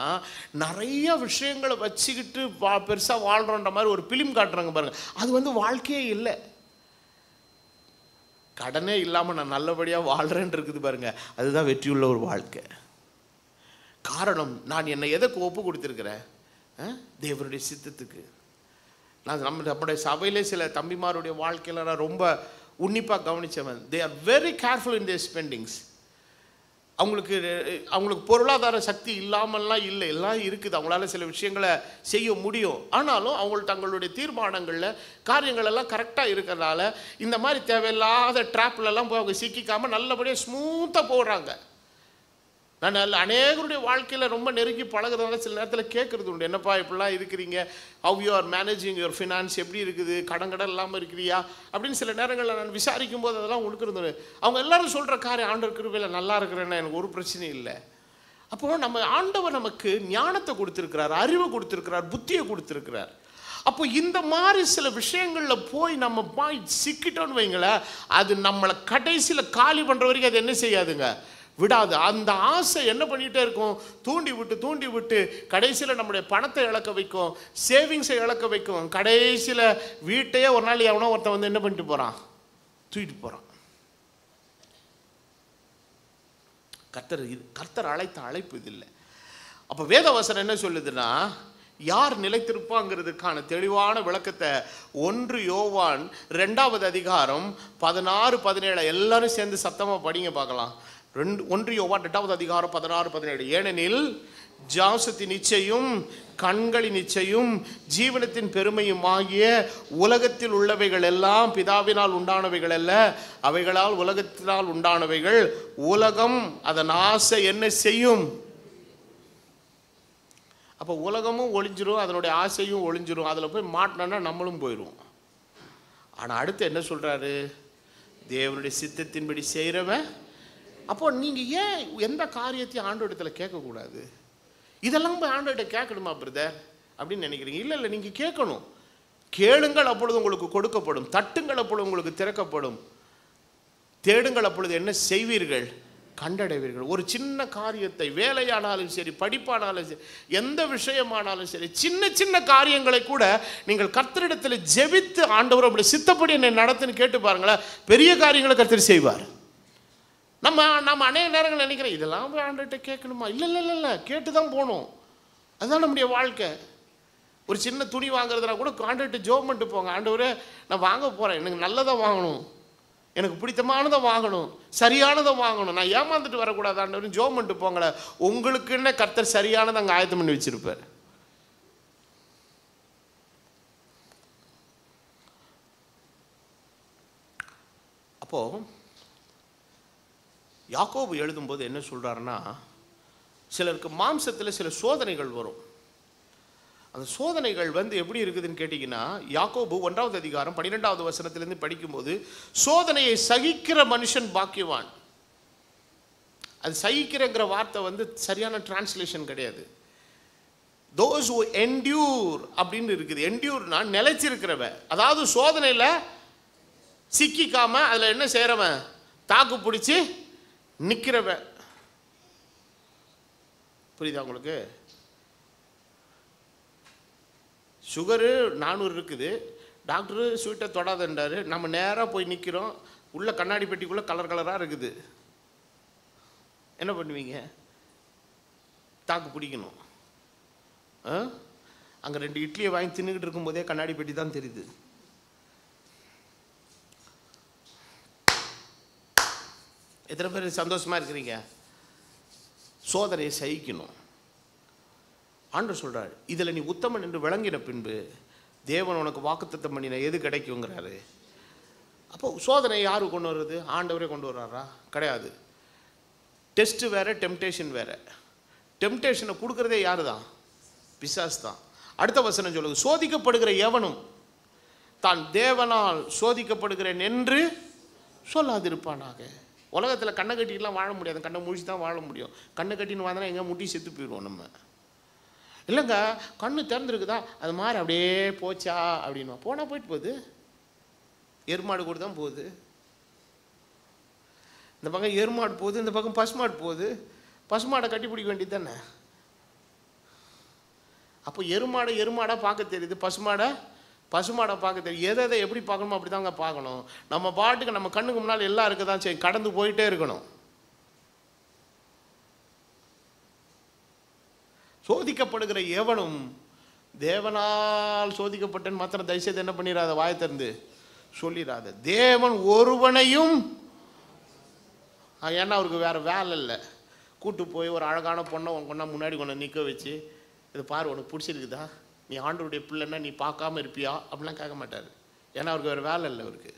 நிறைய விஷயங்களை வச்சுக்கிட்டு பெருசாக வாழ்கிறோன்ற மாதிரி ஒரு பிலிம் காட்டுறாங்க பாருங்க. அது வந்து வாழ்க்கையே இல்லை. கடனே இல்லாமல் நான் நல்லபடியாக வாழ்கிறேன்னு இருக்குது பாருங்க, அதுதான் வெற்றியுள்ள ஒரு வாழ்க்கை. காரணம், நான் என்னை எதற்கு ஒப்பு கொடுத்துருக்கிறேன்? தேவனுடைய சித்தத்துக்கு. நான் நம்முடைய சபையிலே சில தம்பிமாருடைய வாழ்க்கையில் நான் ரொம்ப உன்னிப்பாக கவனித்தவன். They are very careful in their spendings. அவங்களுக்கு பொருளாதார சக்தி இல்லாமல்லாம் இல்லை, எல்லாம் இருக்குது. அவங்களால சில விஷயங்களை செய்ய முடியும். ஆனாலும் அவங்க தங்களுடைய தீர்மானங்களில் காரியங்களெல்லாம் கரெக்டாக இருக்கிறதால இந்த மாதிரி தேவையில்லாத ட்ராப்லெல்லாம் போய் அவங்க சிக்கிக்காமல் நல்லபடியாக ஸ்மூத்தாக போடுறாங்க. நான் அநேகருடைய வாழ்க்கையில் ரொம்ப நெருங்கி பழகிறதுனால சில நேரத்தில் கேட்குறது உண்டு, என்னப்பா இப்படிலாம் இருக்கிறீங்க, how you are managing your finance, எப்படி இருக்குது, கடன் இல்லாமல் இருக்கிறியா அப்படின்னு சில நேரங்களில் நான் விசாரிக்கும் போது அதெல்லாம் கொடுக்குறது. அவங்க எல்லாரும் சொல்கிற காரியம் ஆண்டவர் கிருபையில் நல்லா இருக்கிறேன்னா எனக்கு ஒரு பிரச்சனையும் இல்லை. அப்போ நம்ம ஆண்டவர் நமக்கு ஞானத்தை கொடுத்துருக்கிறார், அறிவை கொடுத்துருக்கிறார், புத்தியை கொடுத்துருக்கிறார். அப்போ இந்த மாதிரி சில விஷயங்களில் போய் நம்ம போய் சிக்கிட்டோன்னு வைங்களேன், அது நம்மளை கடைசியில் காலி பண்ணுற வரைக்கும் அது என்ன செய்யாதுங்க, விடாது. அந்த ஆசை என்ன பண்ணிகிட்டே இருக்கும், தூண்டி விட்டு கடைசியில் நம்முடைய பணத்தை இழக்க வைக்கும், சேவிங்ஸை இழக்க வைக்கும். கடைசியில் வீட்டையே ஒரு நாள் எவனோ ஒருத்தன் வந்து என்ன பண்ணிட்டு போகிறான், தூக்கிட்டு போகிறான். கர்த்தர் அழைத்த அழைப்பு இது இல்லை. அப்போ வேதவசனம் என்ன சொல்லுதுன்னா, யார் நிலைத்திருப்பாங்கிறதுக்கான தெளிவான விளக்கத்தை 1 யோவான் 2வது அதிகாரம் 16, 17 எல்லாரும் சேர்ந்து சத்தமாக படிங்க பார்க்கலாம். 1 யோவான் 2வது அதிகாரம் 16, 17. ஏனெனில் ஜாசத்தின் நிச்சயம், கண்களின் நிச்சயம், ஜீவனத்தின் பெருமையும் ஆகிய உலகத்தில் உள்ளவைகள் எல்லாம் பிதாவினால் உண்டானவைகள் அல்ல, அவைகளால் உலகத்தினால் உண்டானவைகள். உலகம் அதன் ஆசை என்ன செய்யும்? அப்போ உலகமும் ஒளிஞ்சிரும், அதனுடைய ஆசையும் ஒளிஞ்சிரும். அதில் போய் மாட்டினோன்னா நம்மளும் போயிடுவோம். ஆனால் அடுத்து என்ன சொல்கிறாரு, தேவனுடைய சித்தத்தின்படி செய்கிறவன். அப்போ நீங்கள் ஏன் எந்த காரியத்தையும் ஆண்டவரிடத்தில் கேட்கக்கூடாது? இதெல்லாம் போய் ஆண்டவர்கிட்ட கேட்கணுமா பிரதர் அப்படின்னு நினைக்கிறீங்க? இல்லை இல்லை, நீங்கள் கேட்கணும். கேளுங்கள் அப்பொழுது உங்களுக்கு கொடுக்கப்படும், தட்டுங்கள் அப்பொழுது உங்களுக்கு திறக்கப்படும், தேடுங்கள் அப்பொழுது என்ன செய்வீர்கள், கண்டடைவீர்கள். ஒரு சின்ன காரியத்தை, வேலையானாலும் சரி, படிப்பானாலும் சரி, எந்த விஷயமானாலும் சரி, சின்ன சின்ன காரியங்களை கூட நீங்கள் கர்த்தரிடத்தில் ஜெபித்து ஆண்டவர் அப்படி சித்தப்படி என்னை நடத்துன்னு கேட்டு பாருங்களேன், பெரிய காரியங்களை கர்த்தர் செய்வார். நம்ம அநேக நேரங்கள் நினைக்கிறேன், இதெல்லாம் போய் ஆண்டவர்கிட்ட கேட்கணுமா? இல்லை இல்லை இல்லை இல்லை, கேட்டு தான் போகணும். அதுதான் நம்முடைய வாழ்க்கை. ஒரு சின்ன துணி வாங்குறதுனா கூட ஆண்டவர்கிட்ட ஜெபம் பண்ணிட்டு போங்க. ஆண்டவரே நான் வாங்க போகிறேன், எனக்கு நல்லதாக வாங்கணும், எனக்கு பிடித்தமானதை வாங்கணும், சரியானதை வாங்கணும், நான் ஏமாந்துட்டு வரக்கூடாது ஆண்டவரும் ஜெபம் பண்ணிட்டு போங்கள. உங்களுக்கு என்ன கர்த்தர் சரியானதை அங்கே ஆயத்தம் பண்ணி வச்சிருப்பார். அப்போது யாக்கோபு எழுதும்போது என்ன சொல்கிறாருன்னா, சிலருக்கு மாம்சத்தில் சில சோதனைகள் வரும். அந்த சோதனைகள் வந்து எப்படி இருக்குதுன்னு கேட்டிங்கன்னா, யாக்கோபு 1வது அதிகாரம் 12வது வசனத்திலேருந்து படிக்கும்போது, சோதனையை சகிக்கிற மனுஷன் பாக்கியவான். அது சகிக்கிறங்கிற வார்த்தை வந்து சரியான டிரான்ஸ்லேஷன் கிடையாது. those who endure அப்படின்னு இருக்குது. என்டியூர்னா நிலைச்சிருக்கிறவ, அதாவது சோதனையில் சிக்கிக்காம அதில் என்ன செய்கிறவன், தாக்கு பிடிச்சி நிற்கிறவ. புரியுதா உங்களுக்கு? சுகரு 400 இருக்குது, டாக்டரு ஸ்வீட்டை தொடாதன்றாரு, நம்ம நேராக போய் நிற்கிறோம், உள்ள கண்ணாடி பெட்டிக்குள்ளே கலர் கலராக இருக்குது. என்ன பண்ணுவீங்க? தாக்கு பிடிக்கணும். அங்கே 2 இட்லியை வாங்கி தின்னுக்கிட்டு இருக்கும்போதே கண்ணாடி பெட்டி தான் தெரியுது. எத்தனை பேர் சந்தோஷமாக இருக்கிறீங்க? சோதனையை சகிக்கணும். ஆண்டவர் சொல்கிறார், இதில் நீ உத்தமன் என்று விளங்கின பின்பு தேவன் உனக்கு வாக்குத்தத்தம் பண்ணின எது கிடைக்குங்கிறாரு. அப்போ சோதனை யார் கொண்டு வர்றது? ஆண்டவரே கொண்டு வர்றாரா? கிடையாது. டெஸ்ட்டு வேறு, டெம்டேஷன் வேறு. டெம்டேஷனை கொடுக்குறதே யார் தான்? பிசாசு தான். அடுத்த வசனம் சொல்லுது, சோதிக்கப்படுகிற எவனும் தான் தேவனால் சோதிக்கப்படுகிறேன் என்று சொல்லாதிருப்பானாக. உலகத்தில் கண்ணை கட்டிலாம் வாழ முடியாது, கண்ணை முழிச்சு தான் வாழ முடியும். கண்ணை கட்டின்னு வாழ்ந்தா எங்கே முட்டி செத்து போயிடுவோம் நம்ம. இல்லைங்க, கண்ணு திறந்துருக்குதா, அது மாதிரி அப்படியே போச்சா அப்படின்வா. போனால் போயிட்டு போகுது, எருமாடு கூட தான் போகுது. இந்த பக்கம் எருமாடு போகுது, இந்த பக்கம் பசுமாடு போகுது. பசுமாடை கட்டி பிடிக்க வேண்டியது தானே. அப்போ எருமாடை பார்க்க தெரியுது, பசுமாடை பார்க்க தெரியும். எதை எப்படி பார்க்கணுமோ அப்படி தாங்க பார்க்கணும். நம்ம பாட்டுக்கு நம்ம கண்ணுக்கு முன்னால் எல்லாம் இருக்க தான் சரி, கடந்து போயிட்டே இருக்கணும். சோதிக்கப்படுகிற எவனும் தேவனால் சோதிக்கப்பட்டேன்னு மாத்திரம் தயவுசெய்து என்ன பண்ணிடாத, வாயை திறந்து சொல்லிடாத. தேவன் ஒருவனையும், ஏன்னா அவருக்கு வேறு வேலை இல்லை, கூட்டு போய் ஒரு அழகான பொண்ணை கொண்டா முன்னாடி கொண்டு நிற்க வச்சு, இது பாரு உனக்கு பிடிச்சிருக்குதா, நீ ஆண்டவருடைய பிள்ளைன்னா நீ பார்க்காம இருப்பியா அப்படிலாம் கேட்க மாட்டார். ஏன்னா அவருக்கு வேறு வேலை இல்லை. அவருக்கு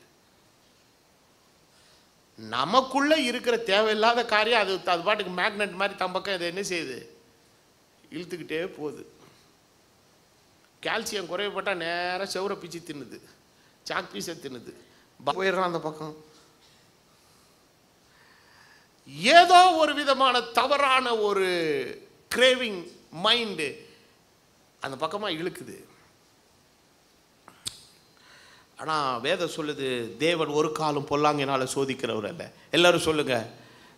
நமக்குள்ளே இருக்கிற தேவையில்லாத காரியம் அது பாட்டுக்கு மேக்னெட் மாதிரி தம்பக்கம் அதை என்ன செய்யுது, இழுத்துக்கிட்டே போகுது. கால்சியம் குறைவுபட்டால் நேராக செவரை பிச்சு தின்னுது, சாக் பீஸை தின்னுது, போயிடுறான் அந்த பக்கம். ஏதோ ஒரு விதமான தவறான ஒரு கிரேவிங் மைண்டு அந்த பக்கமாக இழுக்குது. ஆனால் வேதம் சொல்லுது, தேவன் ஒரு காலம் பொல்லாங்கினால சோதிக்கிறவர் அல்ல. எல்லாரும் சொல்லுங்க,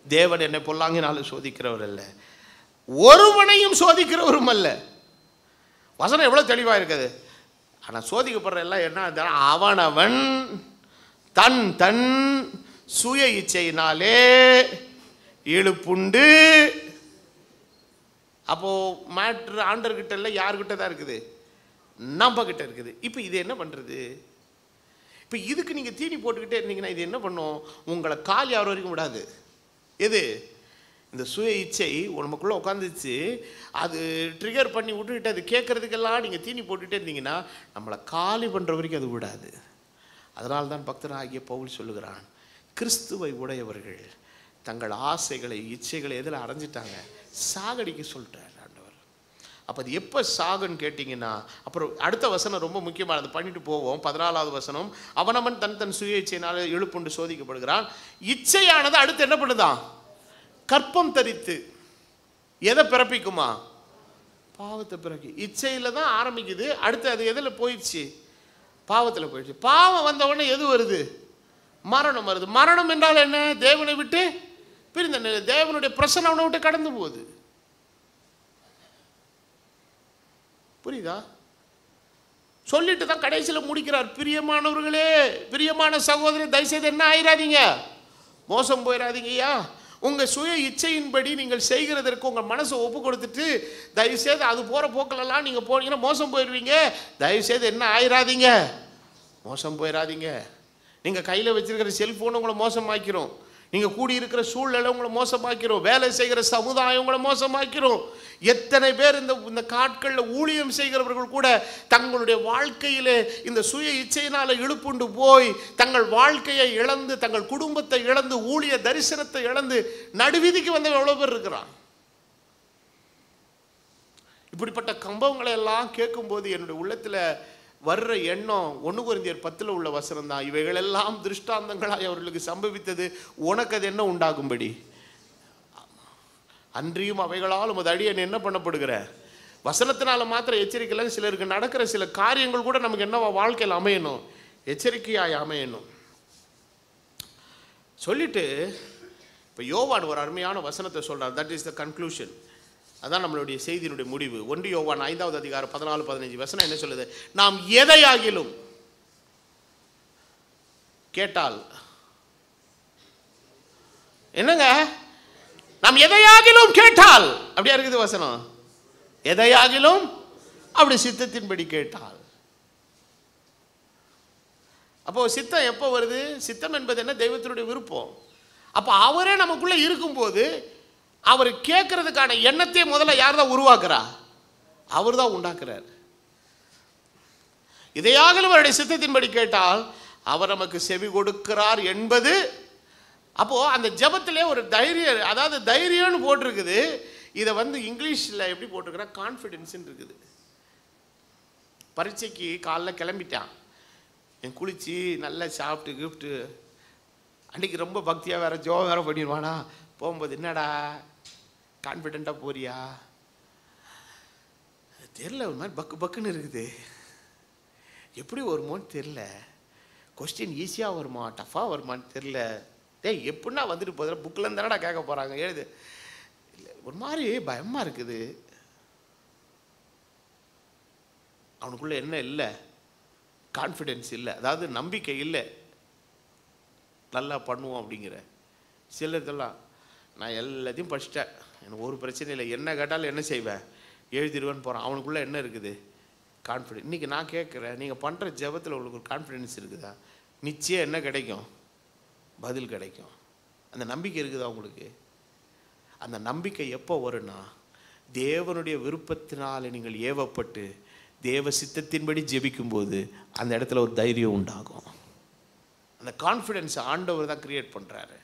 தேவன் என்னை பொல்லாங்கினால சோதிக்கிறவர் அல்ல, ஒருவனையும் சோதிக்கிறவரும் அல்ல. வசனம் எவ்வளோ தெளிவாக இருக்குது. ஆனால் சோதிக்கப்படுற எல்லாம் என்ன, அவனவன் தன் தன் சுய இச்சையினாலே இழுப்புண்டு. அப்போ மேட்ரு ஆண்டர்கிட்ட இல்லை, யார்கிட்ட தான் இருக்குது, நம்ம கிட்ட இருக்குது. இப்போ இது என்ன பண்ணுறது? இப்போ இதுக்கு நீங்கள் தீனி போட்டுக்கிட்டே இருந்தீங்கன்னா இது என்ன பண்ணும், உங்களை கால் யார் வரைக்கும் விடாது. எது, இந்த சுய இச்சை நமக்குள்ளே உட்காந்துச்சு, அது ட்ரிகர் பண்ணி விட்டுக்கிட்டு அது கேட்குறதுக்கெல்லாம் நீங்கள் தீனி போட்டுக்கிட்டே இருந்தீங்கன்னா நம்மளை காலி பண்ணுற வரைக்கும் அது விடாது. அதனால்தான் தான் பக்தனாகிய பவுல் சொல்லுகிறான், கிறிஸ்துவை உடையவர்கள் தங்கள் ஆசைகளை இச்சைகளை எதில் அடைஞ்சிட்டாங்க, சாகடிக்க சொல்கிறார் ஆண்டவர். அப்போ அது எப்போ சாகுன்னு கேட்டிங்கன்னா, அப்புறம் அடுத்த வசனம் ரொம்ப முக்கியமானது, பண்ணிட்டு போவோம். 14வது வசனம், அவனவன் தன் தன் சுய இச்சையினால் இழுப்புண்டு சோதிக்கப்படுகிறான். இச்சையானது அடுத்து என்ன பண்ணுதான், கற்பம் தரித்து எதை பிறப்பிக்குமா, பாவத்தை பிறக்கி. இச்சையில் தான் ஆரம்பிக்குது, அடுத்து அது எதில் போயிடுச்சு, பாவத்தில் போயிடுச்சு. பாவம் வந்த உடனே எது வருது, மரணம் வருது. மரணம் என்றால் என்ன, தேவனை விட்டு பிரிந்த, தேவனுடைய பிரசன்னம் அவனை விட்டு கடந்து போகுது. புரியுதா? சொல்லிட்டு தான் கடைசியில் முடிக்கிறார், பிரியமானவர்களே, பிரியமான சகோதரி, தயவுசெய்து என்ன ஆயிராதீங்க, மோசம் போயிடாதீங்கய்யா. உங்கள் சுய இச்சையின்படி நீங்கள் செய்கிறதற்கு உங்கள் மனசை ஒப்பு கொடுத்துட்டு தயவுசெய்து அது போகிற போக்கிலெல்லாம் நீங்கள் போனீங்கன்னா மோசம் போயிடுவீங்க. தயவுசெய்து என்ன ஆயிராதீங்க, மோசம் போயிடாதீங்க. நீங்கள் கையில் வச்சுருக்கிற செல்ஃபோன் உங்களை மோசமாக்கிறோம், நீங்கள் கூடியிருக்கிற சூழ்நிலை உங்களை மோசமாக்கிறோம், வேலை செய்கிற சமுதாயம் உங்களை மோசமாக்கிறோம். எத்தனை பேர் இந்த காட்களில் ஊழியம் செய்கிறவர்கள் கூட தங்களுடைய வாழ்க்கையில் இந்த சுய இச்சையினால் இழுப்புண்டு போய் தங்கள் வாழ்க்கையை இழந்து, தங்கள் குடும்பத்தை இழந்து, ஊழிய தரிசனத்தை இழந்து நடுவீதிக்கு வந்த எவ்வளோ பேர் இருக்கிறான். இப்படிப்பட்ட சம்பவங்களை எல்லாம் கேட்கும்போது என்னுடைய உள்ளத்தில் வர்ற எண்ணம் 1 கொரிந்தியர் 10 உள்ள வசனம் தான், இவைகளெல்லாம் திருஷ்டாந்தங்களாய் அவர்களுக்கு சம்பவித்தது உனக்கு அது என்ன உண்டாகும்படி, அன்றியும் அவைகளால் உமது அடியேன் என்ன பண்ணப்படுகிற. வசனத்தினால மாத்திரம் எச்சரிக்கை, சிலருக்கு நடக்கிற சில காரியங்கள் கூட நமக்கு என்னவா வாழ்க்கையில் அமையணும், எச்சரிக்கையாய் அமையணும். சொல்லிட்டு இப்போ யோவான் ஒரு அருமையான வசனத்தை சொல்றார். That is the conclusion. அதான் நம்மளுடைய செய்தியினுடைய முடிவு. 1 யோவான் 5வது அதிகாரம் 14-15 வசனம் என்ன சொல்லுது, நாம் எதையாகிலும் கேட்டால், என்னங்க, நாம் எதையாகிலும் கேட்டால், அப்படியா இருக்குது வசனம், எதையாகிலும் அப்படி சித்தத்தின்படி கேட்டால். அப்போ சித்தம் எப்போ வருது, சித்தம் என்பது என்ன, தெய்வத்தினுடைய விருப்பம். அப்போ அவரே நமக்குள்ள இருக்கும்போது அவர் கேட்கறதுக்கான எண்ணத்தை முதல்ல யார் தான் உருவாக்குறா, அவர் தான் உண்டாக்குறார். இதையாகலும் அவருடைய சித்தத்தின்படி கேட்டால் அவர் நமக்கு செவி கொடுக்கிறார் என்பது. அப்போ அந்த ஜெபத்திலே ஒரு தைரியம், அதாவது தைரியம்னு போட்டிருக்குது. இதை இங்கிலீஷில் எப்படி போட்டிருக்கிறா, கான்ஃபிடென்ஸ் இருக்குது. பரீட்சைக்கு காலைல கிளம்பிட்டான், என் குளிச்சு நல்லா சாப்பிட்டு கிஃப்ட்டு, அன்றைக்கி ரொம்ப பக்தியாக வேறு ஜோகம் வேறு பண்ணிடுவானா, போகும்போது என்னடா கான்ஃபிடெண்ட்டாக போறியா, தெரில, ஒரு மாதிரி பக்கு பக்குன்னு இருக்குது, எப்படி வருமோன்னு தெரில, கொஸ்டின் ஈஸியாக வருமா டஃப்பாக வருமானு தெரில, டேய் எப்படின்னா வந்துட்டு போதில் புக்கில் இருந்தானடா கேட்க போகிறாங்க, எழுது, இல்லை ஒரு மாதிரி பயமாக இருக்குது. அவனுக்குள்ளே என்ன இல்லை, கான்ஃபிடென்ஸ் இல்லை, அதாவது நம்பிக்கை இல்லை, நல்லா பண்ணுவோம் அப்படிங்கிற. சிலதெல்லாம் நான் எல்லாத்தையும் படிச்சிட்டேன், எனக்கு ஒரு பிரச்சனை இல்லை, என்ன கேட்டாலும் என்ன செய்வேன், எழுதிடுவேன்னு போகிறான். அவனுக்குள்ளே என்ன இருக்குது, கான்ஃபிடென்ஸ். இன்றைக்கி நான் கேட்குறேன், நீங்கள் பண்ணுற ஜெபத்தில் உங்களுக்கு ஒரு கான்ஃபிடென்ஸ் இருக்குதா, நிச்சயம் என்ன கிடைக்கும், பதில் கிடைக்கும். அந்த நம்பிக்கை இருக்குதா உங்களுக்கு? அந்த நம்பிக்கை எப்போ வரும்னா, தேவனுடைய விருப்பத்தினால் நீங்கள் ஏவப்பட்டு தேவ சித்தத்தின்படி ஜெபிக்கும்போது அந்த இடத்துல ஒரு தைரியம் உண்டாகும். அந்த கான்ஃபிடென்ஸ் ஆண்டவர் தான் கிரியேட் பண்ணுறாரு.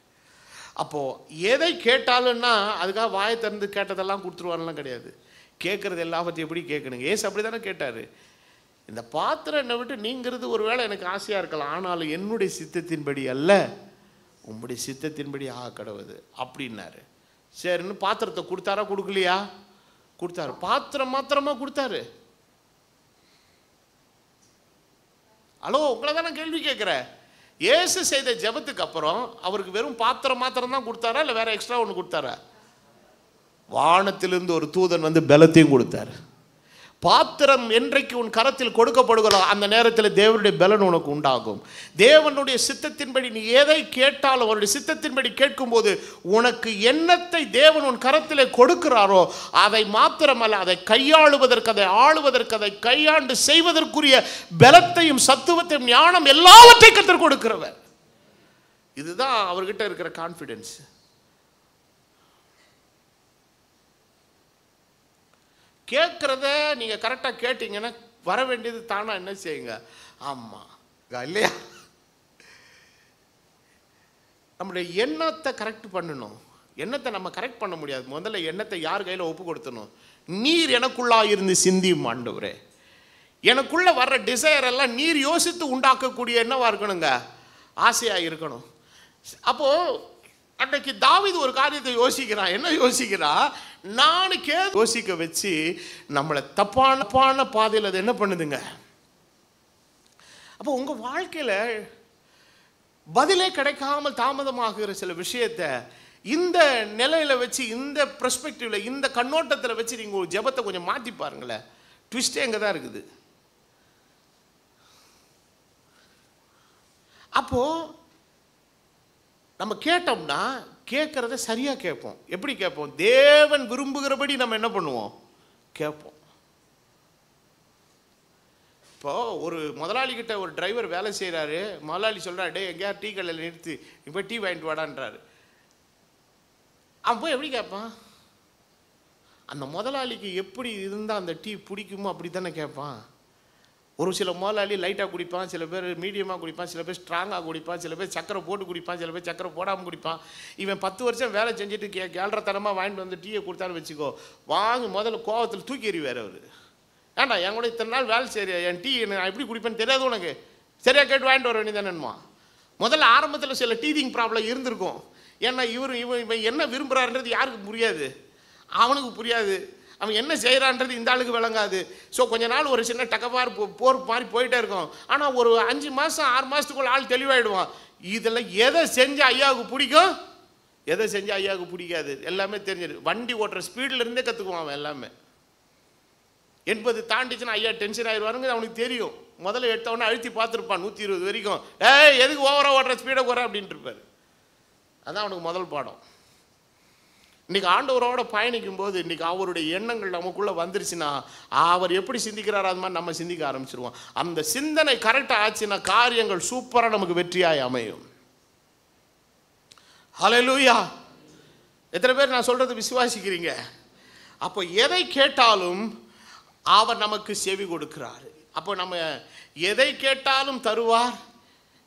அப்போது எதை கேட்டாலும்னா அதுக்காக வாயை திறந்து கேட்டதெல்லாம் கொடுத்துருவாருலாம் கிடையாது. கேட்குறது எல்லாத்தையும் எப்படி கேட்கணுங்க. ஏசு அப்படி தானே கேட்டார். இந்த பாத்திரம் என்னை விட்டு நீங்கிறது ஒரு வேளை எனக்கு ஆசையாக இருக்கலாம், ஆனாலும் என்னுடைய சித்தத்தின்படி அல்ல உங்களுடைய சித்தத்தின்படி ஆக கடவுது அப்படின்னாரு. சரின்னு பாத்திரத்தை கொடுத்தாரா கொடுக்கலையா? கொடுத்தாரு. பாத்திரம் மாத்திரமா கொடுத்தாரு. ஹலோ, உங்களை தான் நான் கேள்வி கேட்குறேன். இயேசு செய்த ஜெபத்துக்கு அப்புறம் அவருக்கு வெறும் பாத்திரம் மாத்திரம் தான் கொடுத்தாரா இல்லை வேற எக்ஸ்ட்ரா ஒன்று கொடுத்தாரா? வானத்திலிருந்து ஒரு தூதன் வந்து பலத்தையும் கொடுத்தாரு. பாத்திரம் என்றைக்கு உன் கரத்தில் கொடுக்கப்படுகிறோ அந்த நேரத்தில் தேவனுடைய பலன் உனக்கு உண்டாகும். தேவனுடைய சித்தத்தின்படி நீ எதை கேட்டாலும் அவருடைய சித்தத்தின்படி கேட்கும்போது உனக்கு என்னத்தை தேவன் உன் கரத்தில் கொடுக்கிறாரோ அதை மாத்திரமல்ல, அதை கையாளுவதற்கு, அதை ஆளுவதற்கு, அதை கையாண்டு செய்வதற்குரிய பலத்தையும் சத்துவத்தையும் ஞானம் எல்லாவற்றையும் கர்த்தர் கொடுக்கிறவர். இதுதான் அவர்கிட்ட இருக்கிற கான்ஃபிடன்ஸ். கேட்குறத நீங்கள் கரெக்டாக கேட்டீங்கன்னா வர வேண்டியது தானா என்ன செய்யுங்க. ஆமாம் இல்லையா? நம்முடைய எண்ணத்தை கரெக்ட் பண்ணணும். எண்ணத்தை நம்ம கரெக்ட் பண்ண முடியாது. முதல்ல எண்ணத்தை யார் கையில் ஒப்பு கொடுத்தணும்? நீர் எனக்குள்ளா இருந்து சிந்தியும் ஆண்டவரே. எனக்குள்ளே வர்ற டிசைர் எல்லாம் நீர் யோசித்து உண்டாக்கக்கூடிய என்னவா இருக்கணுங்க? ஆசையாக இருக்கணும். அப்போது அன்றைக்கு தாவீது ஒரு காரியத்தை யோசிக்கிறான். என்ன யோசிக்கிறான்? நான் யோசிக்க வச்சு நம்மளை தப்பான பாதையில் அது என்ன பண்ணுதுங்க. அப்போ உங்கள் வாழ்க்கையில் பதிலே கிடைக்காமல் தாமதமாகிற சில விஷயத்தை இந்த நிலையில் வச்சு, இந்த பெர்ஸ்பெக்டிவில், இந்த கண்ணோட்டத்தில் வச்சு நீங்கள் ஒரு ஜெபத்தை கொஞ்சம் மாற்றி பாருங்களேன். ட்விஸ்டே எங்கே தான் இருக்குது. அப்போது நம்ம கேட்டோம்னா கேட்குறத சரியாக கேட்போம். எப்படி கேட்போம்? தேவன் விரும்புகிறபடி நம்ம என்ன பண்ணுவோம்? கேட்போம். இப்போ ஒரு முதலாளிகிட்ட ஒரு டிரைவர் வேலை செய்கிறாரு. முதலாளி சொல்கிறார், டே எங்கேயாவது டீ கடையில் நிறுத்தி இப்போ டீ வாங்கிட்டு வாடான்றாரு. அவன் போய் எப்படி கேட்பான்? அந்த முதலாளிக்கு எப்படி இருந்தால் அந்த டீ பிடிக்குமோ அப்படி தானே கேட்பான். ஒரு சில முதலாளி லைட்டாக குடிப்பான், சில பேர் மீடியமாக குடிப்பான், சில பேர் ஸ்ட்ராங்காக குடிப்பான், சில பேர் சக்கரை போட்டு குடிப்பான், சில பேர் சக்கரை போடாமல் குடிப்பான். இவன் 10 வருஷம் வேலை செஞ்சுட்டு கேள்றத்தனமாக வாங்கிட்டு வந்து டீயை கொடுத்தான்னு வச்சுக்கோ, வாங்கி முதல்ல கோவத்தில் தூக்கி எறிவார் அவர். ஏன்டா என் கூட இத்தனை நாள் வேலை செய்ய, என் டீ நான் எப்படி குடிப்பேன்னு தெரியாது உனக்கு, சரியாக கேட்டு வாங்கிட்டு வர வேண்டியதானேம்மா. முதல்ல ஆரம்பத்தில் சில டீதிங் ப்ராப்ளம் இருந்திருக்கும். ஏன்னா இவன் என்ன விரும்புகிறாருன்றது யாருக்கு புரியாது, அவனுக்கு புரியாது. அவன் என்ன செய்கிறான்றது இந்த ஆளுக்கு விளங்காது. ஸோ கொஞ்ச நாள் ஒரு சின்ன டக்கப்பார் போர் மாதிரி போயிட்டே இருக்கும். ஆனால் ஒரு 5 மாதம் 6 மாதத்துக்குள்ள ஆள் தெளிவாயிடுவான். இதில் எதை செஞ்சால் ஐயாவுக்கு பிடிக்கும், எதை செஞ்சால் ஐயாவுக்கு பிடிக்காது எல்லாமே தெரிஞ்சிடு. வண்டி ஓட்டுற ஸ்பீட்லேருந்தே கற்றுக்குவான் அவன் எல்லாமே. 80 தாண்டிச்சுன்னா ஐயா டென்ஷன் ஆயிடுவாருங்க அவனுக்கு தெரியும். முதல்ல எடுத்தவொடனே அழுத்தி பார்த்துருப்பான் 120 வரைக்கும். எதுக்கு ஓவராக ஓட்டுற ஸ்பீடை குறை அப்படின்ட்டு இருப்பார். அதான் அவனுக்கு முதல் பாடம். இன்றைக்கி ஆண்டவரோட பயணிக்கும் போது இன்றைக்கி அவருடைய எண்ணங்கள் நமக்குள்ளே வந்துருச்சுன்னா அவர் எப்படி சிந்திக்கிறாரோ அது மாதிரி நம்ம சிந்திக்க ஆரம்பிச்சிருவோம். அந்த சிந்தனை கரெக்டாக ஆச்சுன்னா காரியங்கள் சூப்பராக நமக்கு வெற்றியாய் அமையும். ஹல்லேலூயா. எத்தனை பேர் நான் சொல்கிறது விசுவாசிக்கிறீங்க? அப்போ எதை கேட்டாலும் அவர் நமக்கு செவி கொடுக்கிறார். அப்போ நம்ம எதை கேட்டாலும் தருவார்,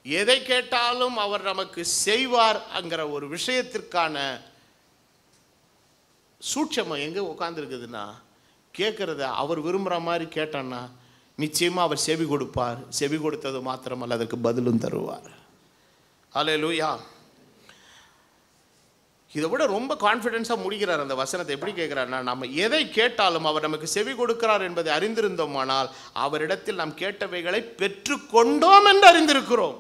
எதை கேட்டாலும் அவர் நமக்கு செய்வார் என்கிற ஒரு விஷயத்திற்கான சூட்சமம் எங்கே உட்காந்துருக்குதுன்னா, கேட்குறத அவர் விரும்புகிற மாதிரி கேட்டான்னா நிச்சயமாக அவர் செவி கொடுப்பார். செவி கொடுத்தது மாத்திரமல்ல, அதற்கு பதிலும் தருவார். ஹல்லேலூயா. இதை விட ரொம்ப கான்ஃபிடென்ஸாக முடிக்கிறார் அந்த வசனத்தை. எப்படி கேட்குறாருன்னா, நம்ம எதை கேட்டாலும் அவர் நமக்கு செவி கொடுக்கிறார் என்பதை அறிந்திருந்தோமானால் அவரிடத்தில் நாம் கேட்டவைகளை பெற்றுக்கொண்டோம் என்று அறிந்திருக்கிறோம்.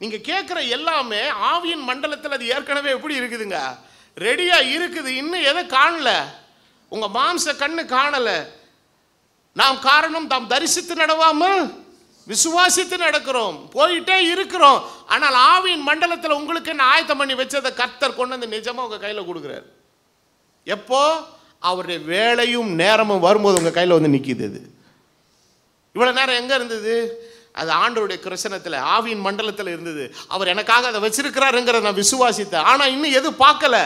நீங்கள் கேட்குற எல்லாமே ஆவியின் மண்டலத்தில் அது ஏற்கனவே எப்படி இருக்குதுங்க, ரெடியாக இருக்குது. இன்னும் எதை காணல, உங்கள் மாம்ச கண்ணு காணலை. நாம் காரணம் தாம் தரிசித்து நடவாமல் விசுவாசித்து நடக்கிறோம், போயிட்டே இருக்கிறோம். ஆனால் ஆவியின் மண்டலத்தில் உங்களுக்கு என்ன ஆயத்தம் பண்ணி வச்சதை கர்த்தர் கொண்டு வந்து நிஜமாக உங்கள் கையில் கொடுக்குறாரு. எப்போ? அவருடைய வேலையும் நேரமும் வரும்போது உங்கள் கையில் வந்து நிற்கிது. அது இவ்வளோ நேரம் எங்கே இருந்தது? அது ஆண்டவருடைய கிருஷ்ணத்தில் ஆவியின் மண்டலத்தில் இருந்தது. அவர் எனக்காக அதை வச்சிருக்கிறாருங்கிறத நான் விசுவாசித்தேன். ஆனால் இன்னும் எது பார்க்கல,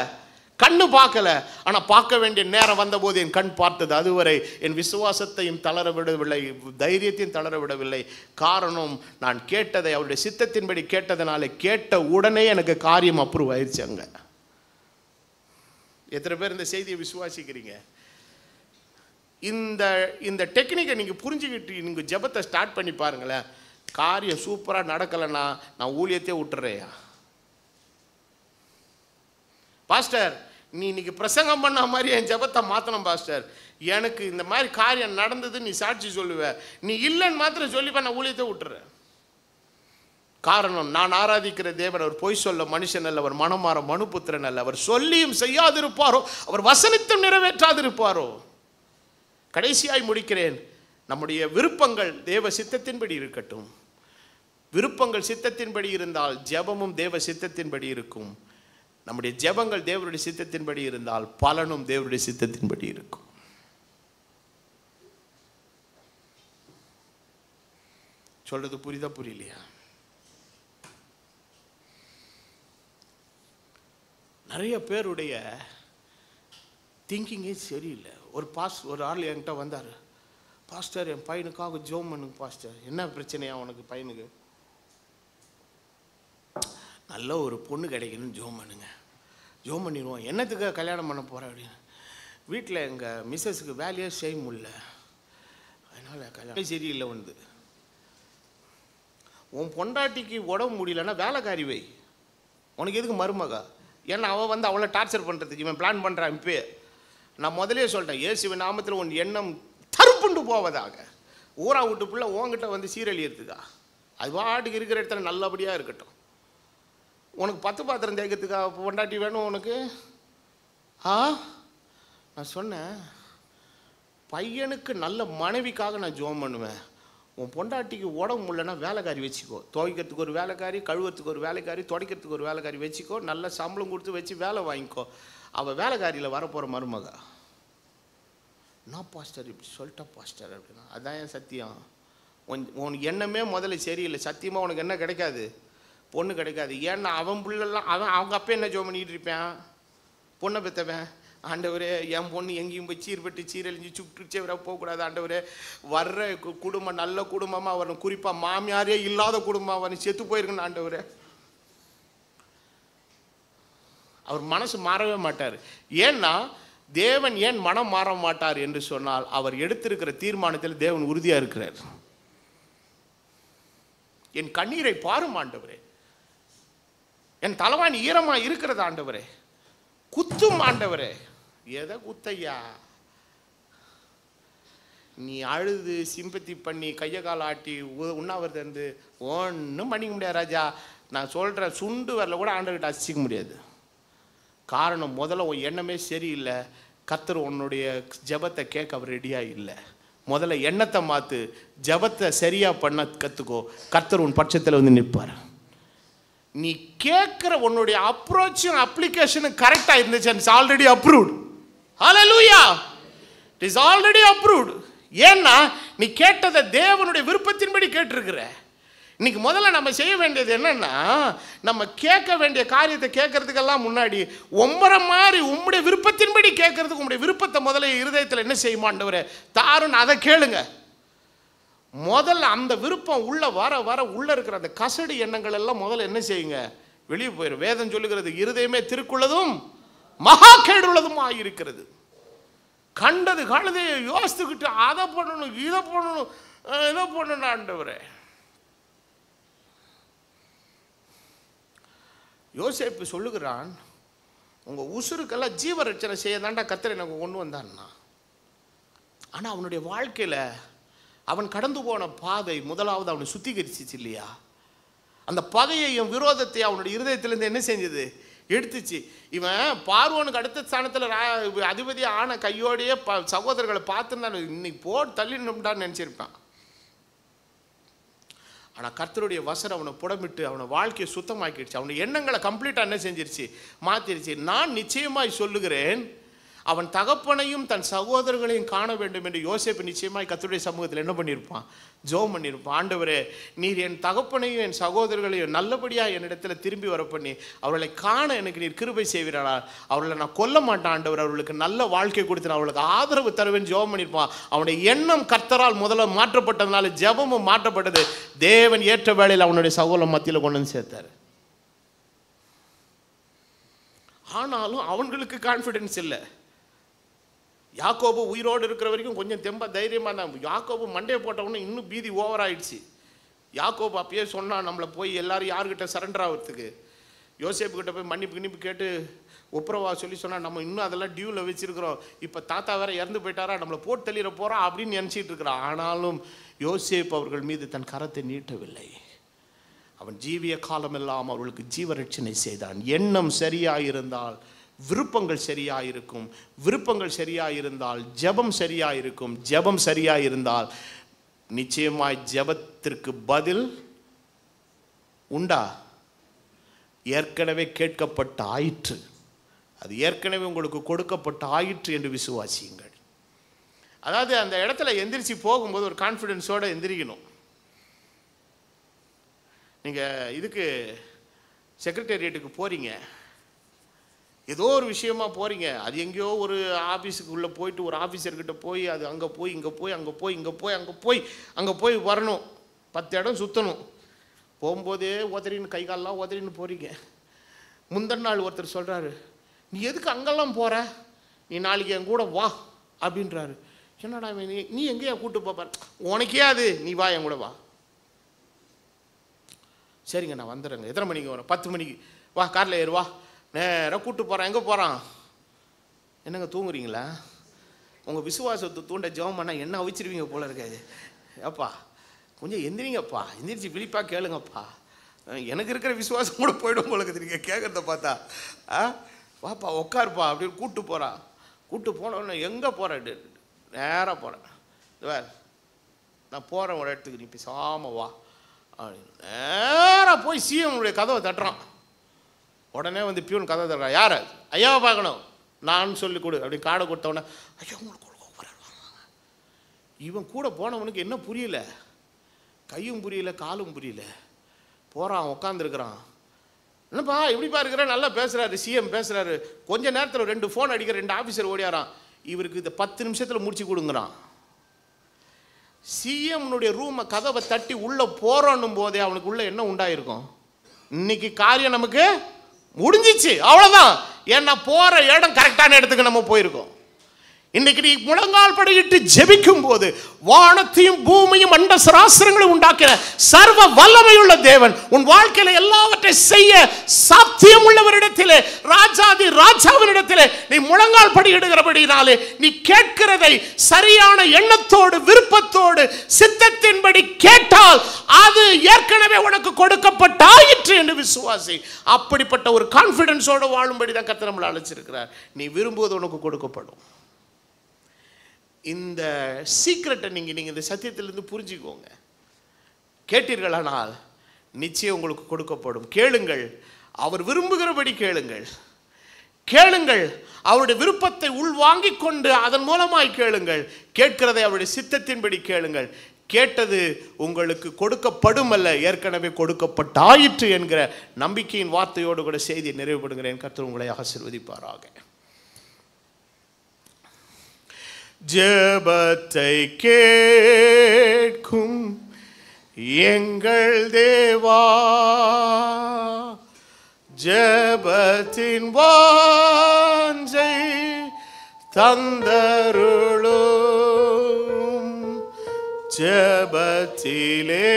கண்ணு பார்க்கல, ஆனால் பார்க்க வேண்டிய நேரம் வந்தபோது என் கண் பார்த்தது. அதுவரை என் விசுவாசத்தையும் தளர விடவில்லை, தைரியத்தையும் தளர விடவில்லை. காரணம், நான் கேட்டதை அவருடைய சித்தத்தின்படி கேட்டதனால கேட்ட உடனே எனக்கு காரியம் அப்ரூவ் ஆயிடுச்சு. அங்கே எத்தனை பேர் இந்த செய்தியை விசுவாசிக்கிறீங்க? இந்த டெக்னிக்கை நீங்கள் புரிஞ்சுக்கிட்டு நீங்கள் ஜெபத்தை ஸ்டார்ட் பண்ணி பாருங்களேன். காரியம் சூப்பராக நடக்கலைன்னா நான் ஊழியத்தையே விட்டுறேயா. பாஸ்டர், நீ இன்னைக்கு பிரசங்கம் பண்ண மாதிரி என் ஜெபத்தை மாற்றணும் பாஸ்டர், எனக்கு இந்த மாதிரி காரியம் நடந்தது நீ சாட்சி சொல்லுவ, நீ இல்லைன்னு மாத்திரம் சொல்லிப்ப நான் ஊழியத்தை விட்டுறேன். காரணம், நான் ஆராதிக்கிற தேவன் அவர் பொய் சொல்ல மனுஷன் அல்ல, அவர் மனமாற மனுபுத்திரன் அல்ல. அவர் சொல்லியும் செய்யாதிருப்பாரோ, அவர் வசனித்தும் நிறைவேற்றாதிருப்பாரோ. கடைசியாய் முடிக்கிறேன். நம்முடைய விருப்பங்கள் தேவ சித்தத்தின்படி இருக்கட்டும். விருப்பங்கள் சித்தத்தின்படி இருந்தால் ஜெபமும் தேவ சித்தத்தின்படி இருக்கும். நம்முடைய ஜெபங்கள் தேவனுடைய சித்தத்தின்படி இருந்தால் பலனும் தேவனுடைய சித்தத்தின்படி இருக்கும். சொல்றது புரியுதா புரியலையா? நிறைய பேருடைய திங்கிங்கே சரியில்லை. ஒரு ஆள் என்கிட்ட வந்தார், பாஸ்டர் என் பையனுக்காக ஜெபம் பண்ணுங்க பாஸ்டர். என்ன பிரச்சனையா உனக்கு? பையனுக்கு நல்ல ஒரு பொண்ணு கிடைக்கணும்னு ஜெபம் பண்ணுங்க. ஜெபம் பண்ணிடுவோம். என்னத்துக்கு கல்யாணம் பண்ண போகிறேன் அப்படின்னு. வீட்டில் எங்கள் மிஸ்ஸஸுக்கு வேலையே செய்ய முடியல, அதனால் கல்யாணம் சரியில்லை வந்து. உன் பொண்டாட்டிக்கு உடம்பு முடியலன்னா வேலைக்காரி வை, உனக்கு எதுக்கு மருமகா? ஏன்னா அவள் வந்து அவளை டார்ச்சர் பண்ணுறதுக்கு இவன் பிளான் பண்ணுறான். இப்போயே நான் முதலே சொல்லிட்டேன், இயேசுவின் நாமத்தில் உன் எண்ணம் தருப்புண்டு போவதாக. ஊரா விட்டு பிள்ளை உங்ககிட்ட வந்து சீரழியறதுக்கா? அது பாட்டுக்கு இருக்கிற இடத்துல நல்லபடியாக இருக்கட்டும். உனக்கு 10 பாத்திரம் தேய்க்கிறதுக்கா பொண்டாட்டி வேணும் உனக்கு? நான் சொன்னேன், பையனுக்கு நல்ல மனைவிக்காக நான் ஜெபம் பண்ணுவேன். உன் பொண்டாட்டிக்கு உடம்பு முடியலன்னா வேலைக்காரி வச்சுக்கோ. துவைக்கிறதுக்கு ஒரு வேலைக்காரி, கழுவுறதுக்கு ஒரு வேலைக்காரி, துடைக்கிறதுக்கு ஒரு வேலைக்காரி வச்சுக்கோ. நல்ல சம்பளம் கொடுத்து வச்சு வேலை வாங்கிக்கோ. அவள் வேலைக்காரியில் வரப்போகிற மருமகா. நான் பாஸ்டர் இப்படி சொல்லிட்டா பாஸ்டர் அப்படின்னா, அதான் என் சத்தியம். உனக்கு எண்ணமே முதல்ல சரியில்லை. சத்தியமாக உனக்கு என்ன கிடைக்காது? பொண்ணு கிடைக்காது. ஏன்னா அவன் பிள்ளைலாம் அவங்க அப்பா என்ன ஜெபம் பண்ணிகிட்டு இருப்பேன்? பொண்ணை பெற்றவன், ஆண்டவரே என் பொண்ணு எங்கேயும் போய் சீர்பட்டு சீரழிஞ்சு சுற்றுச்சேவராக போகக்கூடாது ஆண்டவரே. வர்ற குடும்பம் நல்ல குடும்பமாக வரணும், குறிப்பாக மாமியாரே இல்லாத குடும்பமாக வரணும், செத்து போயிருக்கணும் ஆண்டவரே. அவர் மனசு மாறவே மாட்டார். ஏன்னா தேவன் ஏன் மனம் மாற மாட்டார் என்று சொன்னால், அவர் எடுத்திருக்கிற தீர்மானத்தில் தேவன் உறுதியாக இருக்கிறார். என் கண்ணீரை பாரும் ஆண்டவரே, என் தலைவாணி ஈரமாக இருக்கிறது ஆண்டவரே, குத்தும் ஆண்டவரே. எதை குத்தையா? நீ அழுது சிம்பத்தி பண்ணி கையை கால ஆட்டி உண்ணாவிரதம் இருந்து ஒன்றும் பண்ணிக்க முடியாது ராஜா. நான் சொல்கிறேன், சுண்டு வரல கூட ஆண்டவர்கிட்ட அசிக்க முடியாது. காரணம், முதல்ல உன் எண்ணமே சரியில்லை. கர்த்தர் உன்னுடைய ஜெபத்தை கேட்க அவர் ரெடியாக இல்லை. முதல்ல எண்ணத்தை மாற்று, ஜெபத்தை சரியாக பண்ண கற்றுக்கோ. கர்த்தர் உன் பட்சத்தில் வந்து நிற்பார். நீ கேட்குற உன்னுடைய அப்ரோச்சும் அப்ளிகேஷனும் கரெக்டாக இருந்துச்சு, it's already approved. Hallelujah, it is already approved. ஏன்னா நீ கேட்டதை தேவனுடைய விருப்பத்தின்படி கேட்டிருக்கிற. இன்னைக்கு முதல்ல நம்ம செய்ய வேண்டியது என்னன்னா, நம்ம கேட்க வேண்டிய காரியத்தை கேட்கறதுக்கெல்லாம் முன்னாடி உம்மற மாதிரி உம்முடைய விருப்பத்தின்படி கேட்கறதுக்கு உங்களுடைய விருப்பத்தை முதல்ல இருதயத்தில் என்ன செய்யுமா ஆண்டவரே தாருன்னு அதை கேளுங்க. முதல்ல அந்த விருப்பம் உள்ள வர வர உள்ள இருக்கிற அந்த கசடு எண்ணங்கள் எல்லாம் முதல்ல என்ன செய்யுங்க, வெளியே போயிடும். வேதம் சொல்லுகிறது, இருதயமே திருக்குள்ளதும் மகா கேடுள்ளதும் ஆகியிருக்கிறது. கண்டது கழுதையை யோசித்துக்கிட்டு அதை பண்ணணும் இதை பண்ணணும் இதை பண்ணணும் ஆண்டவரே. யோசேப்பு சொல்லுகிறான், உங்க உசுருக்கெல்லாம் ஜீவ ரட்சணை செய்ய தாண்டா கர்த்தர் எனக்கு கொண்டு வந்தான்னா. ஆனால் அவனுடைய வாழ்க்கையில் அவன் கடந்து போன பாதை முதலாவது அவனை சுத்திகரிச்சிச்சு இல்லையா? அந்த பகையையும் விரோதத்தை அவனுடைய இருதயத்திலேருந்து என்ன செஞ்சது, எடுத்துச்சு. இவன் பார்வோனுக்கு அடுத்த ஸ்தானத்தில் அதிபதி ஆன கையோடையே சகோதரர்களை பார்த்துன்னு இன்னைக்கு போட்டு தள்ளிடணும்டான்னு நினச்சிருப்பான். ஆனால் கர்த்தருடைய வசனம் அவனை புடமிட்டு அவனை வாழ்க்கையை சுத்தமாக்கிடுச்சு. அவனுடைய எண்ணங்களை கம்ப்ளீட்டாக என்ன செஞ்சிருச்சு, மாற்றிடுச்சு. நான் நிச்சயமாய் சொல்லுகிறேன், அவன் தகப்பனையும் தன் சகோதரர்களையும் காண வேண்டும் என்று யோசேப்பு நிச்சயமாய் கர்த்தருடைய சமூகத்தில் என்ன பண்ணியிருப்பான்? ஜெபம் பண்ணியிருப்பான். ஆண்டவரே, நீர் என் தகப்பனையும் என் சகோதரர்களையும் நல்லபடியாக என்னிடத்தில் திரும்பி வர பண்ணி அவர்களை காண எனக்கு நீர் கிருபை செய்வீர்களா? அவர்களை நான் கொல்ல மாட்டேன் ஆண்டவர், அவர்களுக்கு நல்ல வாழ்க்கை கொடுத்து அவர்களுக்கு ஆதரவு தருவேன் ஜெபம் பண்ணியிருப்பான். அவனுடைய எண்ணம் கர்த்தரால் முதல்ல மாற்றப்பட்டதுனால ஜெபமும் மாற்றப்பட்டது. தேவன் ஏற்ற வேளையில் அவனுடைய சகோதரன் மத்தியில் கொண்டு வந்து சேர்த்தார். ஆனாலும் அவங்களுக்கு கான்ஃபிடென்ஸ் இல்லை. யாக்கோபு உயிரோடு இருக்கிற வரைக்கும் கொஞ்சம் தெம்பா தைரியமாக தான். யாக்கோபு மண்டையை போட்டவொன்னே இன்னும் பீதி ஓவர் ஆயிடுச்சு. யாக்கோபு அப்பயே சொன்னான், நம்மளை போய் எல்லாரும் யாருக்கிட்ட சரண்டர் ஆகிறதுக்கு. யோசேப்பு கிட்ட போய் மன்னிப்பு கேட்டு ஒப்புரவா சொல்லி சொன்னால், நம்ம இன்னும் அதெல்லாம் டியூவில் வச்சுருக்கிறோம், இப்போ தாத்தா வேற இறந்து போயிட்டாரா, நம்மளை போட்டு தள்ளிட போகிறோம் அப்படின்னு நினச்சிட்டு இருக்கிறான். ஆனாலும் யோசேப்பு அவர்கள் மீது தன் கரத்தை நீட்டவில்லை. அவன் ஜீவிய காலமெல்லாம் அவர்களுக்கு ஜீவரட்சணை செய்தான். எண்ணம் சரியாயிருந்தால் விருப்பங்கள் சரியாயிருக்கும், விருப்பங்கள் சரியாயிருந்தால் ஜெபம் சரியாயிருக்கும், ஜெபம் சரியாயிருந்தால் நிச்சயமாய் ஜெபத்திற்கு பதில் உண்டா? ஏற்கனவே கேட்கப்பட்ட ஆயிற்று, அது ஏற்கனவே உங்களுக்கு கொடுக்கப்பட்ட ஆயிற்று என்று விசுவாசியுங்கள். அதாவது அந்த இடத்துல எந்திரிச்சு போகும்போது ஒரு கான்ஃபிடென்ஸோடு எந்திரிக்கணும். நீங்கள் இதுக்கு செக்ரட்டேரியட்டுக்கு போகிறீங்க, ஏதோ ஒரு விஷயமா போகிறீங்க, அது எங்கேயோ ஒரு ஆஃபீஸுக்கு உள்ளே போயிட்டு ஒரு ஆஃபீஸர்கிட்ட போய் அது அங்கே போய் இங்கே போய் அங்கே போய் இங்கே போய் அங்கே போய் வரணும், 10 இடம் சுற்றணும். போகும்போதே உதறின்னு கை காலெலாம் உதறின்னு போகிறீங்க. முந்தின நாள் ஒருத்தர் சொல்கிறாரு, நீ எதுக்கு அங்கெல்லாம் போகிற, நீ நாளைக்கு என் கூட வா அப்படின்றாரு. என்னடா நீ எங்கேயா கூப்பிட்டு போப்பார், உனக்கே அது, நீ வா என் கூட வா. சரிங்க நான் வந்துடுறேங்க, எத்தனை மணிக்கு வரேன்? 10 மணிக்கு வா, காரில் ஏறு வா, நேராக கூப்பிட்டு போகிறான். எங்கே போகிறான்? என்னங்க தூங்குறீங்களா? உங்கள் விசுவாசத்தை தூண்ட ஜெபம் பண்ணால் என்ன அவிச்சிருவீங்க போல இருக்காது. அப்பா கொஞ்சம் எந்திரிங்கப்பா, எந்திரிச்சு விழிப்பாக கேளுங்கப்பா. எனக்கு இருக்கிற விசுவாசம் கூட போய்டும் போல இருக்குது நீங்கள் கேட்குறத பார்த்தா. வாப்பா உட்காருப்பா அப்படின்னு கூப்பிட்டு போகிறான். கூப்பிட்டு போனோன்னு எங்கே போகிறேன்? நேராக போகிறேன், வேறு நான் போகிறேன் ஒரு இடத்துக்கு, நீ பேசாமல் வா அப்படின்னு நேராக போய் சிஎம்னுடைய கதவை தட்டுறான். உடனே வந்து பியூன் கதை தர்றான். யார்? ஐயாவை பார்க்கணும், நான் சொல்லி கொடு அப்படி காடை கொடுத்தவொடனே ஐயா உங்களுக்கு இவன் கூட போனவனுக்கு என்ன புரியல, கையும் புரியல காலும் புரியல. போகிறான், உட்காந்துருக்கிறான். என்னப்பா எப்படிப்பா இருக்கிற, நல்லா பேசுகிறாரு சிஎம் பேசுகிறாரு. கொஞ்ச நேரத்தில் 2 ஃபோன் அடிக்கிற 2 ஆஃபீஸர் ஓடியாரான். இவருக்கு இதை 10 நிமிஷத்தில் முடிச்சு கொடுங்குறான். சிஎம்னுடைய ரூமை கதவை தட்டி உள்ளே போகிறோன்னும் போதே அவனுக்கு உள்ள என்ன உண்டாயிருக்கும்? இன்னைக்கு காரியம் நமக்கு முடிஞ்சிச்சு, அவ்வளோதான். ஏன்னா போகிற இடம் கரெக்டான இடத்துக்கு நம்ம போயிருக்கோம். இன்னைக்கு நீ முழங்கால் படியிட்டு ஜெபிக்கும் போது வானத்தையும் பூமியும் அண்ட சராசரங்களையும் உண்டாக்கிற சர்வ வல்லமையுள்ள தேவன் உன் வாழ்க்கையில எல்லாவற்றை செய்ய சாத்தியம் உள்ளவரிடத்திலே, ராஜாதி ராஜாவினிடத்திலே நீ முழங்கால் படியிடுகிறபடினாலே நீ கேட்கிறதை சரியான எண்ணத்தோடு விருப்பத்தோடு சித்தத்தின்படி கேட்டால் அது ஏற்கனவே உனக்கு கொடுக்கப்பட்டாயிற்று என்று விசுவாசி. அப்படிப்பட்ட ஒரு கான்ஃபிடன்ஸோடு வாழும்படி தான் கர்த்தர் நம்மளை அழைச்சிருக்கிறார். நீ விரும்புவது உனக்கு கொடுக்கப்படும். இந்த சீக்ரெட்டை நீங்கள் இந்த சத்தியத்திலிருந்து புரிஞ்சுக்கோங்க. கேட்டீர்களானால் நிச்சயம் உங்களுக்கு கொடுக்கப்படும். கேளுங்கள், அவர் விரும்புகிறபடி கேளுங்கள். கேளுங்கள், அவருடைய விருப்பத்தை உள்வாங்கிக் கொண்டு அதன் மூலமாய் கேளுங்கள். கேட்கிறதை அவருடைய சித்தத்தின்படி கேளுங்கள். கேட்டது உங்களுக்கு கொடுக்கப்படும் அல்ல, ஏற்கனவே கொடுக்கப்பட்டாயிற்று என்கிற நம்பிக்கையின் வார்த்தையோடு கூட செய்தியை நிறைவுபடுகிறேன். கர்த்தர் உங்களை ஆசீர்வதிப்பாராக. ஜெபத்தை கேட்கும் எங்கள் தேவா, ஜெபத்தின் வாஞ்சை தந்தருளும், ஜெபத்திலே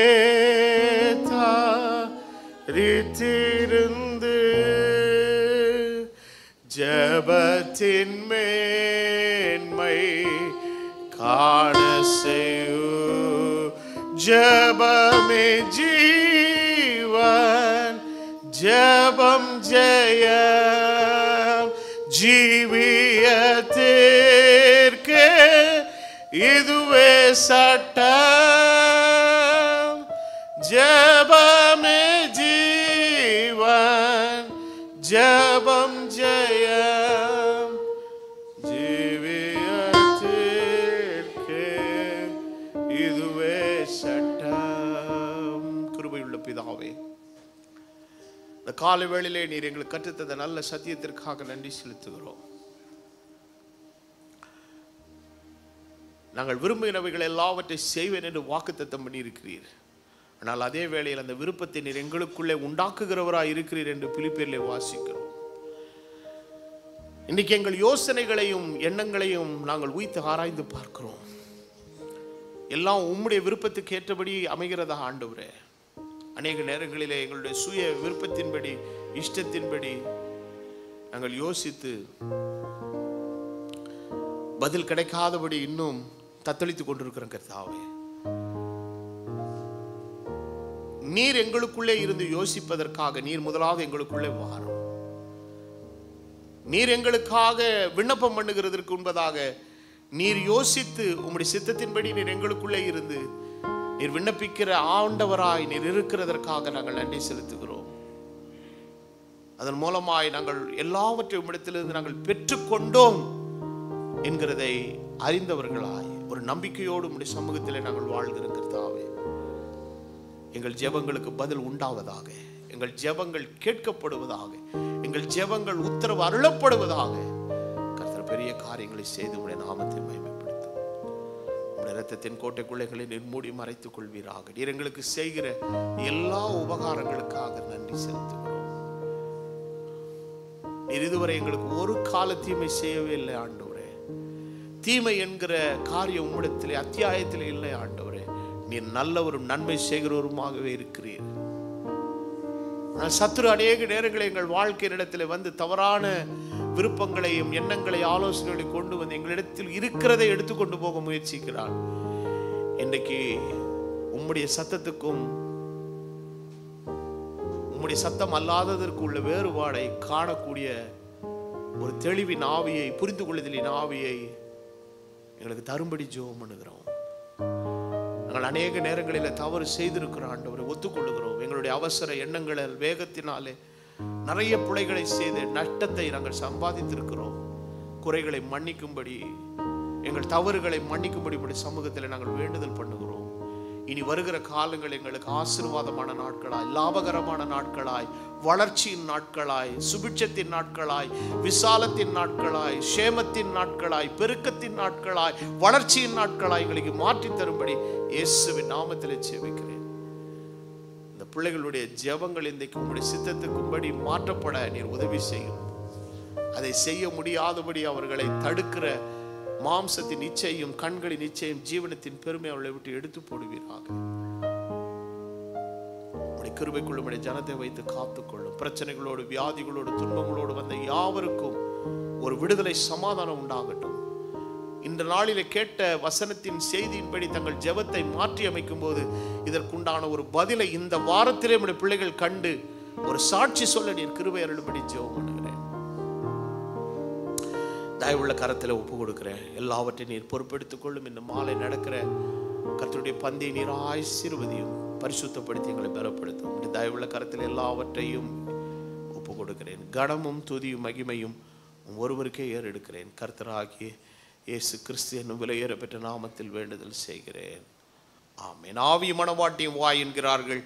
தாரித்திருந்து ஜெபத்தின் மேன்மை காண செய்யு. ஜெபமே ஜீவன், ஜெபம் ஜெயம், ஜீவியத்திற்கு இதுவே சட்டம். ஜெபமே ஜீவன், ஜெபம் ஜெயம், காலை வேளையிலே நீர் எங்களுக்கு கற்றுத்தந்த நல்ல சத்தியத்திற்காக நன்றி செலுத்துகிறோம். நாங்கள் விரும்புகிறவைகள் எல்லாவற்றை செய்வேன் என்று வாக்குத்தத்தம் பண்ணியிருக்கிறீர். ஆனால் அதே வேளையில் அந்த விருப்பத்தை நீர் எங்களுக்குள்ளே உண்டாக்குகிறவராய் இருக்கிறீர் என்று பிலிப்பியரிலே வாசிக்கிறோம். இன்னைக்கு எங்கள் யோசனைகளையும் எண்ணங்களையும் நாங்கள் உய்த்து ஆராய்ந்து பார்க்கிறோம். எல்லாம் உம்முடைய விருப்பத்துக்கு ஏற்றபடி அமைகிறதா ஆண்டவரே? அநேக நேரங்களிலே எங்களுடைய சுய விருப்பத்தின்படி இஷ்டத்தின்படி நாங்கள் யோசித்து பதில் கிடைக்காதபடி இன்னும் தத்தளித்துக் கொண்டிருக்கிறோம். கர்த்தாவே, நீர் எங்களுக்குள்ளே இருந்து யோசிப்பதற்காக நீர் முதலாவது எங்களுக்குள்ளே வாரும். நீர் எங்களுக்காக விண்ணப்பம் பண்ணுகிறதற்கு முன்பதாக நீர் யோசித்து உம்முடைய சித்தத்தின்படி நீர் எங்களுக்குள்ளே இருந்து நீர் விண்ணப்பிக்கிற ஆண்டவராய் நீர் இருக்கிறதற்காக நாங்கள் நன்றி செலுத்துகிறோம். அதன் மூலமாய் நாங்கள் எல்லாவற்றையும் உம்மிடத்திலிருந்து நாங்கள் பெற்றுக்கொண்டோம் என்கிறதை அறிந்தவர்களாய் ஒரு நம்பிக்கையோடு உம்முடைய சமூகத்திலே நாங்கள் வாழ்கிறோம். கர்த்தாவே, எங்கள் ஜெபங்களுக்கு பதில் உண்டாவதாக, எங்கள் ஜெபங்கள் கேட்கப்படுவதாக, எங்கள் ஜெபங்கள் உத்தரவு அருளப்படுவதாக. கர்த்தர் பெரிய காரியங்களை செய்து உம்முடைய நாமத்தை மகிமைப்படுத்தும். உம்முடைய இரத்தத்தின் கோட்டைக்குள்ளைகளை நீர் மூடி மறைத்துக் கொள்வீராக. நீர் எங்களுக்கு செய்கிற எல்லா உபகாரங்களுக்காக நன்றி செலுத்துகிறோம். நீர் இதுவரை எங்களுக்கு ஒரு கால தீமை செய்யவே இல்லை ஆண்டவரே. தீமை என்கிற காரியம் உம்மிடத்திலே அத்தியாயத்திலே இல்லை ஆண்டவரே. நீர் நல்லவரும் நன்மை செய்கிறவருமாகவே இருக்கிறீர். சத்துரு அநேக நேரங்களை எங்கள் வாழ்க்கையினிடத்தில் வந்து தவறான விருப்பங்களையும் எண்ணங்களையும் ஆலோசனைகளை கொண்டு வந்து எங்களிடத்தில் இருக்கிறதை எடுத்துக்கொண்டு போக முயற்சிக்கிறான். இன்றைக்கு உம்முடைய சத்தத்துக்கும் உம்முடைய சத்தம் அல்லாததற்கு உள்ள வேறுபாடை காணக்கூடிய ஒரு தெளிவின் ஆவியை, புரிந்து கொள்ளுதலின் ஆவியை எங்களுக்கு தரும்படி ஜெபம் பண்ணுகிறோம். நாங்கள் அநேக நேரங்களில் தவறு செய்திருக்கிறோம் ஆண்டவரை, ஒத்துக்கொள்ளுகிறோம். எங்களுடைய அவசர எண்ணங்களில் வேகத்தினாலே நிறைய பிழைகளை செய்து நஷ்டத்தை நாங்கள் சம்பாதித்திருக்கிறோம். குறைகளை மன்னிக்கும்படி, எங்கள் தவறுகளை மன்னிக்கும்படி சமூகத்தில் நாங்கள் வேண்டுதல் பண்ணுகிறோம். இனி வருகிற காலங்கள் எங்களுக்கு ஆசீர்வாதமான நாட்களாய், லாபகரமான நாட்களாய், வளர்ச்சியின் நாட்களாய், சுபிட்சத்தின் நாட்களாய், விசாலத்தின் நாட்களாய், சேமத்தின் நாட்களாய், பெருக்கத்தின் நாட்களாய், வளர்ச்சியின் நாட்களாய் எங்களுக்கு மாற்றி தரும்படி இயேசுவின் நாமத்திலே ஜெபிக்கிறேன். இந்த பிள்ளைகளுடைய ஜெபங்கள் இன்றைக்கு உங்களுடைய சித்தத்துக்கும்படி மாற்றப்பட நீர் உதவி செய்யும். அதை செய்ய முடியாதபடி அவர்களை தடுக்கிற மாம்சத்தின் இச்சையும் கண்களின் இச்சையும் ஜீவனத்தின் பெருமை அவர்களை விட்டு எடுத்து போடுவீராக. கிருபைக்குள்ளும் ஜனத்தை வைத்து காத்துக்கொள்ளும். பிரச்சனைகளோடு, வியாதிகளோடு, துன்பங்களோடு வந்த யாவருக்கும் ஒரு விடுதலை, சமாதானம் உண்டாகட்டும். இந்த நாளிலே கேட்ட வசனத்தின் செய்தியின்படி தங்கள் ஜெபத்தை மாற்றி அமைக்கும் போது இதற்குண்டான ஒரு பதிலை இந்த வாரத்திலே நம்முடைய பிள்ளைகள் கண்டு ஒரு சாட்சி சொல்ல நீர் கிருபை அருளும்படி ஜெபம் பண்ணுகிறேன். தயவுள்ள கரத்தில் ஒப்பு கொடுக்கிறேன். எல்லாவற்றையும் நீர் பொறுப்பெடுத்துக் கொள்ளும். இந்த மாலை நடக்கிற கர்த்தருடைய பந்தியை நீர் ஆசீர்வதியும், பரிசுத்தப்படுத்தி எங்களை பலப்படுத்தும். இந்த தயவுள்ள கரத்தில் எல்லாவற்றையும் ஒப்பு கொடுக்கிறேன். கனமும் துதியும் மகிமையும் ஒருவருக்கே ஏறெடுக்கிறேன். கர்த்தராகிய இயேசு கிறிஸ்து என்னும் விலையேற பெற்ற நாமத்தில் வேண்டுதல் செய்கிறேன். ஆமென். ஆவி மனவாட்டியும் வா என்கிறார்கள்.